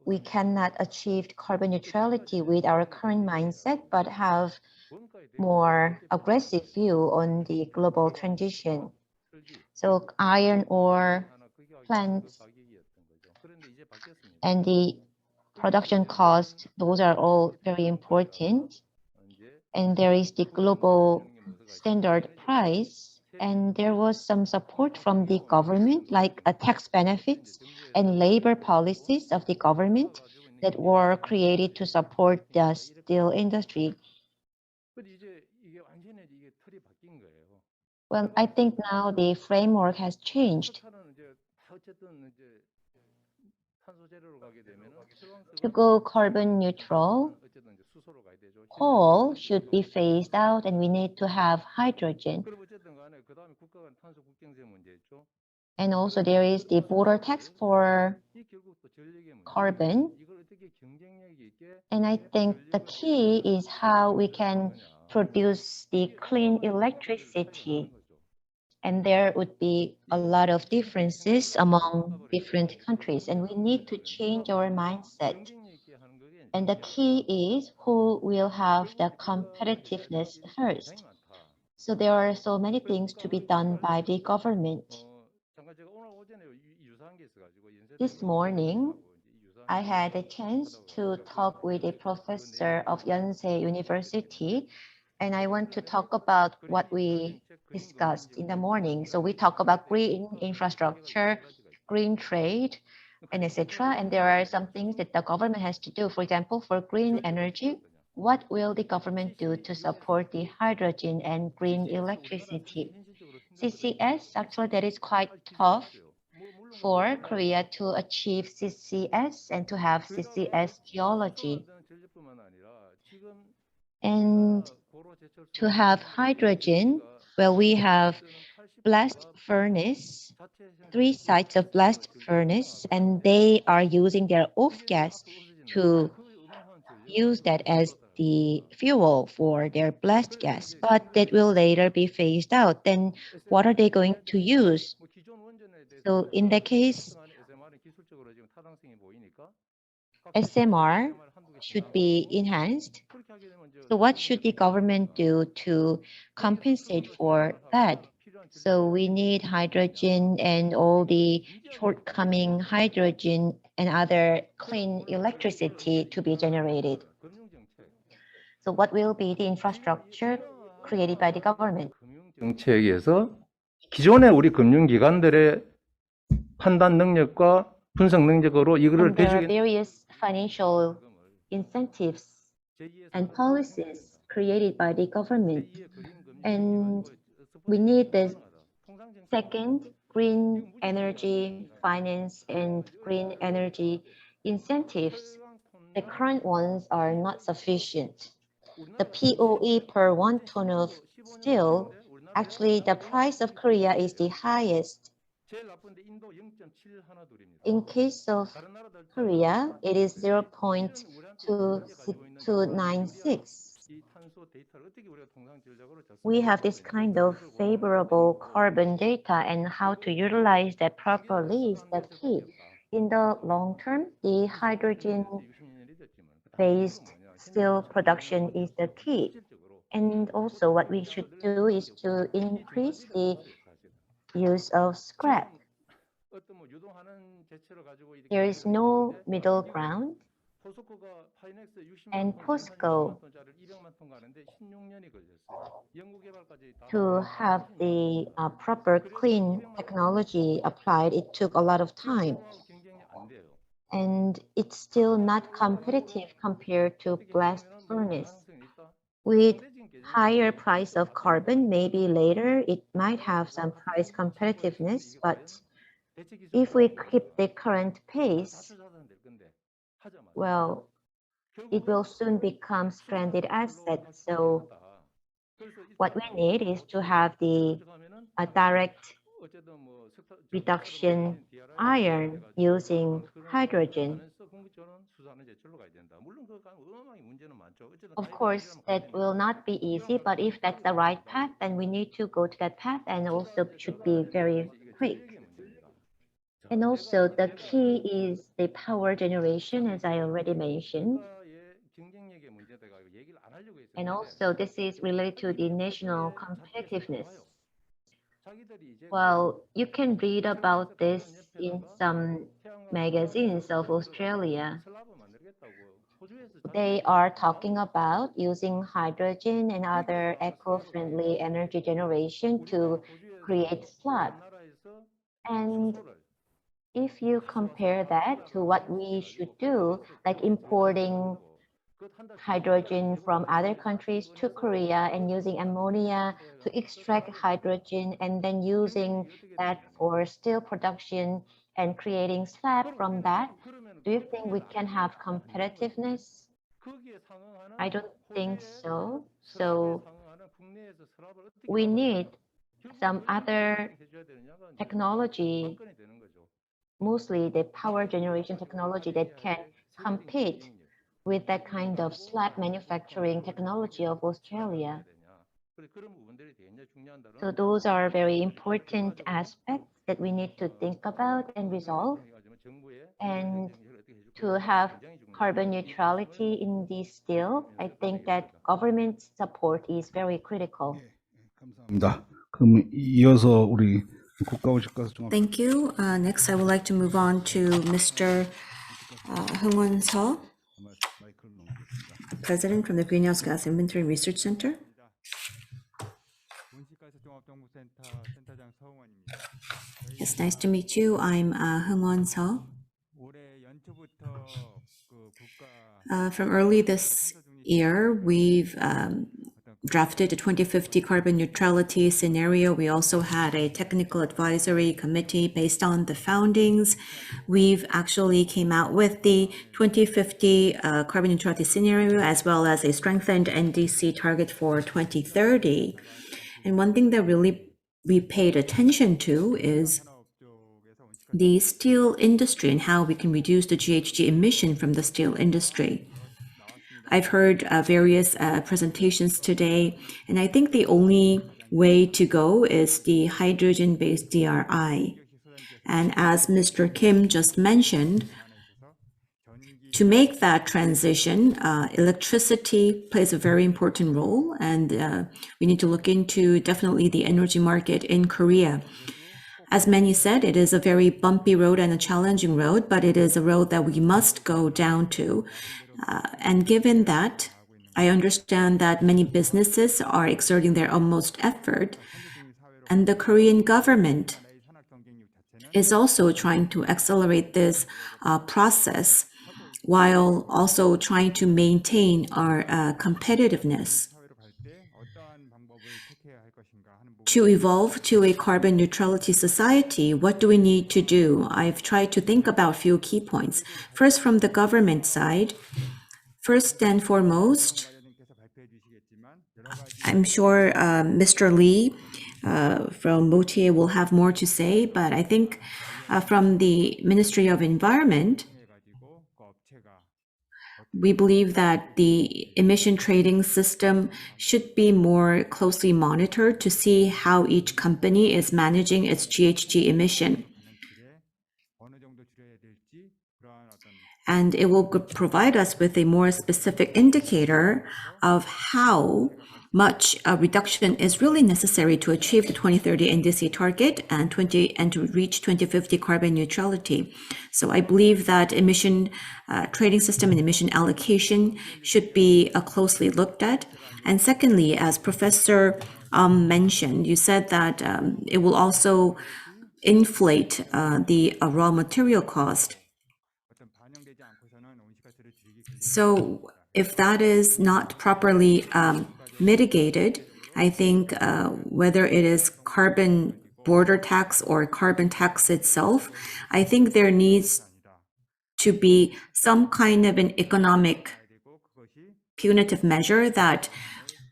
we cannot achieve carbon neutrality with our current mindset, but have more aggressive view on the global transition. So iron ore plants and the production cost, those are all very important. And there is the global standard price. And there was some support from the government, like tax benefits and labor policies of the government that were created to support the steel industry. Well, I think now the framework has changed. To go carbon neutral, coal should be phased out and we need to have hydrogen. And also there is the border tax for carbon. And I think the key is how we can produce the clean electricity. And there would be a lot of differences among different countries, and we need to change our mindset. And the key is who will have the competitiveness first. So there are so many things to be done by the government. This morning, I had a chance to talk with a professor of Yonsei University, and I want to talk about what we discussed in the morning. So we talk about green infrastructure, green trade, and etc. And there are some things that the government has to do. For example, for green energy, what will the government do to support the hydrogen and green electricity? CCS, actually, that is quite tough for Korea to achieve CCS and to have CCS geology. And to have hydrogen, well, we have blast furnace, 3 sites of blast furnace, and they are using their off gas to use that as the fuel for their blast gas, but that will later be phased out. Then what are they going to use? So in that case, SMR should be enhanced. So what should the government do to compensate for that? So we need hydrogen and all the shortcoming hydrogen and other clean electricity to be generated. So what will be the infrastructure created by the government? 정책에서 기존의 우리 금융기관들의 판단 능력과 분석 능력으로 이거를 There are 대주겠. various financial incentives and policies created by the government, and we need the second green energy finance and green energy incentives. The current ones are not sufficient. The POE per 1 ton of steel, actually the price of Korea is the highest. In case of Korea, it is 0.2296. we have this kind of favorable carbon data, and how to utilize that properly is the key. In the long term, the hydrogen-based steel production is the key. And also what we should do is to increase the use of scrap. There is no middle ground. And POSCO, to have the proper clean technology applied, it took a lot of time. And it's still not competitive compared to blast furnace. With higher price of carbon, maybe later it might have some price competitiveness, but if we keep the current pace, well, it will soon become stranded asset. So what we need is to have the direct reduction iron using hydrogen. Of course, that will not be easy, but if that's the right path, then we need to go to that path, and also should be very quick. And also the key is the power generation, as I already mentioned. And also this is related to the national competitiveness. Well, you can read about this in some magazines of Australia. They are talking about using hydrogen and other eco-friendly energy generation to create slab. And if you compare that to what we should do, like importing hydrogen from other countries to Korea and using ammonia to extract hydrogen and then using that for steel production and creating slab from that, do you think we can have competitiveness? I don't think so. So we need some other technology, mostly the power generation technology that can compete with that kind of slab manufacturing technology of Australia. So those are very important aspects that we need to think about and resolve. And to have carbon neutrality in the steel, I think that government support is very critical. Thank you. Next, I would like to move on to Mr. Sung-Hwan Seo, President from the Greenhouse Gas Inventory Research Center. Yes, nice to meet you. I'm Sung-Hwan Seo. From early this year, we've drafted a 2050 carbon neutrality scenario. We also had a technical advisory committee based on the foundings. We've actually came out with the 2050 carbon neutrality scenario, as well as a strengthened NDC target for 2030. And one thing that really we paid attention to is the steel industry and how we can reduce the GHG emission from the steel industry. I've heard various presentations today, and I think the only way to go is the hydrogen-based DRI. And as Mr. Kim just mentioned, to make that transition, electricity plays a very important role, and we need to look into definitely the energy market in Korea. As many said, it is a very bumpy road and a challenging road, but it is a road that we must go down to. And given that, I understand that many businesses are exerting their utmost effort, and the Korean government is also trying to accelerate this process while also trying to maintain our competitiveness. To evolve to a carbon neutrality society, what do we need to do? I've tried to think about a few key points. First, from the government side, first and foremost, I'm sure Mr. Lee from MOTIE will have more to say, but I think from the Ministry of Environment, we believe that the emission trading system should be more closely monitored to see how each company is managing its GHG emission. And it will provide us with a more specific indicator of how much a reduction is really necessary to achieve the 2030 NDC target and to reach 2050 carbon neutrality. So I believe that emission trading system and emission allocation should be closely looked at. And secondly, as Professor mentioned, you said that it will also inflate the raw material cost. So if that is not properly mitigated, I think whether it is carbon border tax or carbon tax itself, I think there needs to be some kind of an economic punitive measure that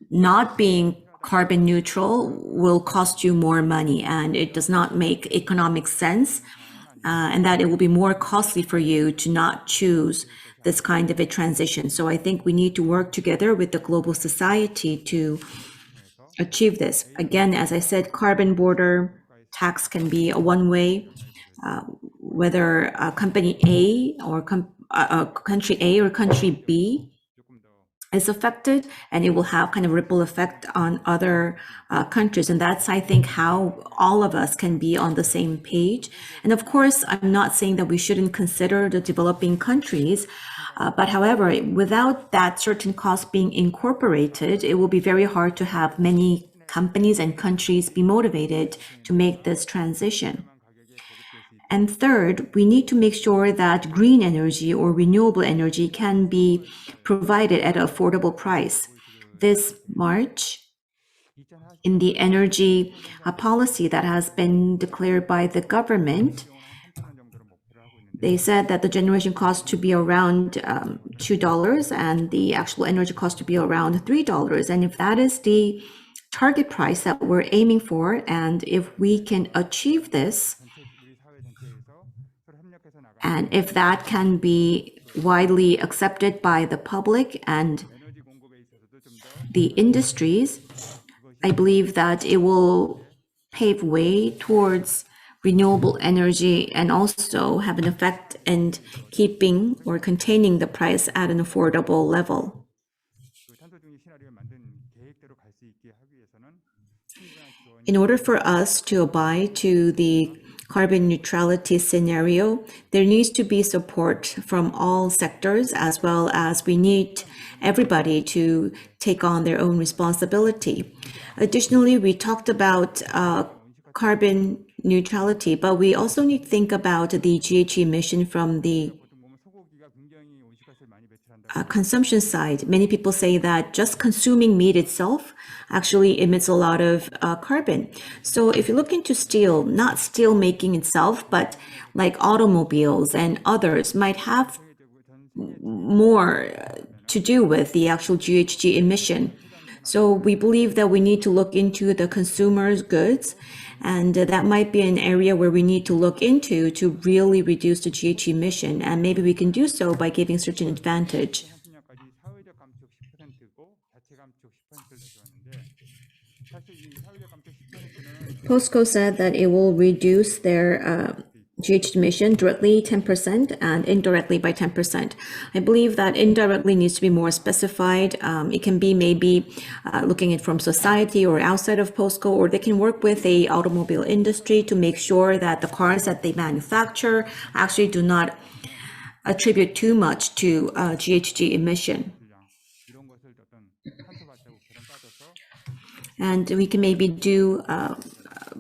not being carbon neutral will cost you more money and it does not make economic sense, and that it will be more costly for you to not choose this kind of a transition. So I think we need to work together with the global society to achieve this. Again, as I said, carbon border tax can be a one way, whether a company A or country A or country B is affected, and it will have kind of ripple effect on other countries. And that's, I think, how all of us can be on the same page. And of course, I'm not saying that we shouldn't consider the developing countries, but however, without that certain cost being incorporated, it will be very hard to have many companies and countries be motivated to make this transition. And third, we need to make sure that green energy or renewable energy can be provided at an affordable price. This March, in the energy policy that has been declared by the government, they said that the generation cost to be around $2 and the actual energy cost to be around $3. And if that is the target price that we're aiming for, and if we can achieve this, and if that can be widely accepted by the public and the industries, I believe that it will pave way towards renewable energy and also have an effect in keeping or containing the price at an affordable level. In order for us to abide to the carbon neutrality scenario, there needs to be support from all sectors, as well as we need everybody to take on their own responsibility. Additionally, we talked about carbon neutrality, but we also need to think about the GHG emission from the consumption side. Many people say that just consuming meat itself actually emits a lot of carbon. So if you look into steel, not steel making itself, but like automobiles and others might have more to do with the actual GHG emission. So we believe that we need to look into the consumer's goods, and that might be an area where we need to look into to really reduce the GHG emission. And maybe we can do so by giving certain advantage. POSCO said that it will reduce their GHG emission directly 10% and indirectly by 10%. I believe that indirectly needs to be more specified. It can be maybe looking at from society or outside of POSCO, or they can work with the automobile industry to make sure that the cars that they manufacture actually do not attribute too much to GHG emission. And we can maybe do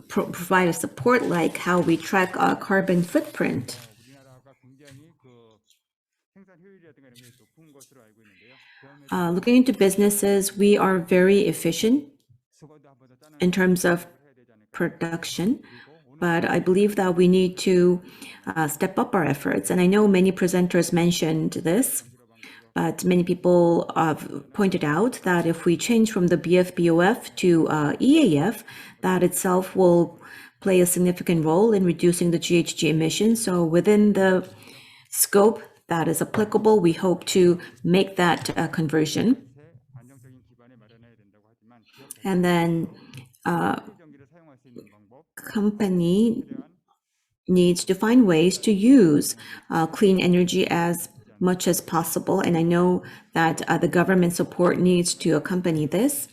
provide a support like how we track our carbon footprint. Looking into businesses, we are very efficient in terms of production, but I believe that we need to step up our efforts. And I know many presenters mentioned this, but many people have pointed out that if we change from the BF-BOF to EAF, that itself will play a significant role in reducing the GHG emissions. So within the scope that is applicable, we hope to make that conversion. And then company needs to find ways to use clean energy as much as possible. And I know that the government support needs to accompany this.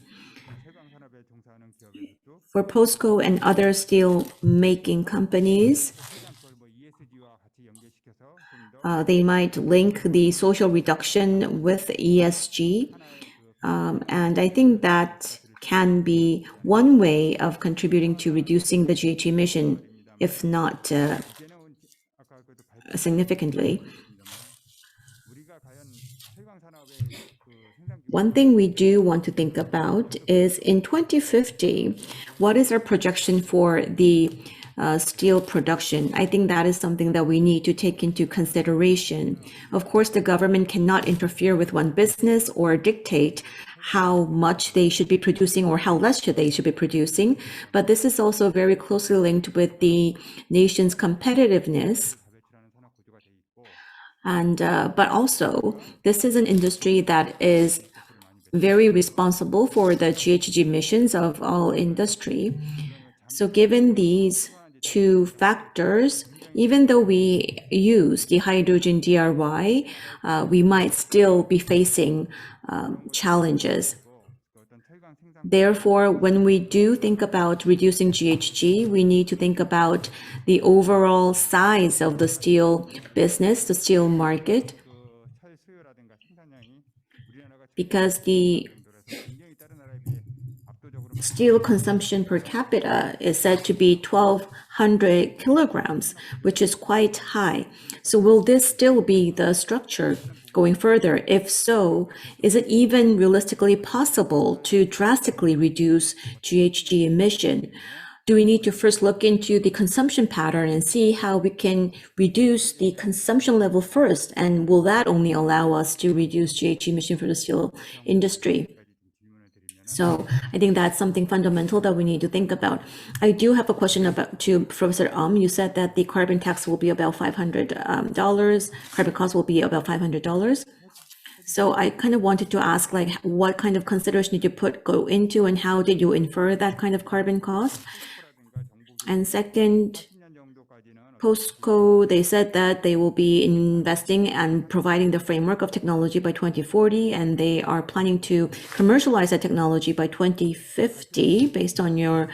For POSCO and other steel making companies, they might link the social reduction with ESG. And I think that can be one way of contributing to reducing the GHG emission, if not significantly. One thing we do want to think about is in 2050, what is our projection for the steel production? I think that is something that we need to take into consideration. Of course, the government cannot interfere with one business or dictate how much they should be producing or how less they should be producing, but this is also very closely linked with the nation's competitiveness. And but also, this is an industry that is very responsible for the GHG emissions of all industry. So given these two factors, even though we use the hydrogen DRY, we might still be facing challenges. Therefore, when we do think about reducing GHG, we need to think about the overall size of the steel business, the steel market, because the steel consumption per capita is said to be 1,200 kilograms, which is quite high. So will this still be the structure going further? If so, is it even realistically possible to drastically reduce GHG emission? Do we need to first look into the consumption pattern and see how we can reduce the consumption level first? And will that only allow us to reduce GHG emission for the steel industry? So I think that's something fundamental that we need to think about. I do have a question to Professor You said that the carbon tax will be about $500, carbon cost will be about $500. So I kind of wanted to ask, like, what kind of consideration did you go into, and how did you infer that kind of carbon cost? And second, POSCO, they said that they will be investing and providing the framework of technology by 2040, and they are planning to commercialize that technology by 2050 based on your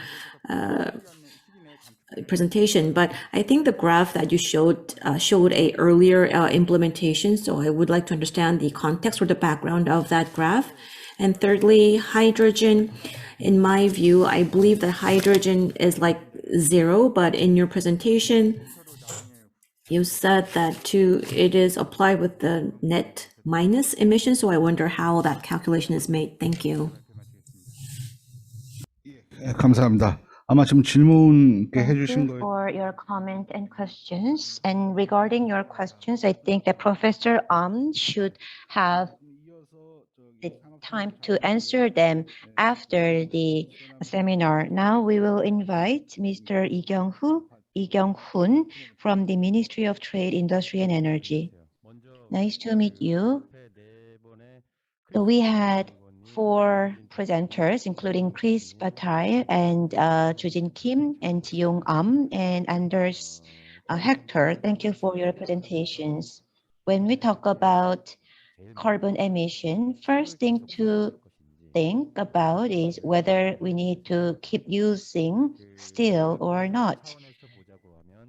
presentation. But I think the graph that you showed a earlier implementation, so I would like to understand the context or the background of that graph. And thirdly, hydrogen. In my view, I believe that hydrogen is like zero, but in your presentation, you said that it is applied with the net minus emission. So I wonder how that calculation is made. Thank you. 감사합니다. 아마 좀 질문 Thank you for your comment and questions. And regarding your questions, I think that Professor should have the time to answer them after the seminar. Now we will invite Mr. Lee Kyung-hoon from the Ministry of Trade, Industry and Energy. Nice to meet you. So we had 4 presenters, including Chris Battaglio and Jujin Kim and Ji-Young and Anders Hector. Thank you for your presentations. When we talk about carbon emission, first thing to think about is whether we need to keep using steel or not.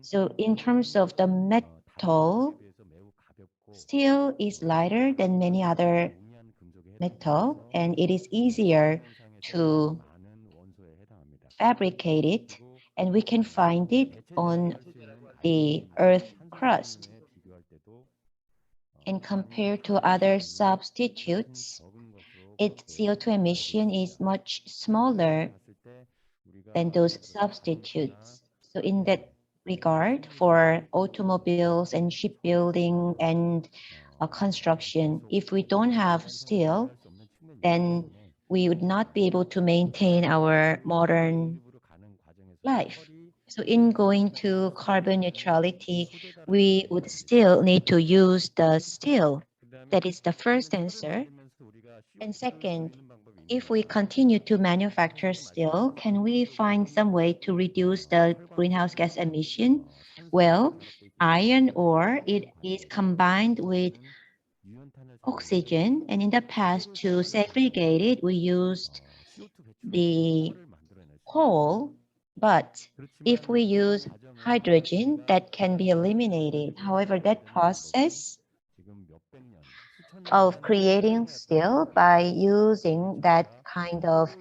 So in terms of the metal, steel is lighter than many other metal, and it is easier to fabricate it, and we can find it on the earth crust. And compared to other substitutes, its CO2 emission is much smaller than those substitutes. So in that regard, for automobiles and shipbuilding and construction, if we don't have steel, then we would not be able to maintain our modern life. So in going to carbon neutrality, we would still need to use the steel. That is the first answer. And second, if we continue to manufacture steel, can we find some way to reduce the greenhouse gas emission? Well, iron ore, it is combined with oxygen, and in the past to segregate it, we used the coal, but if we use hydrogen, that can be eliminated. However, that process of creating steel by using that kind of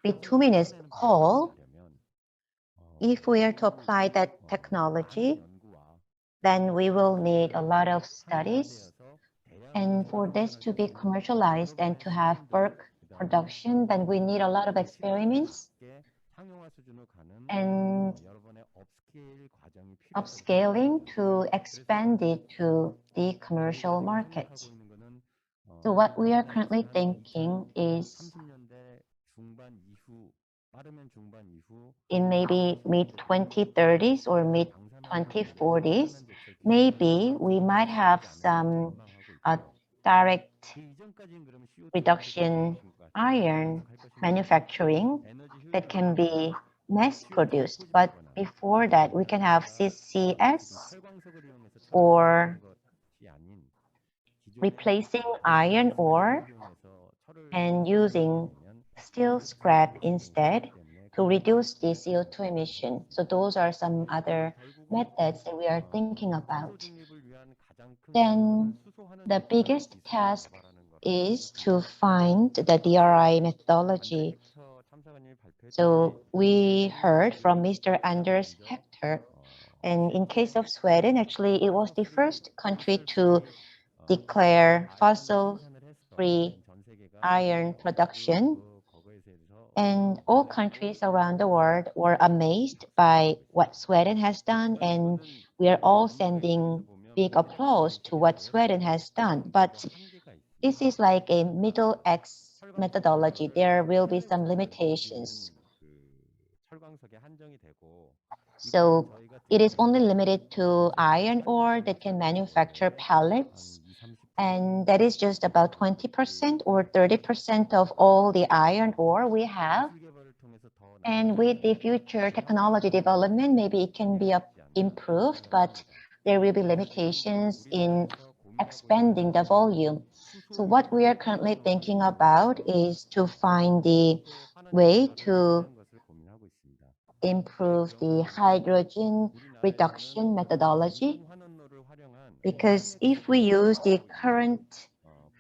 bituminous coal, if we are to apply that technology, then we will need a lot of studies. And for this to be commercialized and to have bulk production, then we need a lot of experiments and upscaling to expand it to the commercial market. So what we are currently thinking is in maybe mid-2030s or mid-2040s, maybe we might have some direct reduction iron manufacturing that can be mass produced. But before that, we can have CCS for replacing iron ore and using steel scrap instead to reduce the CO2 emission. So those are some other methods that we are thinking about. Then the biggest task is to find the DRI methodology. So we heard from Mr. Anders Hector, and in case of Sweden, actually, it was the first country to declare fossil-free iron production. And all countries around the world were amazed by what Sweden has done, and we are all sending big applause to what Sweden has done. But this is like a middle X methodology. There will be some limitations. So it is only limited to iron ore that can manufacture pellets. And that is just about 20% or 30% of all the iron ore we have. And with the future technology development, maybe it can be improved, but there will be limitations in expanding the volume. So what we are currently thinking about is to find the way to improve the hydrogen reduction methodology. Because if we use the current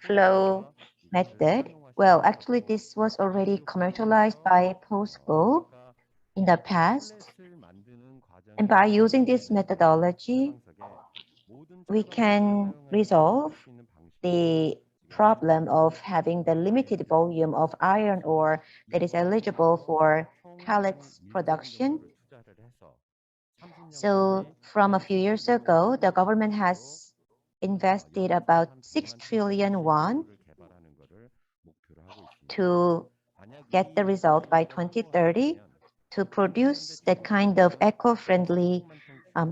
flow method, well, actually this was already commercialized by POSCO in the past. And by using this methodology, we can resolve the problem of having the limited volume of iron ore that is eligible for pellets production. So from a few years ago, the government has invested about 6 trillion won to get the result by 2030 to produce that kind of eco-friendly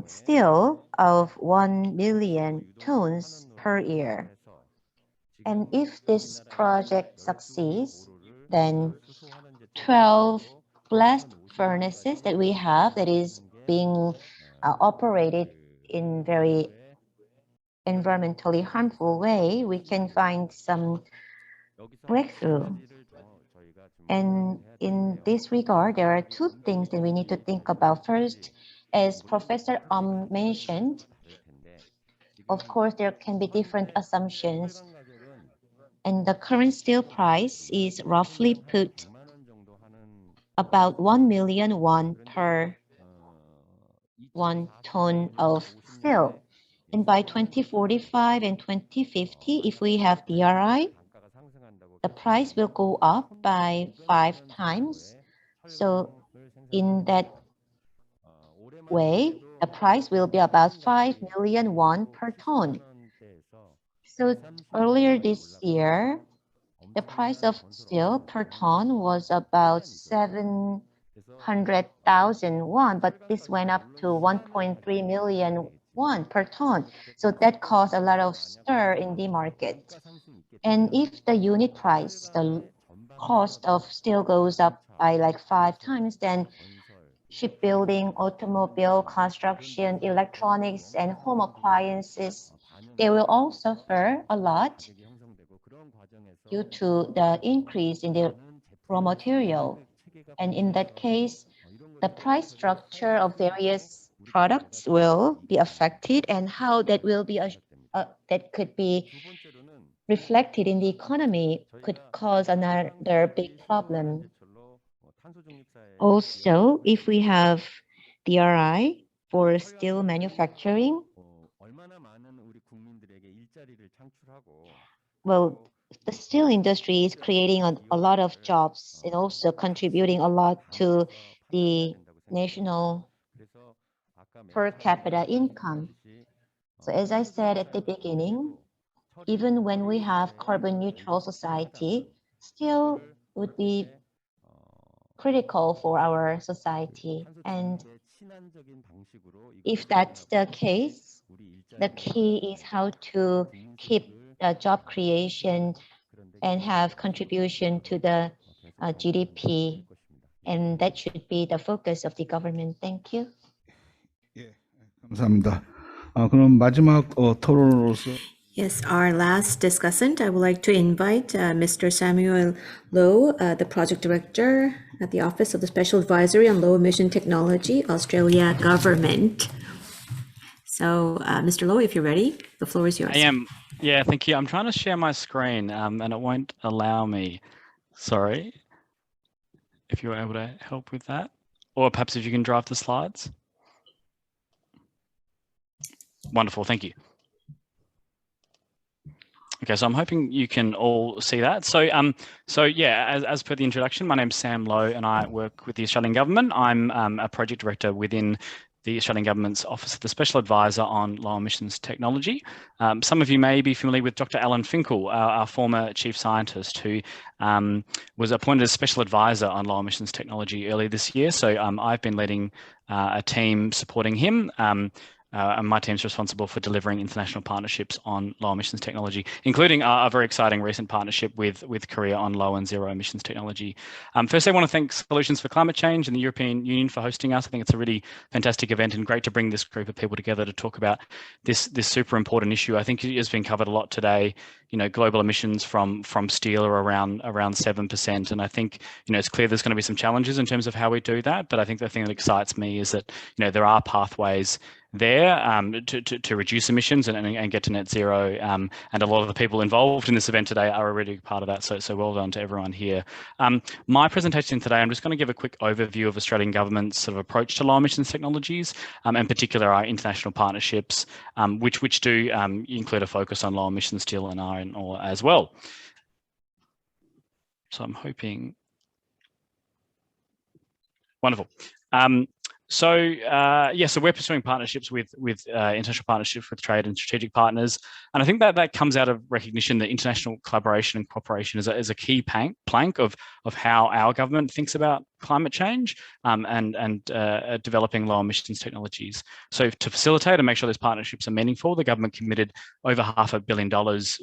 steel of 1 million tons per year. And if this project succeeds, then 12 blast furnaces that we have that is being operated in very environmentally harmful way, we can find some breakthrough. And in this regard, there are two things that we need to think about. First, as Professor mentioned, of course, there can be different assumptions. And the current steel price is roughly put about 1 million won per 1 ton of steel. And by 2045 and 2050, if we have DRI, the price will go up by 5 times. So in that way, the price will be about 5 million won per ton. So earlier this year, the price of steel per ton was about 7 100,000 won, but this went up to 1.3 million won per ton. So that caused a lot of stir in the market. And if the unit price, the cost of steel goes up by like 5 times, then shipbuilding, automobile, construction, electronics, and home appliances, they will all suffer a lot due to the increase in the raw material. And in that case, the price structure of various products will be affected, and how that will be that could be reflected in the economy could cause another big problem. Also, if we have DRI for steel manufacturing, well, the steel industry is creating a lot of jobs and also contributing a lot to the national per capita income. So as I said at the beginning, even when we have carbon neutral society, still would be critical for our society. And if that's the case, the key is how to keep job creation and have contribution to the GDP. And that should be the focus of the government. Thank you. 예, 감사합니다. 그럼 마지막 토론으로서 Yes, our last discussant, I would like to invite Mr. Samuel Low, the project director at the Office of the Special Advisory on Low Emission Technology, Australia Government. So, Mr. Low, if you're ready, the floor is yours. I am. Yeah, thank you. I'm trying to share my screen and it won't allow me. Sorry. If you're able to help with that, or perhaps if you can drive the slides. Wonderful, thank you. Okay, so I'm hoping you can all see that. So yeah, as per the introduction, my name's Sam Lowe and I work with the Australian Government. I'm a project director within the Australian Government's Office of the Special Advisor on Low Emissions Technology. Some of you may be familiar with Dr. Alan Finkel, our former chief scientist, who was appointed as Special Advisor on Low Emissions Technology earlier this year. So I've been leading a team supporting him. And my team's responsible for delivering international partnerships on low emissions technology, including a very exciting recent partnership with Korea on low and zero emissions technology. First, I want to thank Solutions for Climate Change and the European Union for hosting us. I think it's a really fantastic event and great to bring this group of people together to talk about this super important issue. I think it has been covered a lot today. You know, global emissions from steel are around 7%, and I think it's clear there's going to be some challenges in terms of how we do that. But I think the thing that excites me is that there are pathways there to reduce emissions and get to net zero, and a lot of the people involved in this event today are already part of that. So well done to everyone here. My presentation today, I'm just going to give a quick overview of Australian Government's sort of approach to low emissions technologies, in particular our international partnerships, which do include a focus on low emission steel and iron ore as well. So I'm hoping. Wonderful. So we're pursuing partnerships with international partnerships with trade and strategic partners, and I think that comes out of recognition that international collaboration and cooperation is a key plank of how our government thinks about climate change and developing low emissions technologies. So to facilitate and make sure those partnerships are meaningful, the government committed over $500 million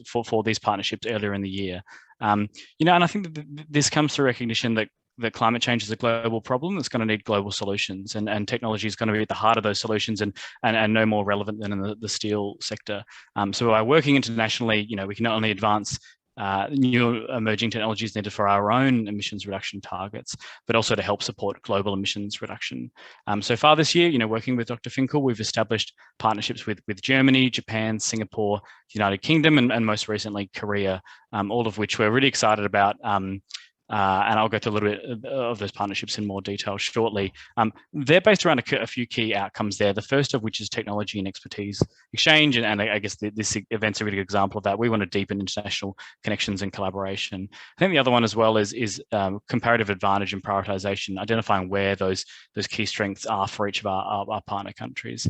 for these partnerships earlier in the year. And I think that this comes through recognition that climate change is a global problem that's going to need global solutions, and technology is going to be at the heart of those solutions and no more relevant than in the steel sector. So by working internationally, we can not only advance new emerging technologies needed for our own emissions reduction targets, but also to help support global emissions reduction. So far this year, working with Dr. Finkel, we've established partnerships with Germany, Japan, Singapore, the United Kingdom, and most recently Korea, all of which we're really excited about. And I'll go through a little bit of those partnerships in more detail shortly. They're based around a few key outcomes there. The first of which is technology and expertise exchange, and I guess this event's a really good example of that. We want to deepen international connections and collaboration. I think the other one as well is comparative advantage and prioritization, identifying where those key strengths are for each of our partner countries.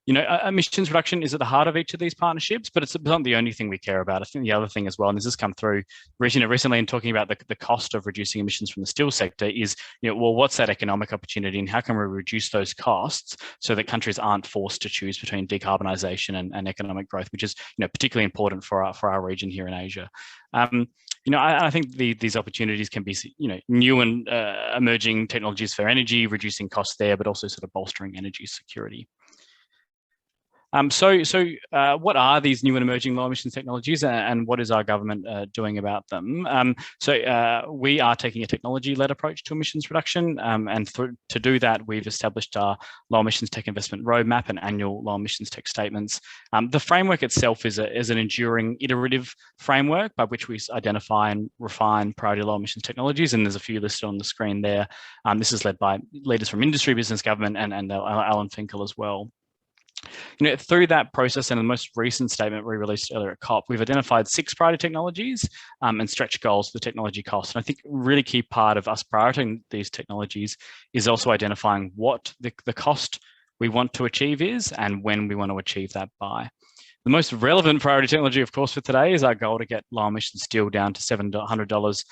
You know, emissions reduction is at the heart of each of these partnerships, but it's not the only thing we care about. I think the other thing as well, and this has come through recently in talking about the cost of reducing emissions from the steel sector is, you know, well, what's that economic opportunity and how can we reduce those costs so that countries aren't forced to choose between decarbonisation and economic growth, which is, you know, particularly important for our region here in Asia. You know, I think these opportunities can be, you know, new and emerging technologies for energy, reducing costs there, but also sort of bolstering energy security. What are these new and emerging low emissions technologies and what is our government doing about them? We are taking a technology-led approach to emissions reduction, and to do that, we've established our low emissions tech investment roadmap and annual low emissions tech statements. The framework itself is an enduring iterative framework by which we identify and refine priority low emissions technologies, and there's a few listed on the screen there. This is led by leaders from industry, business, government, and Alan Finkel as well. You know, through that process and the most recent statement we released earlier at COP, we've identified 6 priority technologies and stretch goals for the technology costs. And I think a really key part of us prioritizing these technologies is also identifying what the cost we want to achieve is and when we want to achieve that by. The most relevant priority technology, of course, for today is our goal to get low emission steel down to $700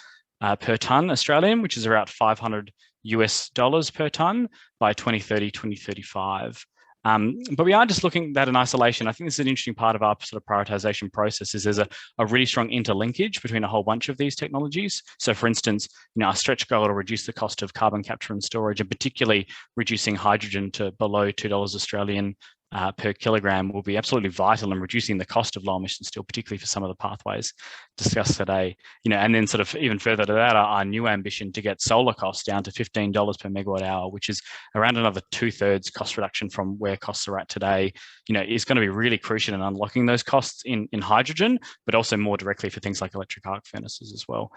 per tonne Australian, which is around $500 per tonne by 2030, 2035. But we are just looking at that in isolation. I think this is an interesting part of our sort of prioritization process is there's a really strong interlinkage between a whole bunch of these technologies. So for instance, you know, our stretch goal to reduce the cost of carbon capture and storage, and particularly reducing hydrogen to below $2 Australian per kilogram will be absolutely vital in reducing the cost of low emission steel, particularly for some of the pathways discussed today. You know, and then sort of even further to that, our new ambition to get solar costs down to $15 per megawatt hour, which is around another 2/3 cost reduction from where costs are at today, you know, is going to be really crucial in unlocking those costs in hydrogen, but also more directly for things like electric arc furnaces as well.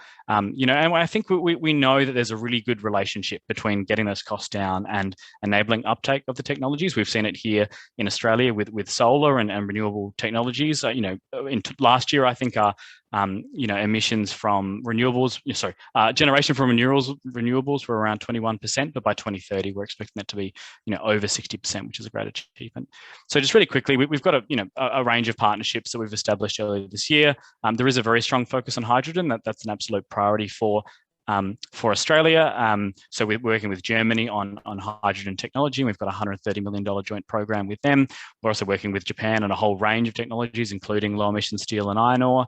You know, and I think we know that there's a really good relationship between getting those costs down and enabling uptake of the technologies. We've seen it here in Australia with solar and renewable technologies. You know, last year, I think our you know, emissions from renewables, generation from renewables were around 21%, but by 2030, we're expecting that to be, you know, over 60%, which is a great achievement. So just really quickly, we've got a range of partnerships that we've established earlier this year. There is a very strong focus on hydrogen. That's an absolute priority for Australia. So we're working with Germany on hydrogen technology. And we've got a $130 million joint program with them. We're also working with Japan on a whole range of technologies, including low emission steel and iron ore.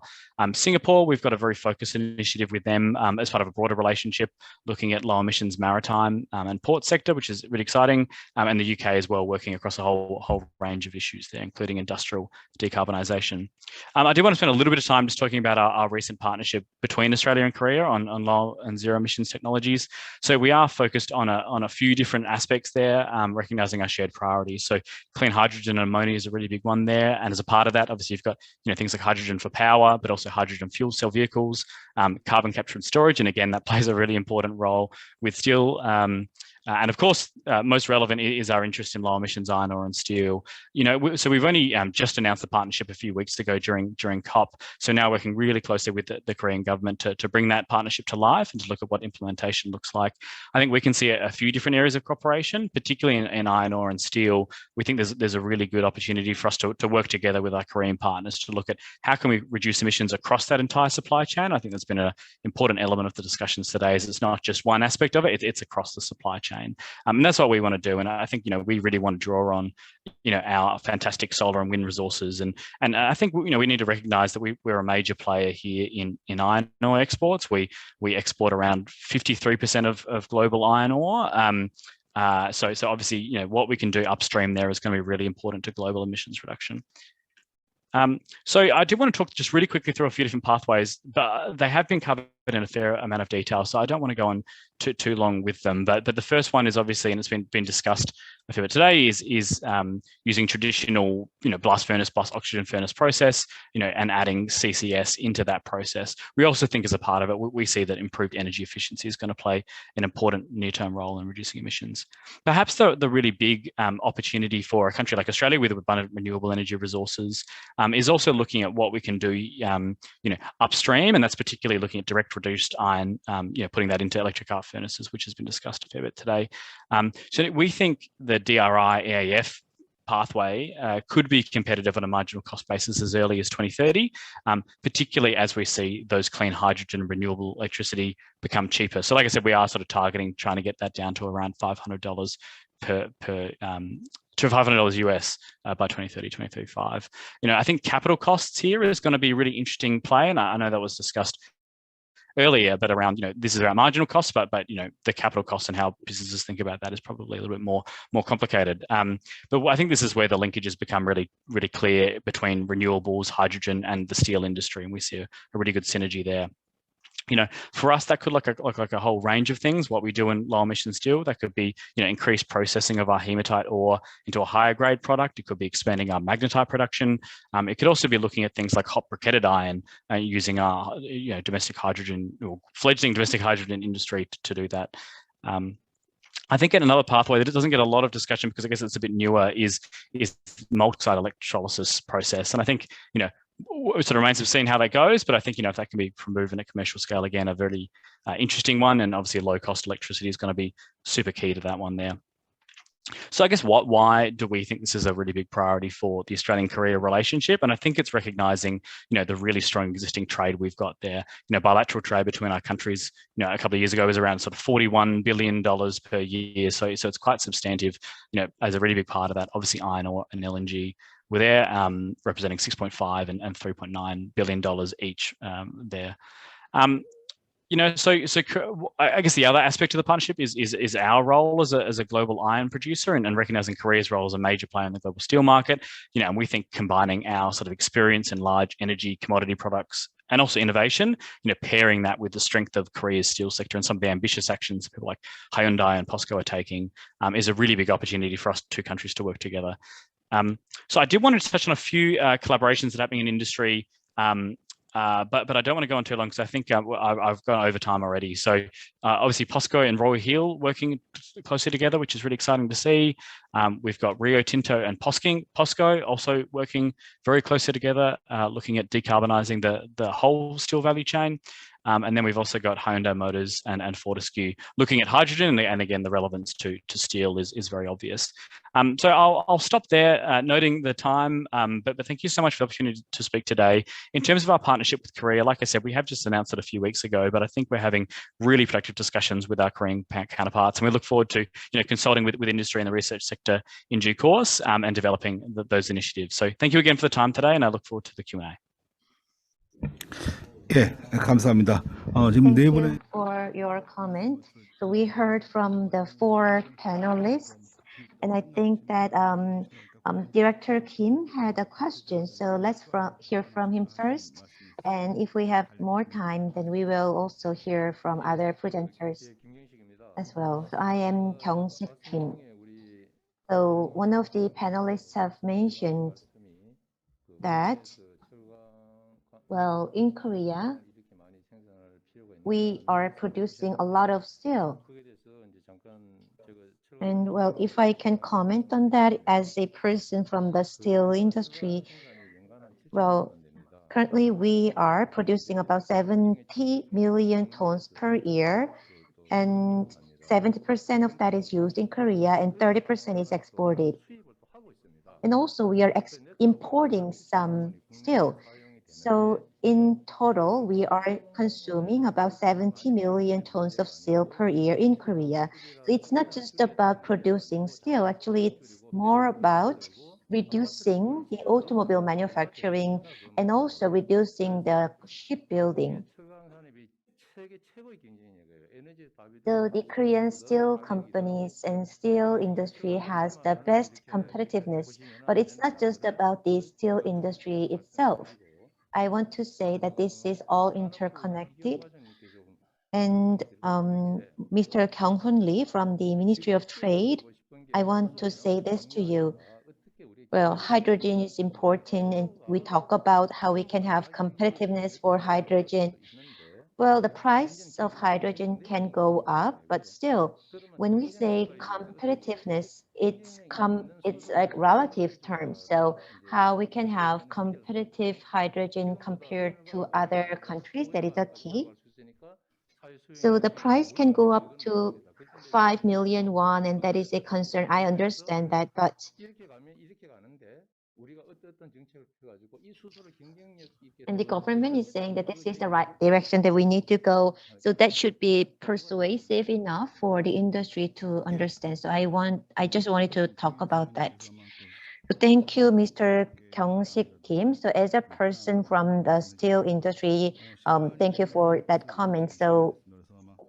Singapore, we've got a very focused initiative with them as part of a broader relationship, looking at low emissions maritime and port sector, which is really exciting. And the UK as well, working across a whole range of issues there, including industrial decarbonisation. I do want to spend a little bit of time just talking about our recent partnership between Australia and Korea on low and zero emissions technologies. So we are focused on a few different aspects there, recognizing our shared priorities. So clean hydrogen and ammonia is a really big one there. And as a part of that, obviously you've got, you know, things like hydrogen for power, but also hydrogen fuel cell vehicles, carbon capture and storage. And again, that plays a really important role with steel. And of course, most relevant is our interest in low emissions iron ore and steel. You know, so we've only just announced the partnership a few weeks ago during COP. So now working really closely with the Korean government to bring that partnership to life and to look at what implementation looks like. I think we can see a few different areas of cooperation, particularly in iron ore and steel. We think there's a really good opportunity for us to work together with our Korean partners to look at how can we reduce emissions across that entire supply chain. I think that's been an important element of the discussions today. Is it's not just one aspect of it; it's across the supply chain. And that's what we want to do. And I think, you know, we really want to draw on, you know, our fantastic solar and wind resources. And I think, you know, we need to recognize that we're a major player here in iron ore exports. We export around 53% of global iron ore. So obviously, you know, what we can do upstream there is going to be really important to global emissions reduction. So I do want to talk just really quickly through a few different pathways, but they have been covered in a fair amount of detail, so I don't want to go on too long with them. But the first one is obviously, and it's been discussed a fair bit today, is using traditional, you know, blast furnace plus oxygen furnace process, you know, and adding CCS into that process. We also think as a part of it, we see that improved energy efficiency is going to play an important near-term role in reducing emissions. Perhaps the really big opportunity for a country like Australia with abundant renewable energy resources is also looking at what we can do, you know, upstream, and that's particularly looking at direct reduced iron, you know, putting that into electric arc furnaces, which has been discussed a fair bit today. So we think the DRI EAF pathway could be competitive on a marginal cost basis as early as 2030, particularly as we see those clean hydrogen and renewable electricity become cheaper. So like I said, we are sort of targeting trying to get that down to around $500 to $500 US by 2030, 2035. I think capital costs here is going to be a really interesting play, and I know that was discussed earlier, but around, this is around marginal costs, but the capital costs and how businesses think about that is probably a little bit more complicated. But I think this is where the linkages become really, really clear between renewables, hydrogen, and the steel industry, and we see a really good synergy there. For us, that could look like a whole range of things. What we do in low emission steel, that could be, increased processing of our hematite ore into a higher grade product. It could be expanding our magnetite production. It could also be looking at things like hot briquetted iron, using our, domestic hydrogen or fledgling domestic hydrogen industry to do that. I think another pathway that doesn't get a lot of discussion because I guess it's a bit newer is multi-site electrolysis process. And I think, it sort of remains to be seen how that goes, but I think, if that can be proven at commercial scale, again, a very interesting one. And obviously low cost electricity is going to be super key to that one there. So I guess why do we think this is a really big priority for the Australian-Korea relationship? And I think it's recognizing, the really strong existing trade we've got there. Bilateral trade between our countries, a couple of years ago was around sort of $41 billion per year. So it's quite substantive, as a really big part of that. Obviously iron ore and LNG were there, representing $6.5 and $3.9 billion each there. So I guess the other aspect of the partnership is our role as a global iron producer and recognizing Korea's role as a major player in the global steel market. And we think combining our sort of experience in large energy commodity products and also innovation, pairing that with the strength of Korea's steel sector and some of the ambitious actions people like Hyundai and POSCO are taking, is a really big opportunity for us two countries to work together. So I did want to touch on a few collaborations that are happening in industry, but I don't want to go on too long because I think I've gone over time already. So obviously POSCO and Roy Hill working closely together, which is really exciting to see. We've got Rio Tinto and POSCO also working very closely together, looking at decarbonising the whole steel value chain. And then we've also got Hyundai Motors and Fortescue looking at hydrogen, and again, the relevance to steel is very obvious. So I'll stop there, noting the time, but thank you so much for the opportunity to speak today. In terms of our partnership with Korea, like I said, we have just announced it a few weeks ago, but I think we're having really productive discussions with our Korean counterparts, and we look forward to consulting with industry and the research sector in due course, and developing those initiatives. So thank you again for the time today, and I look forward to the Q&A. 예, 감사합니다. 지금 네 분의 for your comment. So we heard from the four panelists, and I think that Director Kim had a question. So let's hear from him first. And if we have more time, then we will also hear from other presenters as well. So I am Kyung-sik Kim. So one of the panelists have mentioned that, well, in Korea, we are producing a lot of steel. And well, if I can comment on that as a person from the steel industry, well, currently we are producing about 70 million tons per year, and 70% of that is used in Korea and 30% is exported. And also we are importing some steel. So in total, we are consuming about 70 million tons of steel per year in Korea. So it's not just about producing steel. Actually, it's more about reducing the automobile manufacturing and also reducing the shipbuilding. So the Korean steel companies and steel industry has the best competitiveness, but it's not just about the steel industry itself. I want to say that this is all interconnected. And Mr. Kyung-Hoon Lee from the Ministry of Trade, I want to say this to you. Well, hydrogen is important, and we talk about how we can have competitiveness for hydrogen. Well, the price of hydrogen can go up, but still, when we say competitiveness, it's like relative terms. So how we can have competitive hydrogen compared to other countries, that is a key. So the price can go up to 5 million won, and that is a concern. I understand that, but And the government is saying that this is the right direction that we need to go. So that should be persuasive enough for the industry to understand. So I just wanted to talk about that. So thank you, Mr. Kyung-sik Kim. So as a person from the steel industry, thank you for that comment. So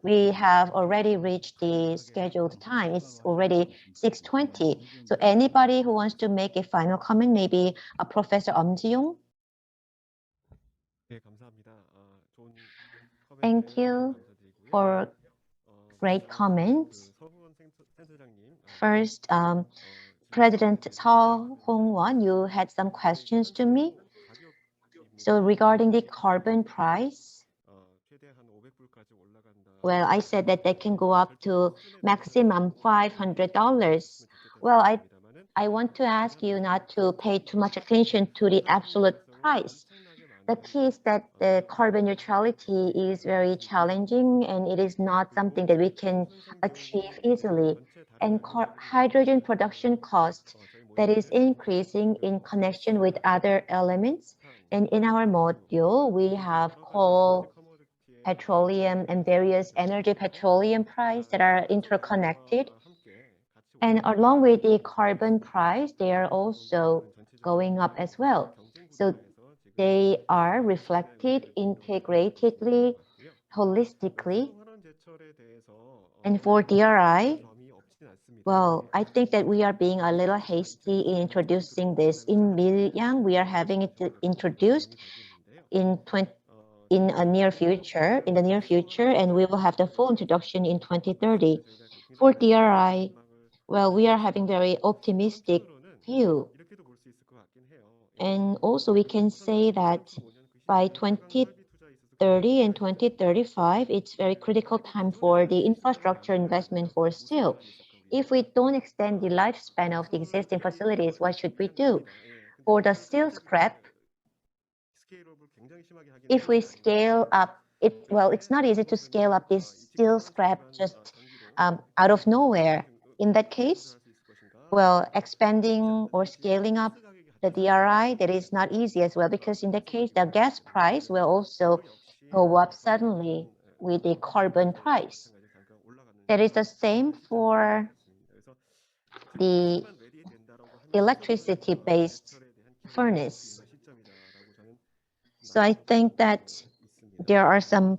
we have already reached the scheduled time. It's already 6:20. So anybody who wants to make a final comment, maybe Professor Ji-young? Thank you for great comments. First, President Sung-Hwan, you had some questions to me. So regarding the carbon price, well, I said that they can go up to maximum $500. Well, I want to ask you not to pay too much attention to the absolute price. The key is that the carbon neutrality is very challenging and it is not something that we can achieve easily. And hydrogen production cost that is increasing in connection with other elements. And in our module, we have coal, petroleum, and various energy petroleum price that are interconnected. And along with the carbon price, they are also going up as well. So they are reflected integratedly, holistically. And for DRI, well, I think that we are being a little hasty in introducing this. In Milyang, we are having it introduced in the near future, and we will have the full introduction in 2030. For DRI, well, we are having very optimistic view. And also we can say that by 2030 and 2035, it's very critical time for the infrastructure investment for steel. If we don't extend the lifespan of the existing facilities, what should we do? For the steel scrap, if we scale up, it's not easy to scale up this steel scrap just out of nowhere. In that case, well, expanding or scaling up the DRI, that is not easy as well, because in that case, the gas price will also go up suddenly with the carbon price. That is the same for the electricity-based furnace. So I think that there are some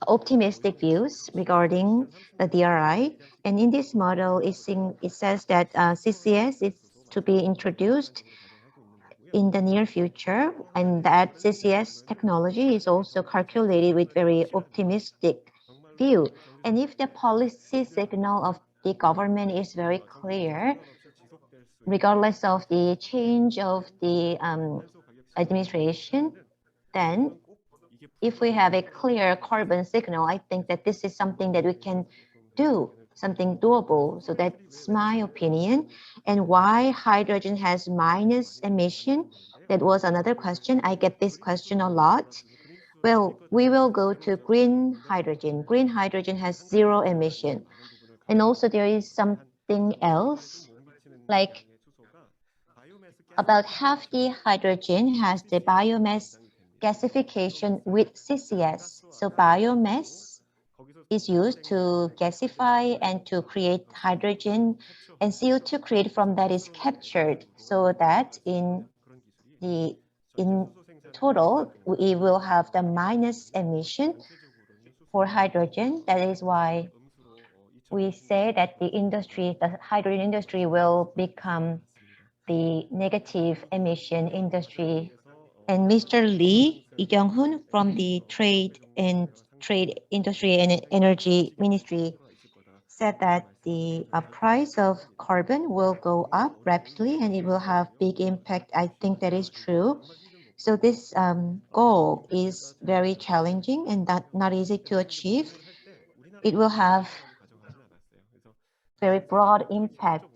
optimistic views regarding the DRI. And in this model, it says that CCS is to be introduced in the near future. And that CCS technology is also calculated with very optimistic view. And if the policy signal of the government is very clear, regardless of the change of the administration, then if we have a clear carbon signal, I think that this is something that we can do, something doable. So that's my opinion. And why hydrogen has minus emission? That was another question. I get this question a lot. Well, we will go to green hydrogen. Green hydrogen has zero emission. And also there is something else, like about half the hydrogen has the biomass gasification with CCS. So biomass is used to gasify and to create hydrogen, and CO2 created from that is captured, so that in total, we will have the minus emission for hydrogen. That is why we say that the hydrogen industry will become the negative emission industry. And Mr. Lee Lee-Kyung-hoon from the Trade Industry and Energy Ministry said that the price of carbon will go up rapidly and it will have big impact. I think that is true. So this goal is very challenging and not easy to achieve. It will have very broad impact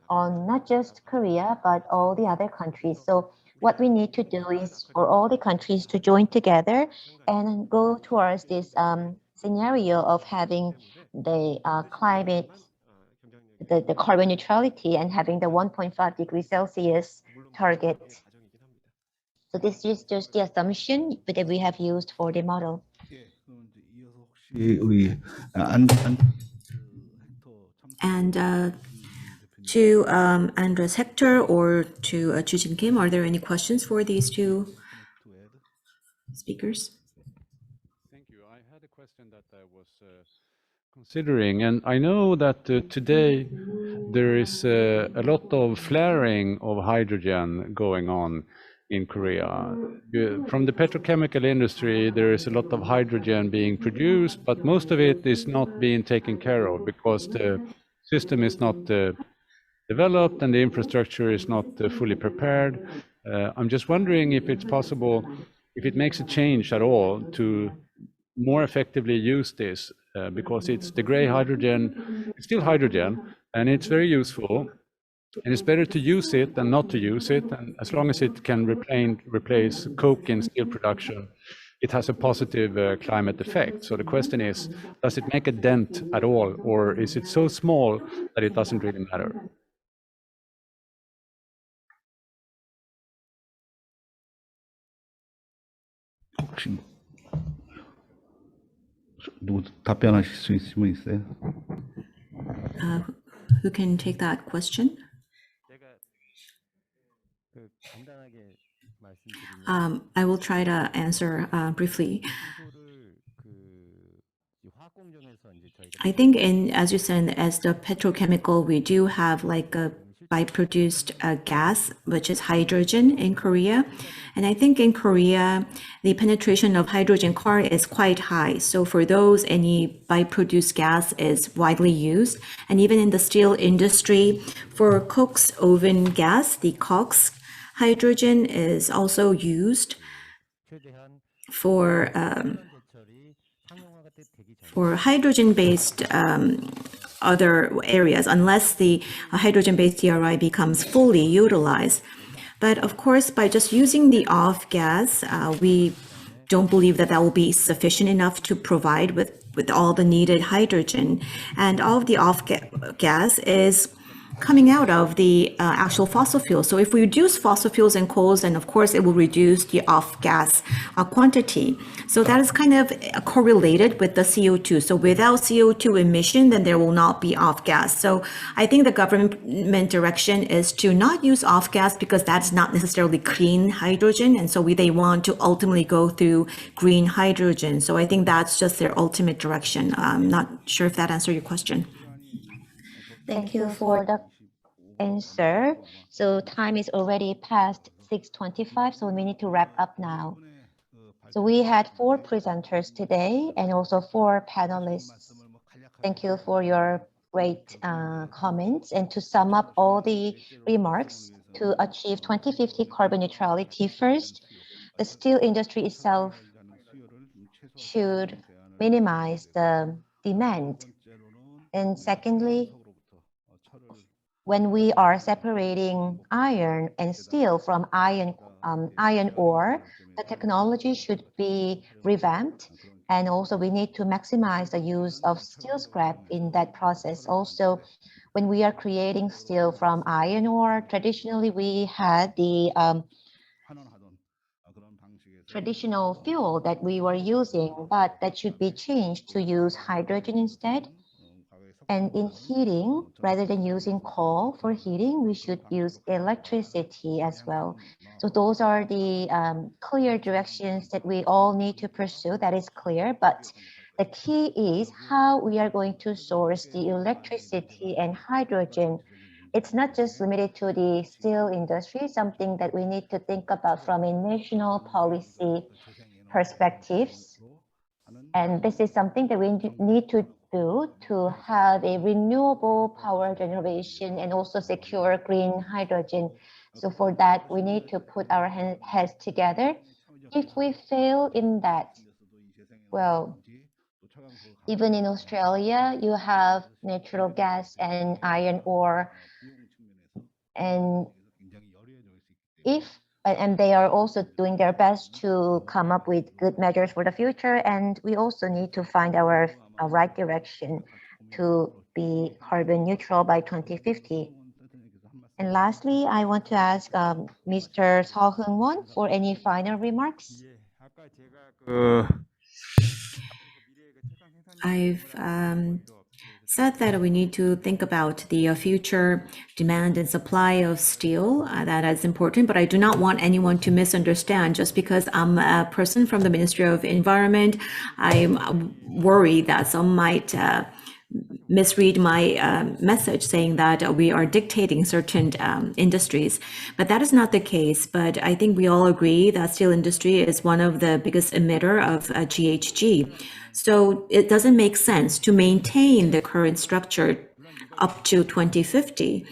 on not just Korea, but all the other countries. So what we need to do is for all the countries to join together and go towards this scenario of having the climate, the carbon neutrality and having the 1.5 degrees Celsius target. So this is just the assumption that we have used for the model. And to Andres Hector or to Chujin Kim, are there any questions for these two speakers? Thank you. I had a question that I was considering, and I know that today there is a lot of flaring of hydrogen going on in Korea. From the petrochemical industry, there is a lot of hydrogen being produced, but most of it is not being taken care of because the system is not developed and the infrastructure is not fully prepared. I'm just wondering if it's possible, if it makes a change at all to more effectively use this, because it's the gray hydrogen, it's still hydrogen, and it's very useful. And it's better to use it than not to use it. And as long as it can replace coke in steel production, it has a positive climate effect. So the question is, does it make a dent at all, or is it so small that it doesn't really matter? 혹시 누구 답변하실 수 있는 분 있어요? Who can take that question? I will try to answer briefly. I think as you said, as the petrochemical, we do have like a byproduced gas, which is hydrogen in Korea. And I think in Korea, the penetration of hydrogen car is quite high. So for those, any byproduced gas is widely used. And even in the steel industry, for coke's oven gas, the COX, hydrogen is also used for hydrogen-based other areas, unless the hydrogen-based DRI becomes fully utilized. But of course, by just using the off gas, we don't believe that will be sufficient enough to provide with all the needed hydrogen. And all of the off gas is coming out of the actual fossil fuels. So if we reduce fossil fuels and coals, then of course it will reduce the off gas quantity. So that is kind of correlated with the CO2. So without CO2 emission, then there will not be off gas. So I think the government direction is to not use off gas because that's not necessarily clean hydrogen. And so they want to ultimately go through green hydrogen. So I think that's just their ultimate direction. I'm not sure if that answered your question. Thank you for the answer. So time is already past 6:25, so we need to wrap up now. So we had 4 presenters today and also 4 panelists. Thank you for your great comments. And to sum up all the remarks, to achieve 2050 carbon neutrality, first, the steel industry itself should minimize the demand. And secondly, when we are separating iron and steel from iron ore, the technology should be revamped. And also we need to maximize the use of steel scrap in that process. Also, when we are creating steel from iron ore, traditionally we had the traditional fuel that we were using, but that should be changed to use hydrogen instead. And in heating, rather than using coal for heating, we should use electricity as well. So those are the clear directions that we all need to pursue. That is clear. But the key is how we are going to source the electricity and hydrogen. It's not just limited to the steel industry, something that we need to think about from a national policy perspectives. And this is something that we need to do to have a renewable power generation and also secure green hydrogen. So for that, we need to put our heads together. If we fail in that, well, even in Australia, you have natural gas and iron ore, and they are also doing their best to come up with good measures for the future. And we also need to find our right direction to be carbon neutral by 2050. And lastly, I want to ask Mr. Sung-Hwan for any final remarks. I've said that we need to think about the future demand and supply of steel. That is important, but I do not want anyone to misunderstand. Just because I'm a person from the Ministry of Environment, I'm worried that some might misread my message saying that we are dictating certain industries, but that is not the case. But I think we all agree that steel industry is one of the biggest emitter of GHG. So it doesn't make sense to maintain the current structure up to 2050.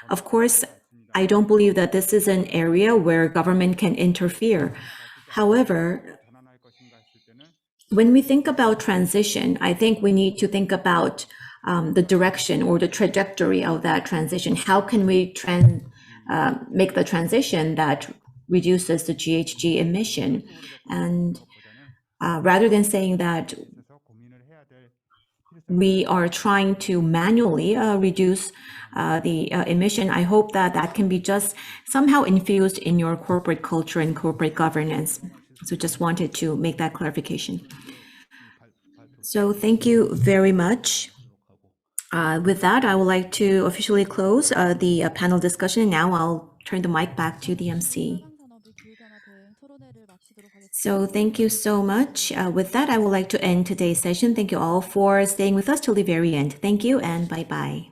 Of course, I don't believe that this is an area where government can interfere. However, when we think about transition, I think we need to think about the direction or the trajectory of that transition. How can we make the transition that reduces the GHG emission? And rather than saying that we are trying to manually reduce the emission, I hope that that can be just somehow infused in your corporate culture and corporate governance. So just wanted to make that clarification. So thank you very much. With that, I would like to officially close the panel discussion. Now I'll turn the mic back to the MC. So thank you so much. With that, I would like to end today's session. Thank you all for staying with us till the very end. Thank you and bye-bye.